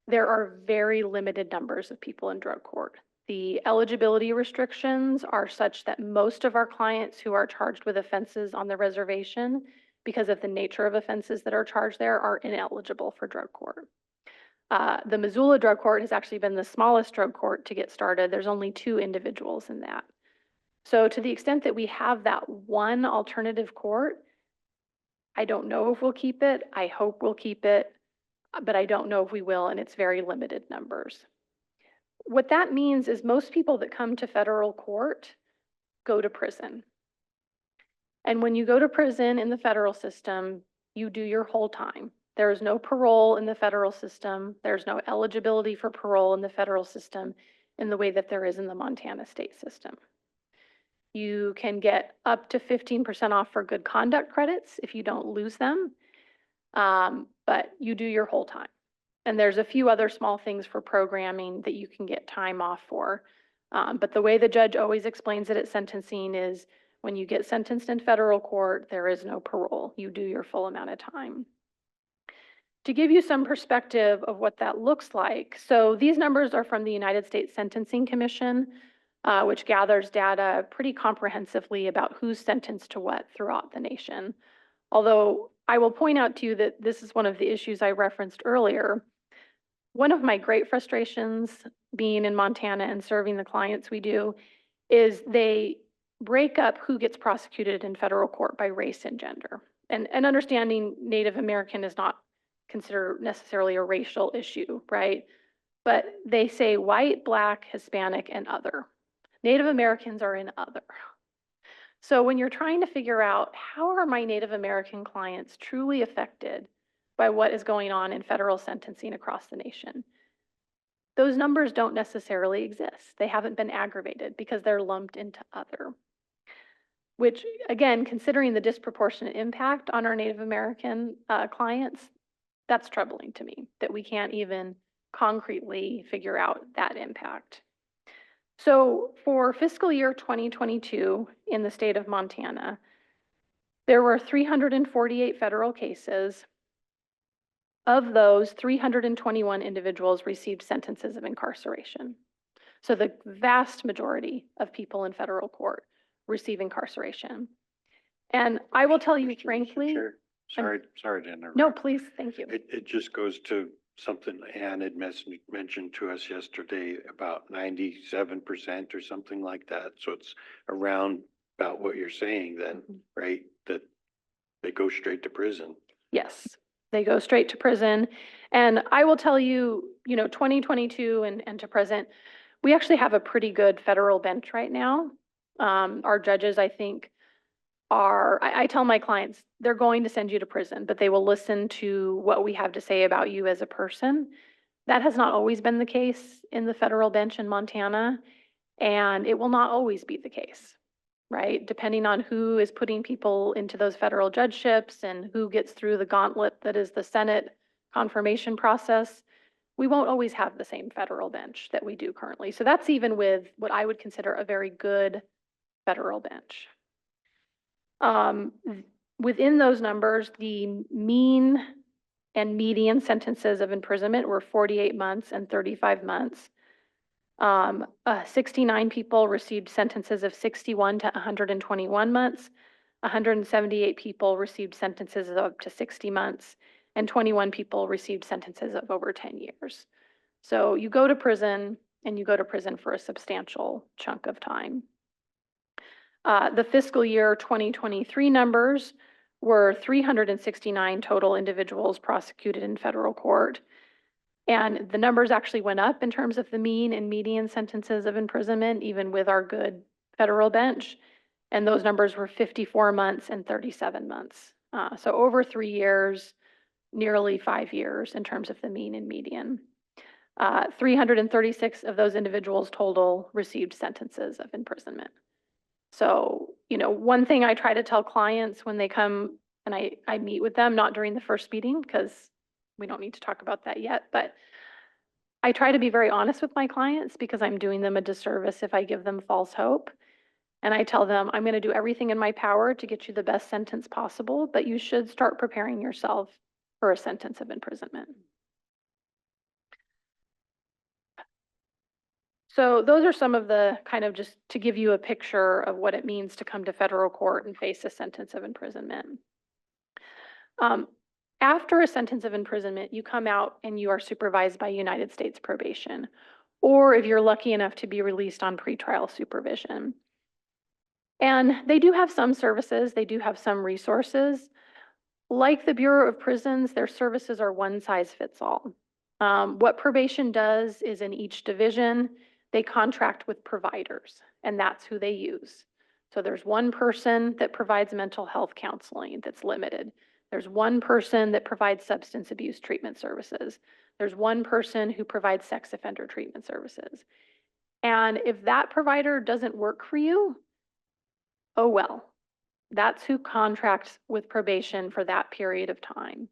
There are very limited numbers of people in drug court. The eligibility restrictions are such that most of our clients who are charged with offenses on the reservation, because of the nature of offenses that are charged there, are ineligible for drug court. The Missoula Drug Court has actually been the smallest drug court to get started. There's only 2 individuals in that. So to the extent that we have that one alternative court, I don't know if we'll keep it. I hope we'll keep it, but I don't know if we will, and it's very limited numbers. What that means is most people that come to federal court go to prison. And when you go to prison in the federal system, you do your whole time. There is no parole in the federal system. There's no eligibility for parole in the federal system in the way that there is in the Montana state system. You can get up to 15% off for good conduct credits if you don't lose them, but you do your whole time. And there's a few other small things for programming that you can get time off for. But the way the judge always explains it at sentencing is when you get sentenced in federal court, there is no parole. You do your full amount of time. To give you some perspective of what that looks like, so these numbers are from the United States Sentencing Commission, which gathers data pretty comprehensively about who's sentenced to what throughout the nation. Although I will point out to you that this is one of the issues I referenced earlier. One of my great frustrations being in Montana and serving the clients we do is they break up who gets prosecuted in federal court by race and gender. And understanding Native American is not considered necessarily a racial issue, right? But they say white, Black, Hispanic, and other. Native Americans are in other. So when you're trying to figure out how are my Native American clients truly affected by what is going on in federal sentencing across the nation, those numbers don't necessarily exist. They haven't been aggravated because they're lumped into other. Which, again, considering the disproportionate impact on our Native American clients, that's troubling to me that we can't even concretely figure out that impact. So for fiscal year 2022 in the state of Montana, there were 348 federal cases. Of those, 321 individuals received sentences of incarceration. So the vast majority of people in federal court receive incarceration. And I will tell you frankly. Sorry to interrupt. No, please, thank you. It just goes to something Ann had mentioned to us yesterday about 97% or something like that. So it's around about what you're saying then, right? That they go straight to prison. Yes, they go straight to prison. And I will tell you, 2022 and to present, we actually have a pretty good federal bench right now. Our judges, I think, I tell my clients, they're going to send you to prison, but they will listen to what we have to say about you as a person. That has not always been the case in the federal bench in Montana, and it will not always be the case, right? Depending on who is putting people into those federal judgeships and who gets through the gauntlet that is the Senate confirmation process, we won't always have the same federal bench that we do currently. So that's even with what I would consider a very good federal bench. Within those numbers, the mean and median sentences of imprisonment were 48 months and 35 months. 69 people received sentences of 61 to 121 months. 178 people received sentences of up to 60 months, and 21 people received sentences of over 10 years. So you go to prison, and you go to prison for a substantial chunk of time. The fiscal year 2023 numbers were 369 total individuals prosecuted in federal court. And the numbers actually went up in terms of the mean and median sentences of imprisonment, even with our good federal bench. And those numbers were 54 months and 37 months. So over 3 years, nearly 5 years in terms of the mean and median. 336 of those individuals total received sentences of imprisonment. So, one thing I try to tell clients when they come and I meet with them, not during the first meeting, because we don't need to talk about that yet, but I try to be very honest with my clients because I'm doing them a disservice if I give them false hope. And I tell them, I'm going to do everything in my power to get you the best sentence possible, but you should start preparing yourself for a sentence of imprisonment. So those are some of the kind of just to give you a picture of what it means to come to federal court and face a sentence of imprisonment. After a sentence of imprisonment, you come out and you are supervised by United States probation, or if you're lucky enough to be released on pretrial supervision. And they do have some services, they do have some resources. Like the Bureau of Prisons, their services are one size fits all. What probation does is in each division, they contract with providers, and that's who they use. So there's one person that provides mental health counseling that's limited. There's one person that provides substance abuse treatment services. There's one person who provides sex offender treatment services. And if that provider doesn't work for you, oh well. That's who contracts with probation for that period of time.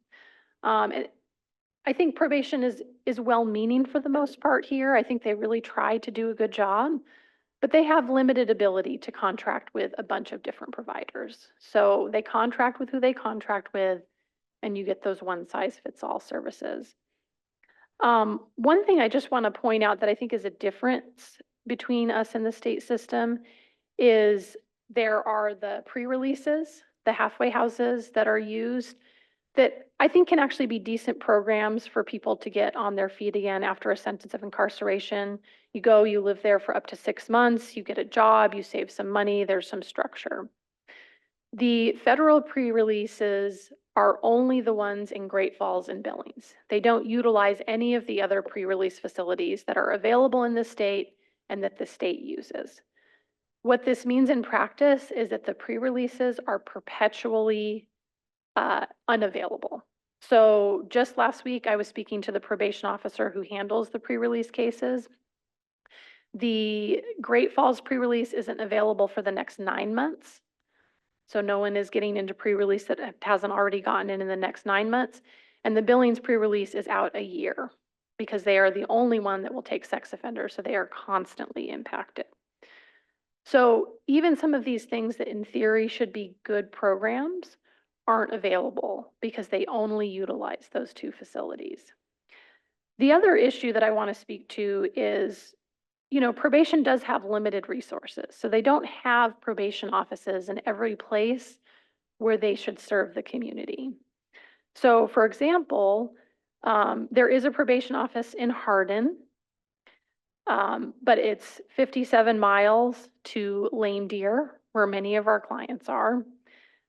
And I think probation is well-meaning for the most part here. I think they really try to do a good job, but they have limited ability to contract with a bunch of different providers. So they contract with who they contract with, and you get those one-size-fits-all services. One thing I just want to point out that I think is a difference between us and the state system is there are the pre-releases, the halfway houses that are used that I think can actually be decent programs for people to get on their feet again after a sentence of incarceration. You go, you live there for up to 6 months, you get a job, you save some money, there's some structure. The federal pre-releases are only the ones in Great Falls and Billings. They don't utilize any of the other pre-release facilities that are available in the state and that the state uses. What this means in practice is that the pre-releases are perpetually unavailable. So just last week, I was speaking to the probation officer who handles the pre-release cases. The Great Falls pre-release isn't available for the next 9 months. So no one is getting into pre-release that hasn't already gotten in the next 9 months. And the Billings pre-release is out a year because they are the only one that will take sex offenders. So they are constantly impacted. So even some of these things that in theory should be good programs aren't available because they only utilize those two facilities. The other issue that I want to speak to is, you know, probation does have limited resources. So they don't have probation offices in every place where they should serve the community. So for example, there is a probation office in Hardin, but it's 57 miles to Lame Deer, where many of our clients are.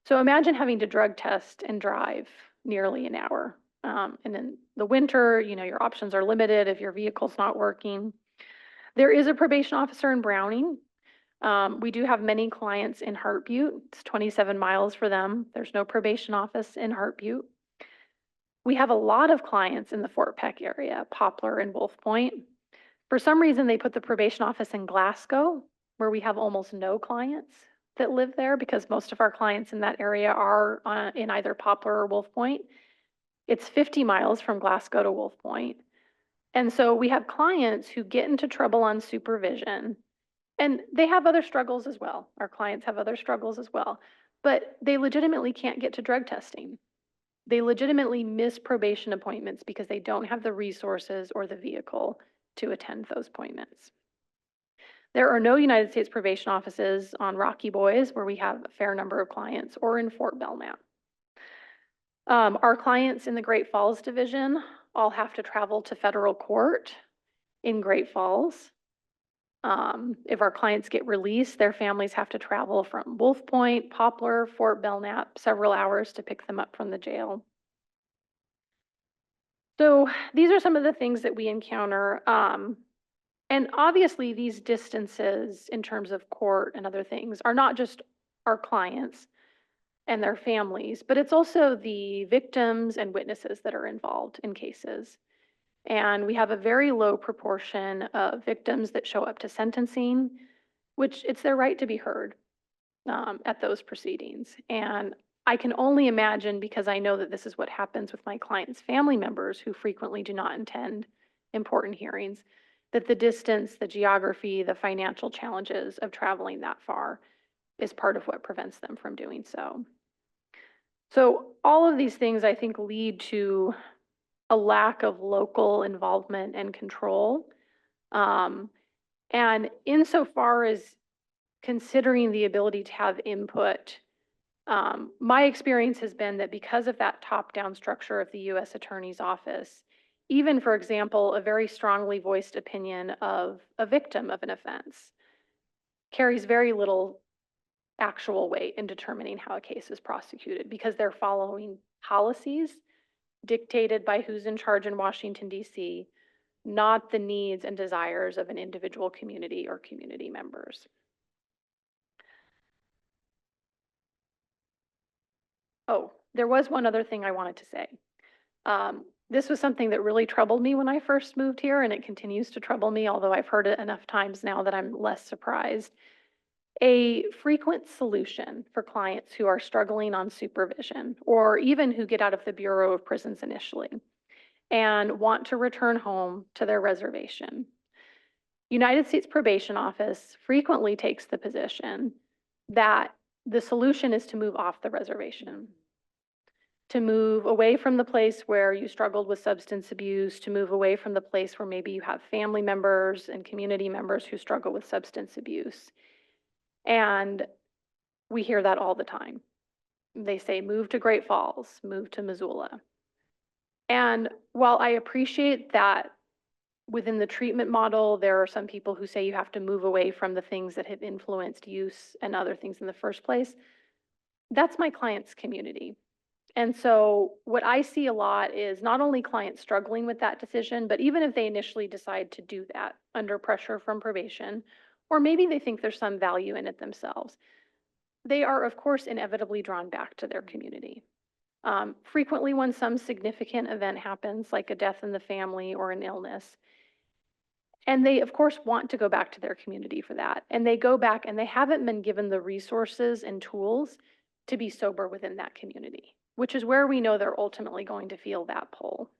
So imagine having to drug test and drive nearly an hour. And in the winter, you know, your options are limited if your vehicle's not working. There is a probation officer in Browning. We do have many clients in Heart Butte. It's 27 miles for them. There's no probation office in Heart Butte. We have a lot of clients in the Fort Peck area, Poplar and Wolf Point. For some reason, they put the probation office in Glasgow, where we have almost no clients that live there because most of our clients in that area are in either Poplar or Wolf Point. It's 50 miles from Glasgow to Wolf Point. And so we have clients who get into trouble on supervision, and they have other struggles as well. Our clients have other struggles as well, but they legitimately can't get to drug testing. They legitimately miss probation appointments because they don't have the resources or the vehicle to attend those appointments. There are no United States probation offices on Rocky Boys, where we have a fair number of clients, or in Fort Belknap. Our clients in the Great Falls division all have to travel to federal court in Great Falls. If our clients get released, their families have to travel from Wolf Point, Poplar, Fort Belknap, several hours to pick them up from the jail. So these are some of the things that we encounter. And obviously these distances in terms of court and other things are not just our clients and their families, but it's also the victims and witnesses that are involved in cases. And we have a very low proportion of victims that show up to sentencing, which it's their right to be heard at those proceedings. And I can only imagine, because I know that this is what happens with my clients' family members who frequently do not attend important hearings, that the distance, the geography, the financial challenges of traveling that far is part of what prevents them from doing so. So all of these things, I think, lead to a lack of local involvement and control. And insofar as considering the ability to have input, my experience has been that because of that top-down structure of the U.S. Attorney's Office, even, for example, a very strongly voiced opinion of a victim of an offense carries very little actual weight in determining how a case is prosecuted because they're following policies dictated by who's in charge in Washington, D.C., not the needs and desires of an individual community or community members. Oh, there was one other thing I wanted to say. This was something that really troubled me when I first moved here, and it continues to trouble me, although I've heard it enough times now that I'm less surprised. A frequent solution for clients who are struggling on supervision, or even who get out of the Bureau of Prisons initially and want to return home to their reservation. United States Probation Office frequently takes the position that the solution is to move off the reservation, to move away from the place where you struggled with substance abuse, to move away from the place where maybe you have family members and community members who struggle with substance abuse. And we hear that all the time. They say, move to Great Falls, move to Missoula. And while I appreciate that within the treatment model, there are some people who say you have to move away from the things that have influenced use and other things in the first place, that's my client's community. And so what I see a lot is not only clients struggling with that decision, but even if they initially decide to do that under pressure from probation, or maybe they think there's some value in it themselves, they are, of course, inevitably drawn back to their community. Frequently when some significant event happens, like a death in the family or an illness, and they, of course, want to go back to their community for that. And they go back and they haven't been given the resources and tools to be sober within that community, which is where we know they're ultimately going to feel that pull.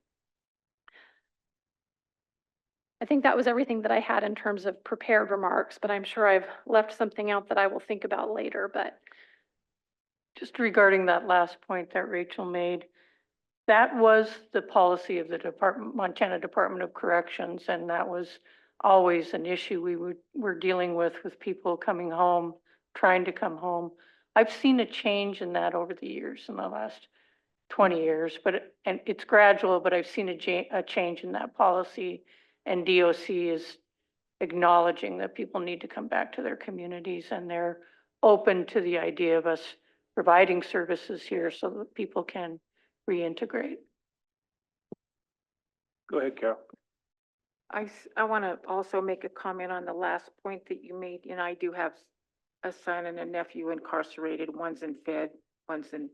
I think that was everything that I had in terms of prepared remarks, but I'm sure I've left something out that I will think about later, but. Just regarding that last point that Rachel made, that was the policy of the Montana Department of Corrections, and that was always an issue we were dealing with people coming home, trying to come home. I've seen a change in that over the years, in the last 20 years, and it's gradual, but I've seen a change in that policy, and DOC is acknowledging that people need to come back to their communities, and they're open to the idea of us providing services here so that people can reintegrate. Go ahead, Carol. I want to also make a comment on the last point that you made. You know, I do have a son and a nephew incarcerated. One's in Fed, one's in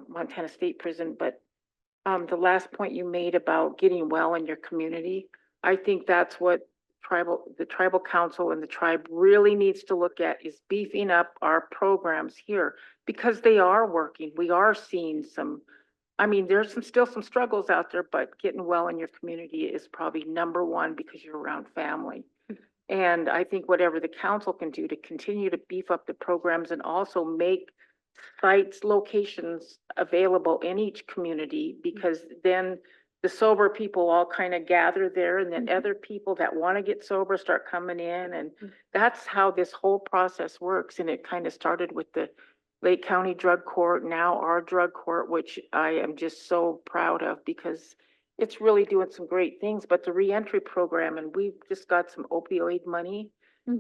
Montana State Prison. But the last point you made about getting well in your community, I think that's what the tribal council and the tribe really needs to look at, is beefing up our programs here, because they are working. We are seeing some, I mean, there's still some struggles out there, but getting well in your community is probably number one because you're around family. And I think whatever the council can do to continue to beef up the programs and also make sites, locations available in each community, because then the sober people all kind of gather there, and then other people that want to get sober start coming in. And that's how this whole process works. And it kind of started with the Lake County Drug Court, now our drug court, which I am just so proud of because it's really doing some great things. But the reentry program, and we've just got some opioid money.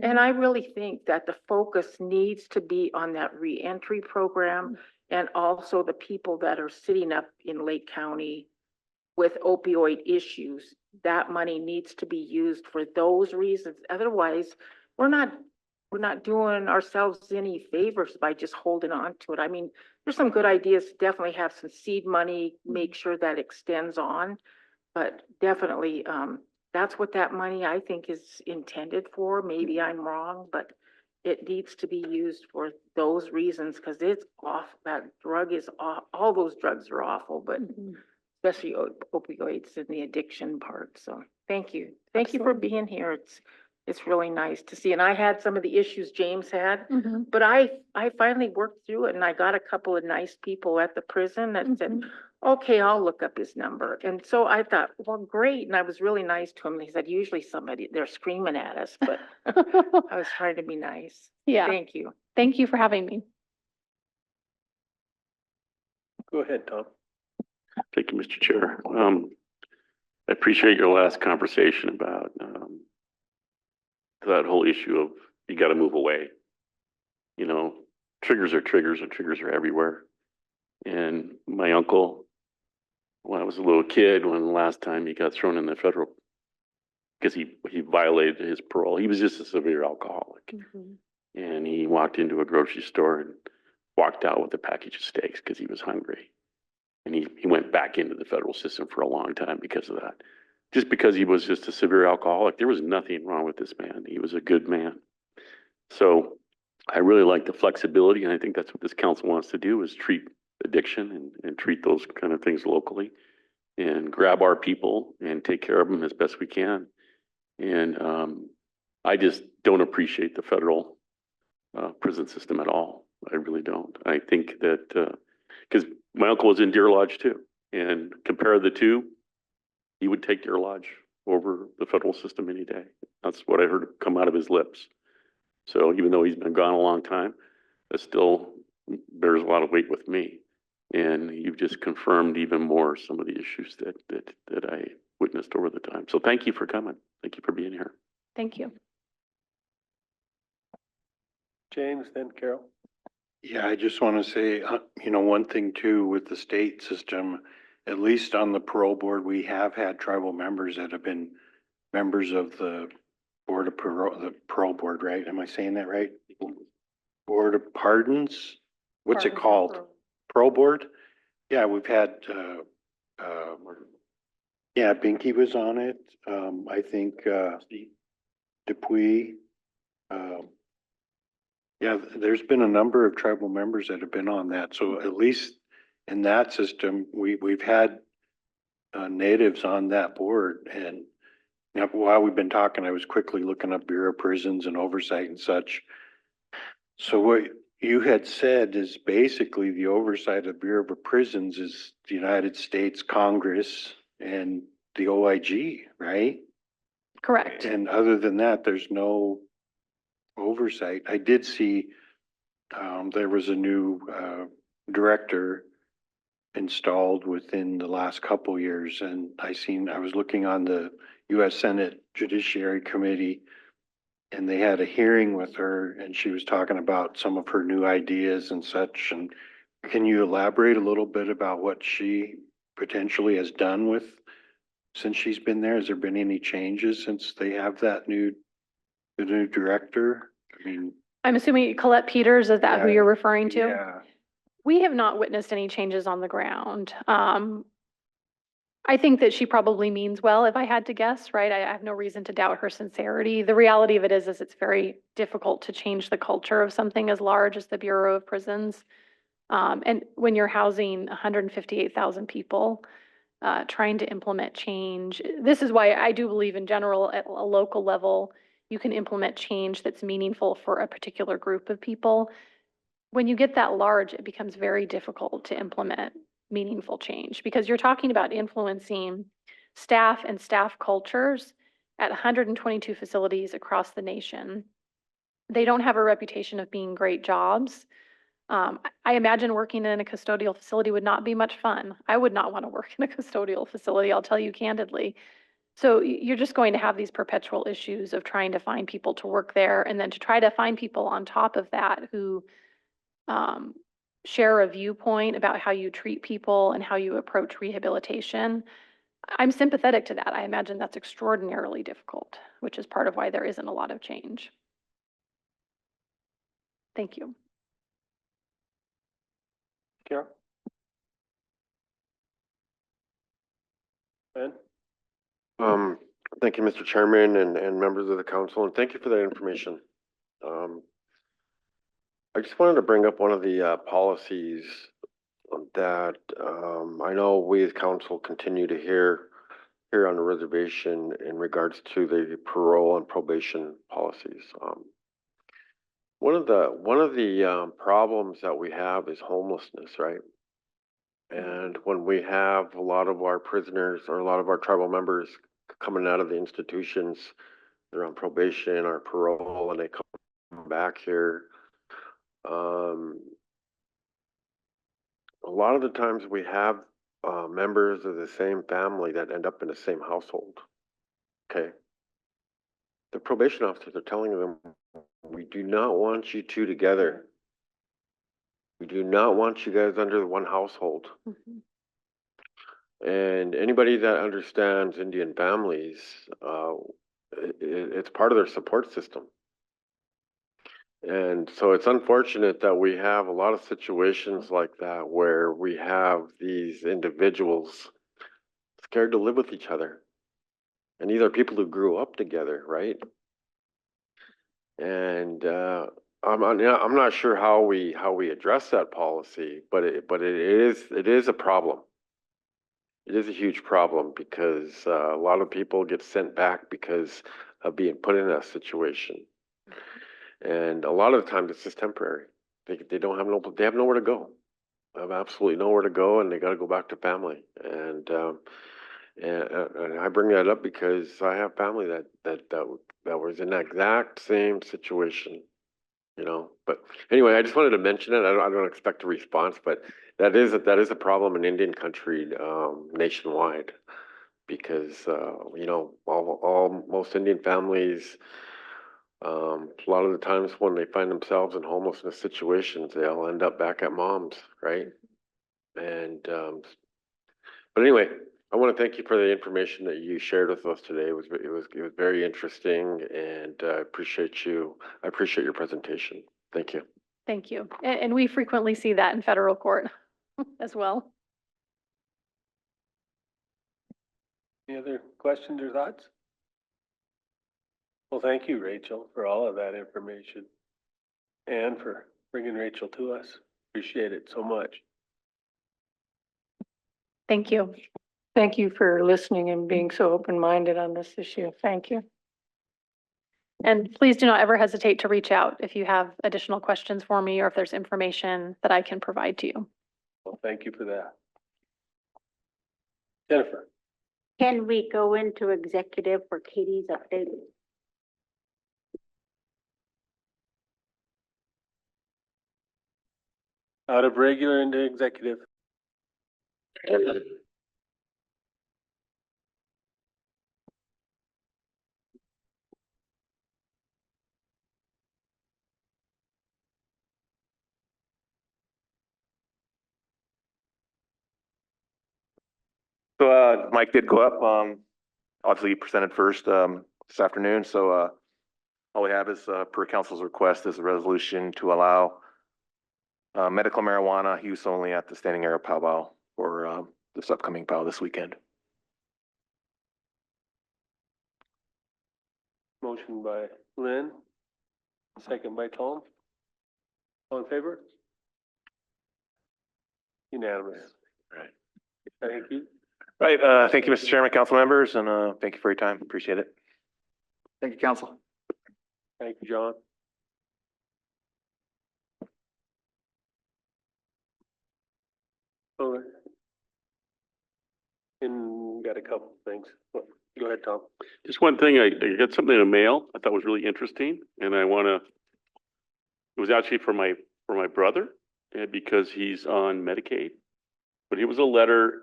And I really think that the focus needs to be on that reentry program, and also the people that are sitting up in Lake County with opioid issues. That money needs to be used for those reasons. Otherwise, we're not doing ourselves any favors by just holding on to it. I mean, there's some good ideas to definitely have some seed money, make sure that extends on, but definitely, that's what that money I think is intended for. Maybe I'm wrong, but it needs to be used for those reasons, because it's off. That drug is off. All those drugs are awful, but especially opioids and the addiction part. So thank you. Thank you for being here. It's really nice to see. And I had some of the issues James had, Mhm. but I finally worked through it and I got a couple of nice people at the prison that said, okay, I'll look up his number. And so I thought, well, great. And I was really nice to him. He said, usually they're screaming at us, but I was trying to be nice. Yeah. Thank you. Thank you for having me. Go ahead, Tom. Thank you, Mr. Chair. I appreciate your last conversation about, that whole issue of you gotta move away. You know, triggers are triggers and triggers are everywhere. And my uncle, when I was a little kid, when the last time he got thrown in the federal, because he violated his parole, he was just a severe alcoholic. And he walked into a grocery store and walked out with a package of steaks because he was hungry. And he went back into the federal system for a long time because of that. Just because he was just a severe alcoholic, there was nothing wrong with this man. He was a good man. So I really like the flexibility, and I think that's what this council wants to do, is treat addiction and treat those kind of things locally and grab our people and take care of them as best we can. And I just don't appreciate the federal prison system at all. I really don't. I think that, because my uncle was in Deer Lodge too, and compare the two, he would take Deer Lodge over the federal system any day. That's what I heard come out of his lips. So even though he's been gone a long time, it still bears a lot of weight with me. And you've just confirmed even more some of the issues that I witnessed over the time. So thank you for coming. Thank you for being here. Thank you. James, then Carol. Yeah, I just want to say, one thing too, with the state system, at least on the parole board, we have had tribal members that have been members of the board of parole, the parole board, right? Am I saying that right? Board of pardons? What's it called? Parole board? Yeah, we've had, yeah, Binky was on it. I think, Dupuy, yeah, there's been a number of tribal members that have been on that. So at least in that system, we've had natives on that board. And while we've been talking, I was quickly looking up Bureau of Prisons and oversight and such. So what you had said is basically the oversight of Bureau of Prisons is the United States Congress and the OIG, right? Correct. And other than that, there's no oversight. I did see there was a new director installed within the last couple years, and I was looking on the U.S. Senate Judiciary Committee, and they had a hearing with her, and she was talking about some of her new ideas and such. And can you elaborate a little bit about what she potentially has done since she's been there? Has there been any changes since they have the new director? I mean, I'm assuming Colette Peters, is that who you're referring to? yeah. We have not witnessed any changes on the ground. I think that she probably means well, if I had to guess, right? I have no reason to doubt her sincerity. The reality of it is it's very difficult to change the culture of something as large as the Bureau of Prisons. And when you're housing 158,000 people, trying to implement change, this is why I do believe in general at a local level, you can implement change that's meaningful for a particular group of people. When you get that large, it becomes very difficult to implement meaningful change because you're talking about influencing staff and staff cultures at 122 facilities across the nation. They don't have a reputation of being great jobs. I imagine working in a custodial facility would not be much fun. I would not want to work in a custodial facility, I'll tell you candidly. So you're just going to have these perpetual issues of trying to find people to work there and then to try to find people on top of that who share a viewpoint about how you treat people and how you approach rehabilitation. I'm sympathetic to that. I imagine that's extraordinarily difficult, which is part of why there isn't a lot of change. Thank you. Carol? Ben? Thank you, Mr. Chairman and members of the council, and thank you for that information. I just wanted to bring up one of the policies that, I know we as council continue to hear on the reservation in regards to the parole and probation policies. One of the problems that we have is homelessness, right? And when we have a lot of our prisoners or a lot of our tribal members coming out of the institutions, they're on probation or parole and they come back here. A lot of the times we have members of the same family that end up in the same household. Okay. The probation officers are telling them, we do not want you two together. We do not want you guys under one household. And anybody that understands Indian families, it's part of their support system. And so it's unfortunate that we have a lot of situations like that where we have these individuals scared to live with each other. And these are people who grew up together, right? And I'm not sure how we address that policy, but it is a problem. It is a huge problem because a lot of people get sent back because of being put in that situation. And a lot of the times it's just temporary. They don't have they have nowhere to go. They have absolutely nowhere to go, and they got to go back to family. And I bring that up because I have family that was in that exact same situation, you know. But anyway, I just wanted to mention it. I don't expect a response, but that is a problem in Indian country nationwide because you know, most Indian families. A lot of the times when they find themselves in homelessness situations, they'll end up back at mom's, right? And but anyway, I want to thank you for the information that you shared with us today. It was very interesting, and I appreciate your presentation. Thank you. Thank you. And we frequently see that in federal court as well. Any other questions or thoughts? Well, thank you, Rachel, for all of that information and for bringing Rachel to us. Appreciate it so much. Thank you. Thank you for listening and being so open-minded on this issue. Thank you. And please do not ever hesitate to reach out if you have additional questions for me or if there's information that I can provide to you. Well, thank you for that. Jennifer. Can we go into executive for Katie's update? Out of regular into executive. So, Mike did go up, obviously he presented first, this afternoon, so, all we have is, per council's request is a resolution to allow, medical marijuana use only at the standing area powwow for, this upcoming powwow this weekend. Motion by Lynn, second by Tom. All in favor? Unanimous. Right. Thank you. Right, thank you, Mr. Chairman, council members, and, thank you for your time. Appreciate it. Thank you, council. Thank you, John. Oh, and got a couple of things. Go ahead, Tom. Just one thing, I got something in the mail I thought was really interesting, and it was actually for my brother, because he's on Medicaid. But it was a letter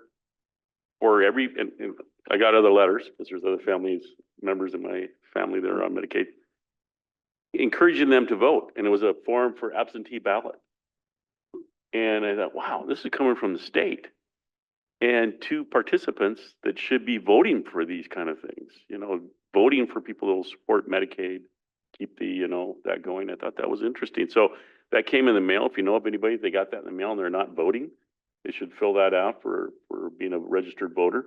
for and I got other letters, because there's other members in my family that are on Medicaid, encouraging them to vote, and it was a form for absentee ballot. And I thought, wow, this is coming from the state. And to participants that should be voting for these kind of things, you know, voting for people that will support Medicaid, keep that going. I thought that was interesting. So that came in the mail. If you know of anybody, they got that in the mail and they're not voting, they should fill that out for being a registered voter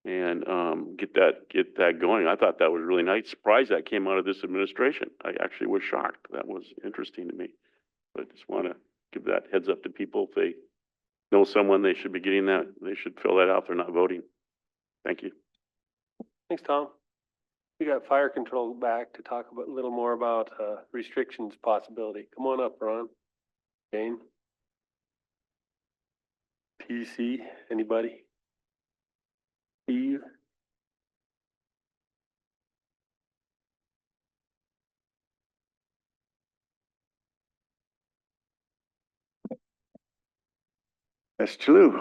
and get that going. I thought that was really nice. Surprised that came out of this administration. I actually was shocked. That was interesting to me. But I just want to give that heads up to people if they know someone, they should be getting that, they should fill that out, they're not voting. Thank you. Thanks, Tom. We got fire control back to talk about a little more about restrictions possibility. Come on up, Ron. Jane. PC, anybody? Steve? That's true.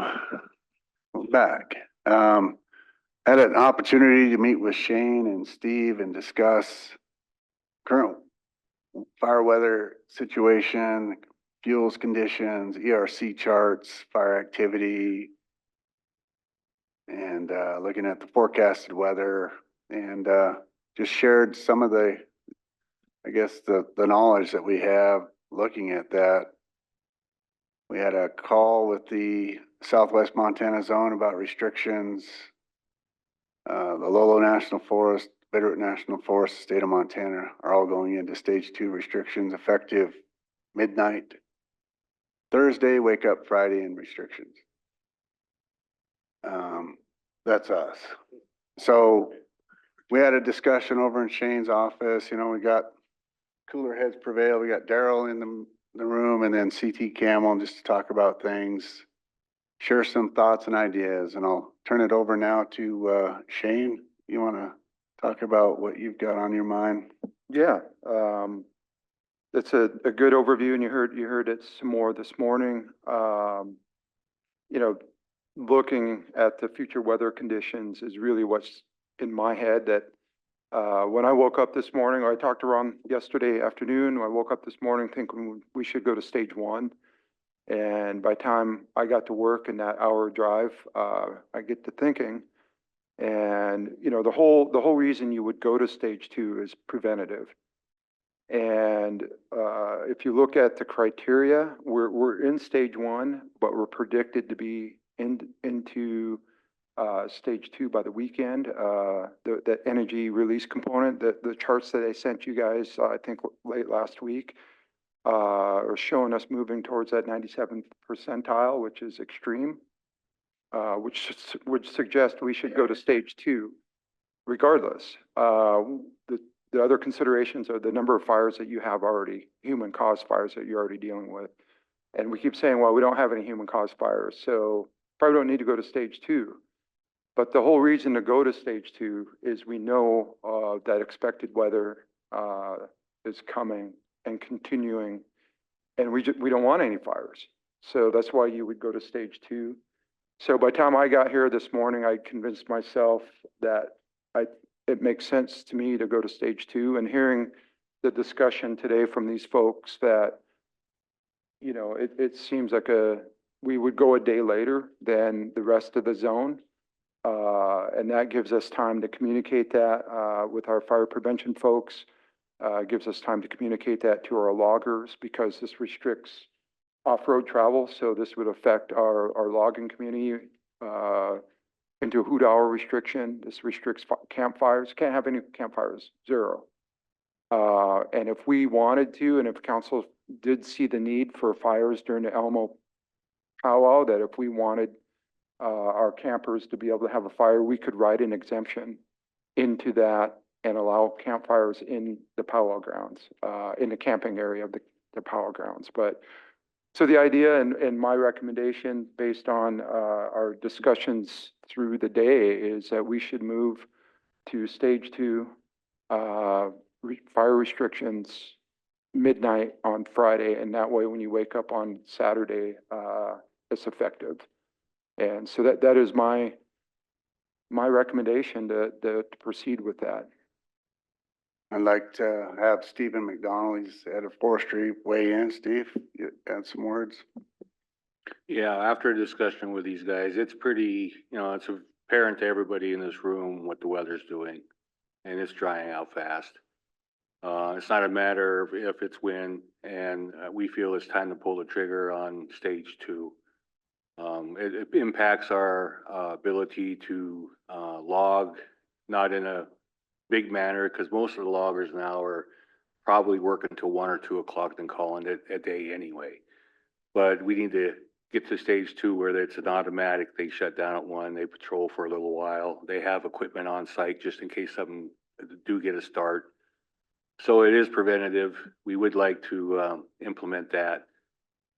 We're back. Had an opportunity to meet with Shane and Steve and discuss current fire weather situation, fuels conditions, ERC charts, fire activity, and looking at the forecasted weather, and just shared some of the, I guess, the knowledge that we have looking at that. We had a call with the Southwest Montana Zone about restrictions. The Lolo National Forest, Bitterroot National Forest, state of Montana are all going into stage 2 restrictions effective midnight Thursday, wake up Friday, and restrictions. That's us. So we had a discussion over in Shane's office. You know, we got cooler heads prevail. We got Daryl in the room, and then CT Camel just to talk about things, share some thoughts and ideas. And I'll turn it over now to Shane. You want to talk about what you've got on your mind? Yeah, that's a good overview, and you heard it some more this morning. You know, looking at the future weather conditions is really what's in my head. That when I woke up this morning, or I talked to Ron yesterday afternoon, I woke up this morning thinking we should go to stage 1. And by the time I got to work in that hour drive, I get to thinking, and you know, the whole reason you would go to stage 2 is preventative. And if you look at the criteria, we're in stage 1, but we're predicted to be into stage 2 by the weekend. The energy release component, the charts that I sent you guys, I think late last week, are showing us moving towards that 97th percentile, which is extreme, which would suggest we should go to stage 2 regardless. The other considerations are the number of fires that you have already, human caused fires that you're already dealing with. And we keep saying, well, we don't have any human caused fires, so probably don't need to go to stage 2. But the whole reason to go to stage 2 is we know that expected weather is coming and continuing, and we don't want any fires. So that's why you would go to stage 2. So by the time I got here this morning, I convinced myself that it makes sense to me to go to stage 2, and hearing the discussion today from these folks that, you know, it seems like we would go a day later than the rest of the zone. And that gives us time to communicate that with our fire prevention folks, gives us time to communicate that to our loggers, because this restricts off-road travel. So this would affect our logging community into a hoot hour restriction. This restricts campfires. Can't have any campfires, 0. And if we wanted to, and if council did see the need for fires during the Elmo powwow, that if we wanted our campers to be able to have a fire, we could write an exemption into that and allow campfires in the powwow grounds, in the camping area of the powwow grounds. But so the idea and my recommendation based on our discussions through the day is that we should move to stage 2 fire restrictions midnight on Friday, and that way when you wake up on Saturday, it's effective. And so that is my recommendation to proceed with that. I'd like to have Stephen McDonald, he's head of forestry, weigh in. Steve, you add some words. Yeah, after a discussion with these guys, it's pretty, you know, it's apparent to everybody in this room what the weather's doing, and it's drying out fast. It's not a matter of if, it's when, and we feel it's time to pull the trigger on stage 2. It impacts our ability to log, not in a big manner, because most of the loggers now are probably working till 1 or 2 o'clock, then calling it a day anyway. But we need to get to stage two where it's an automatic, they shut down at one, they patrol for a little while. They have equipment on site just in case something do get a start. So it is preventative. We would like to implement that.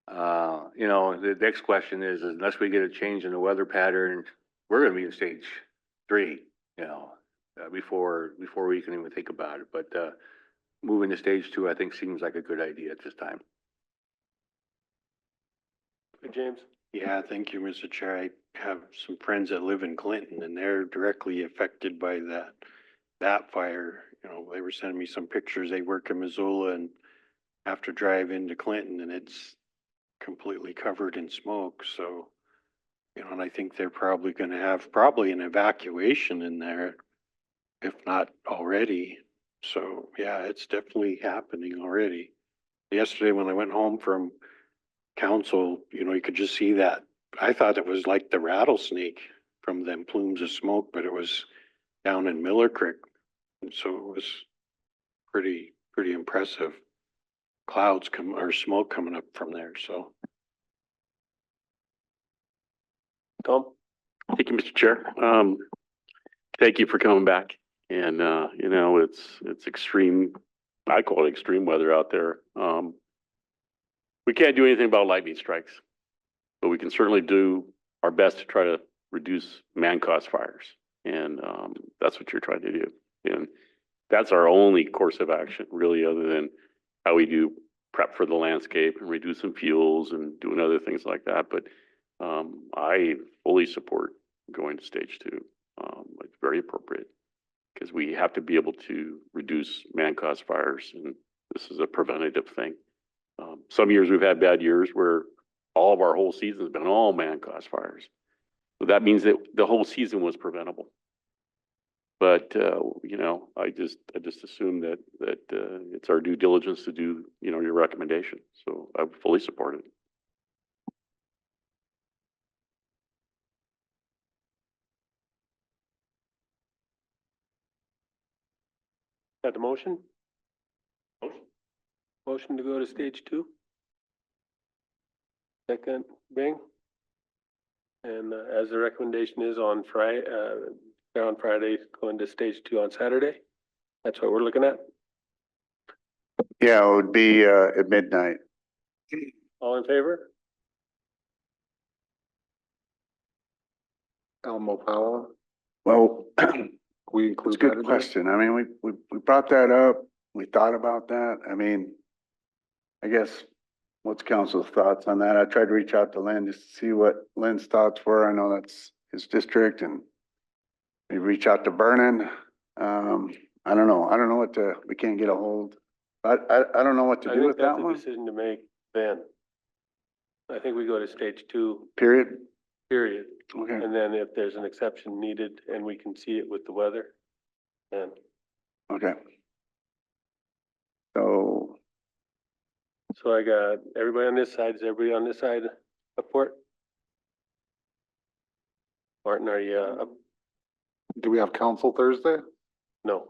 You know, the next question is unless we get a change in the weather pattern, we're gonna be in stage three, you know, before we can even think about it. But moving to stage two, I think seems like a good idea at this time. Hey, James? Yeah, thank you, Mr. Chair. I have some friends that live in Clinton and they're directly affected by that fire. You know, they were sending me some pictures. They work in Missoula and have to drive into Clinton and it's completely covered in smoke. So, you know, and I think they're probably gonna have an evacuation in there, if not already. So, yeah, it's definitely happening already. Yesterday, when I went home from council, you know, you could just see that. I thought it was like the rattlesnake from them plumes of smoke, but it was down in Miller Creek. And so it was pretty impressive clouds or smoke coming up from there. So. Tom? Thank you, Mr. Chair. Thank you for coming back. And, you know, it's extreme, I call it extreme weather out there. We can't do anything about lightning strikes, but we can certainly do our best to try to reduce man-caused fires. And that's what you're trying to do. And that's our only course of action, really, other than how we do prep for the landscape and reducing fuels and doing other things like that. But I fully support going to stage two. It's very appropriate because we have to be able to reduce man-caused fires, and this is a preventative thing. Some years we've had bad years where all of our whole season has been all man-caused fires. So that means that the whole season was preventable. But you know, I just assume that it's our due diligence to do, you know, your recommendation. So I fully support it. Got the motion? Motion to go to stage two? Second, Bing? And as the recommendation is on Friday, going to stage two on Saturday? That's what we're looking at? Yeah, it would be, at midnight. All in favor? Elmo Powell, Well, we it's include a that good in there? question. I mean, we brought that up. We thought about that. I mean, I guess, what's council's thoughts on that? I tried to reach out to Lynn just to see what Lynn's thoughts were. I know that's his district and we reach out to Vernon. I don't know. I don't know what we can't get a hold. I don't know what to I do think with that that's a one, decision to make then. I think we go to stage two, period. period. Okay. And then if there's an exception needed and we can see it with the weather, then. Okay. So, So I got everybody on this side. Is everybody on this side up for it? Martin, are you up? Do we have council Thursday? No.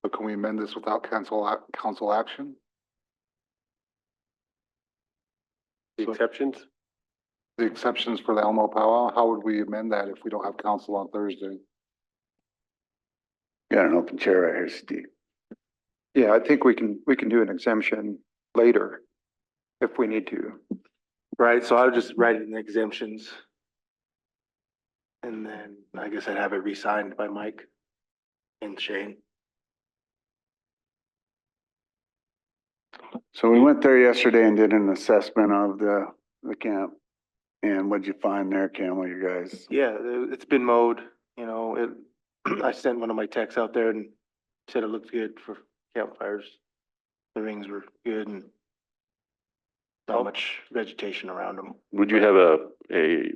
So can we amend this without council action? The exceptions? The exceptions for the Elmo Powwow, how would we amend that if we don't have council on Thursday? got an open chair right here, Steve. Yeah, I think we can do an exemption later if we need to. Right, so I would just write it in the exemptions. And then I guess I'd have it re-signed by Mike and Shane. So we went there yesterday and did an assessment of the camp. And what'd you find there, Campbell, you guys? Yeah, it's been mowed, you know, I sent one of my techs out there and said it looked good for campfires. The rings were good and not much vegetation around them. Would you have a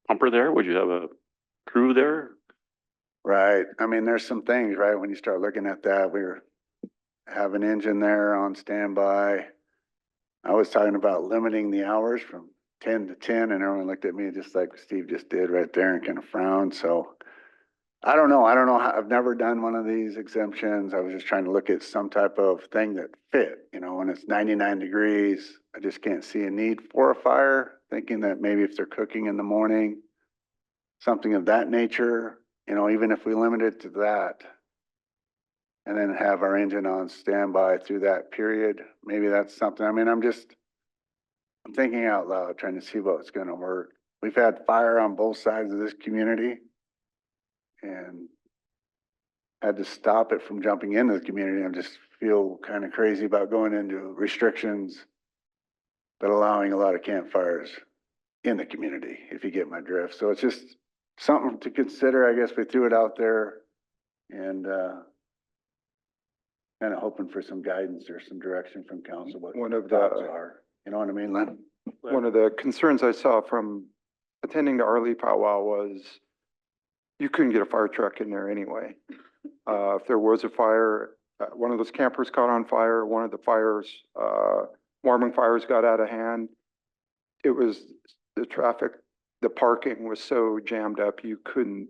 pumper there? Would you have a crew there? Right. I mean, there's some things, right? When you start looking at that, have an engine there on standby. I was talking about limiting the hours from 10 to 10 and everyone looked at me just like Steve just did right there and kind of frowned. So I don't know. I've never done one of these exemptions. I was just trying to look at some type of thing that fit, you know, when it's 99 degrees, I just can't see a need for a fire. thinking that maybe if they're cooking in the morning, something of that nature, you know, even if we limit it to that, and then have our engine on standby through that period, maybe that's something, I mean, I'm thinking out loud, trying to see what's gonna work. We've had fire on both sides of this community and had to stop it from jumping into the community. I just feel kind of crazy about going into restrictions, but allowing a lot of campfires in the community, if you get my drift. So it's just something to consider. I guess we threw it out there and kind of hoping for some guidance or some direction from council, what One of thoughts the, are. You know what I mean, Len? one of the concerns I saw from attending the Arlie powwow was you couldn't get a fire truck in there anyway. If there was a fire, one of those campers caught on fire, one of the fires, warming fires got out of hand. It was the traffic, the parking was so jammed up, you couldn't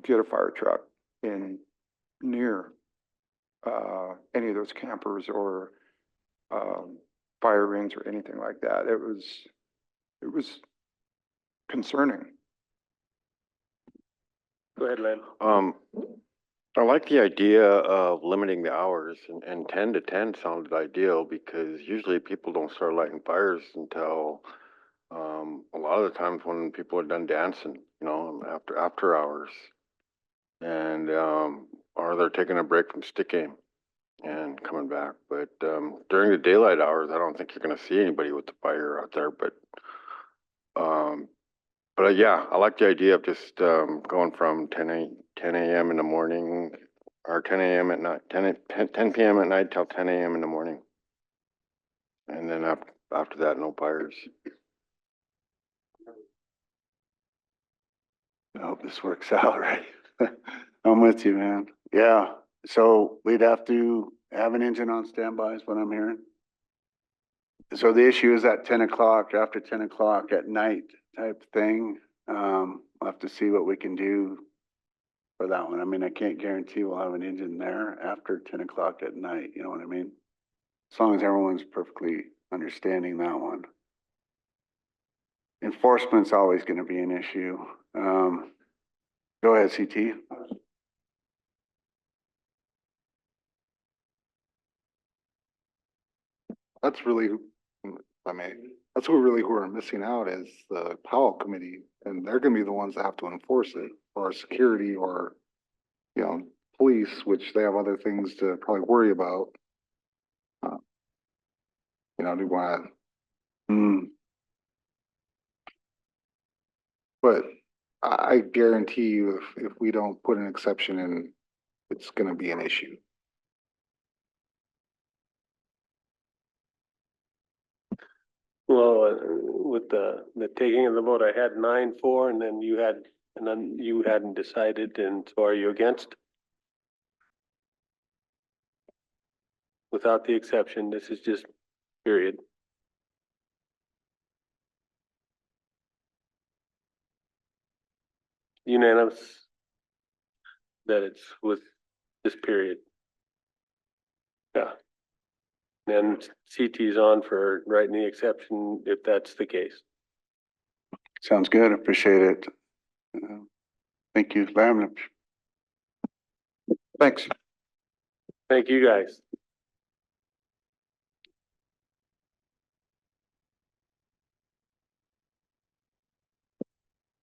get a fire truck in near any of those campers or fire rings or anything like that. It was concerning. Go ahead, Len. I like the idea of limiting the hours and 10 to 10 sounded ideal because usually people don't start lighting fires until a lot of the times when people are done dancing, you know, after hours. And or they're taking a break from stick game and coming back. But during the daylight hours, I don't think you're gonna see anybody with the fire out there, but yeah, I like the idea of just going from 10 a.m. in the morning or 10 a.m. at night, 10 p.m. at night till 10 a.m. in the morning. And then after that, no fires. I hope this works out right. I'm with you, man. Yeah, so we'd have to have an engine on standby is what I'm hearing. So the issue is at 10 o'clock, after 10 o'clock at night type thing. We'll have to see what we can do for that one. I mean, I can't guarantee we'll have an engine there after 10 o'clock at night, you know what I mean? As long as everyone's perfectly understanding that one. Enforcement's always gonna be an issue. Go ahead, CT. That's really, if I may, that's who really who are missing out is the Powell Committee, and they're gonna be the ones that have to enforce it, or security, or, you know, police, which they have other things to probably worry about. You know, do wanna, but I guarantee you, if we don't put an exception in, it's gonna be an issue. Well, with the taking of the vote, I had 9-4 and then you hadn't decided, and so are you against? Without the exception, this is just period. Unanimous that it's with this period. Yeah. And CT's on for writing the exception if that's the case. Sounds good, appreciate it. Thank you, Lam. Thanks. Thank you, guys.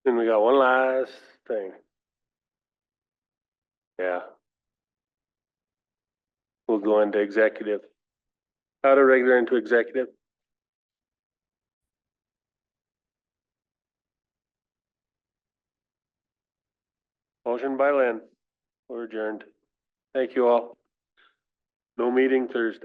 Then we got one last thing. Yeah. We'll go into executive. Out of regular into executive. Motion by Lynn. We're adjourned. Thank you all. No meeting Thursday.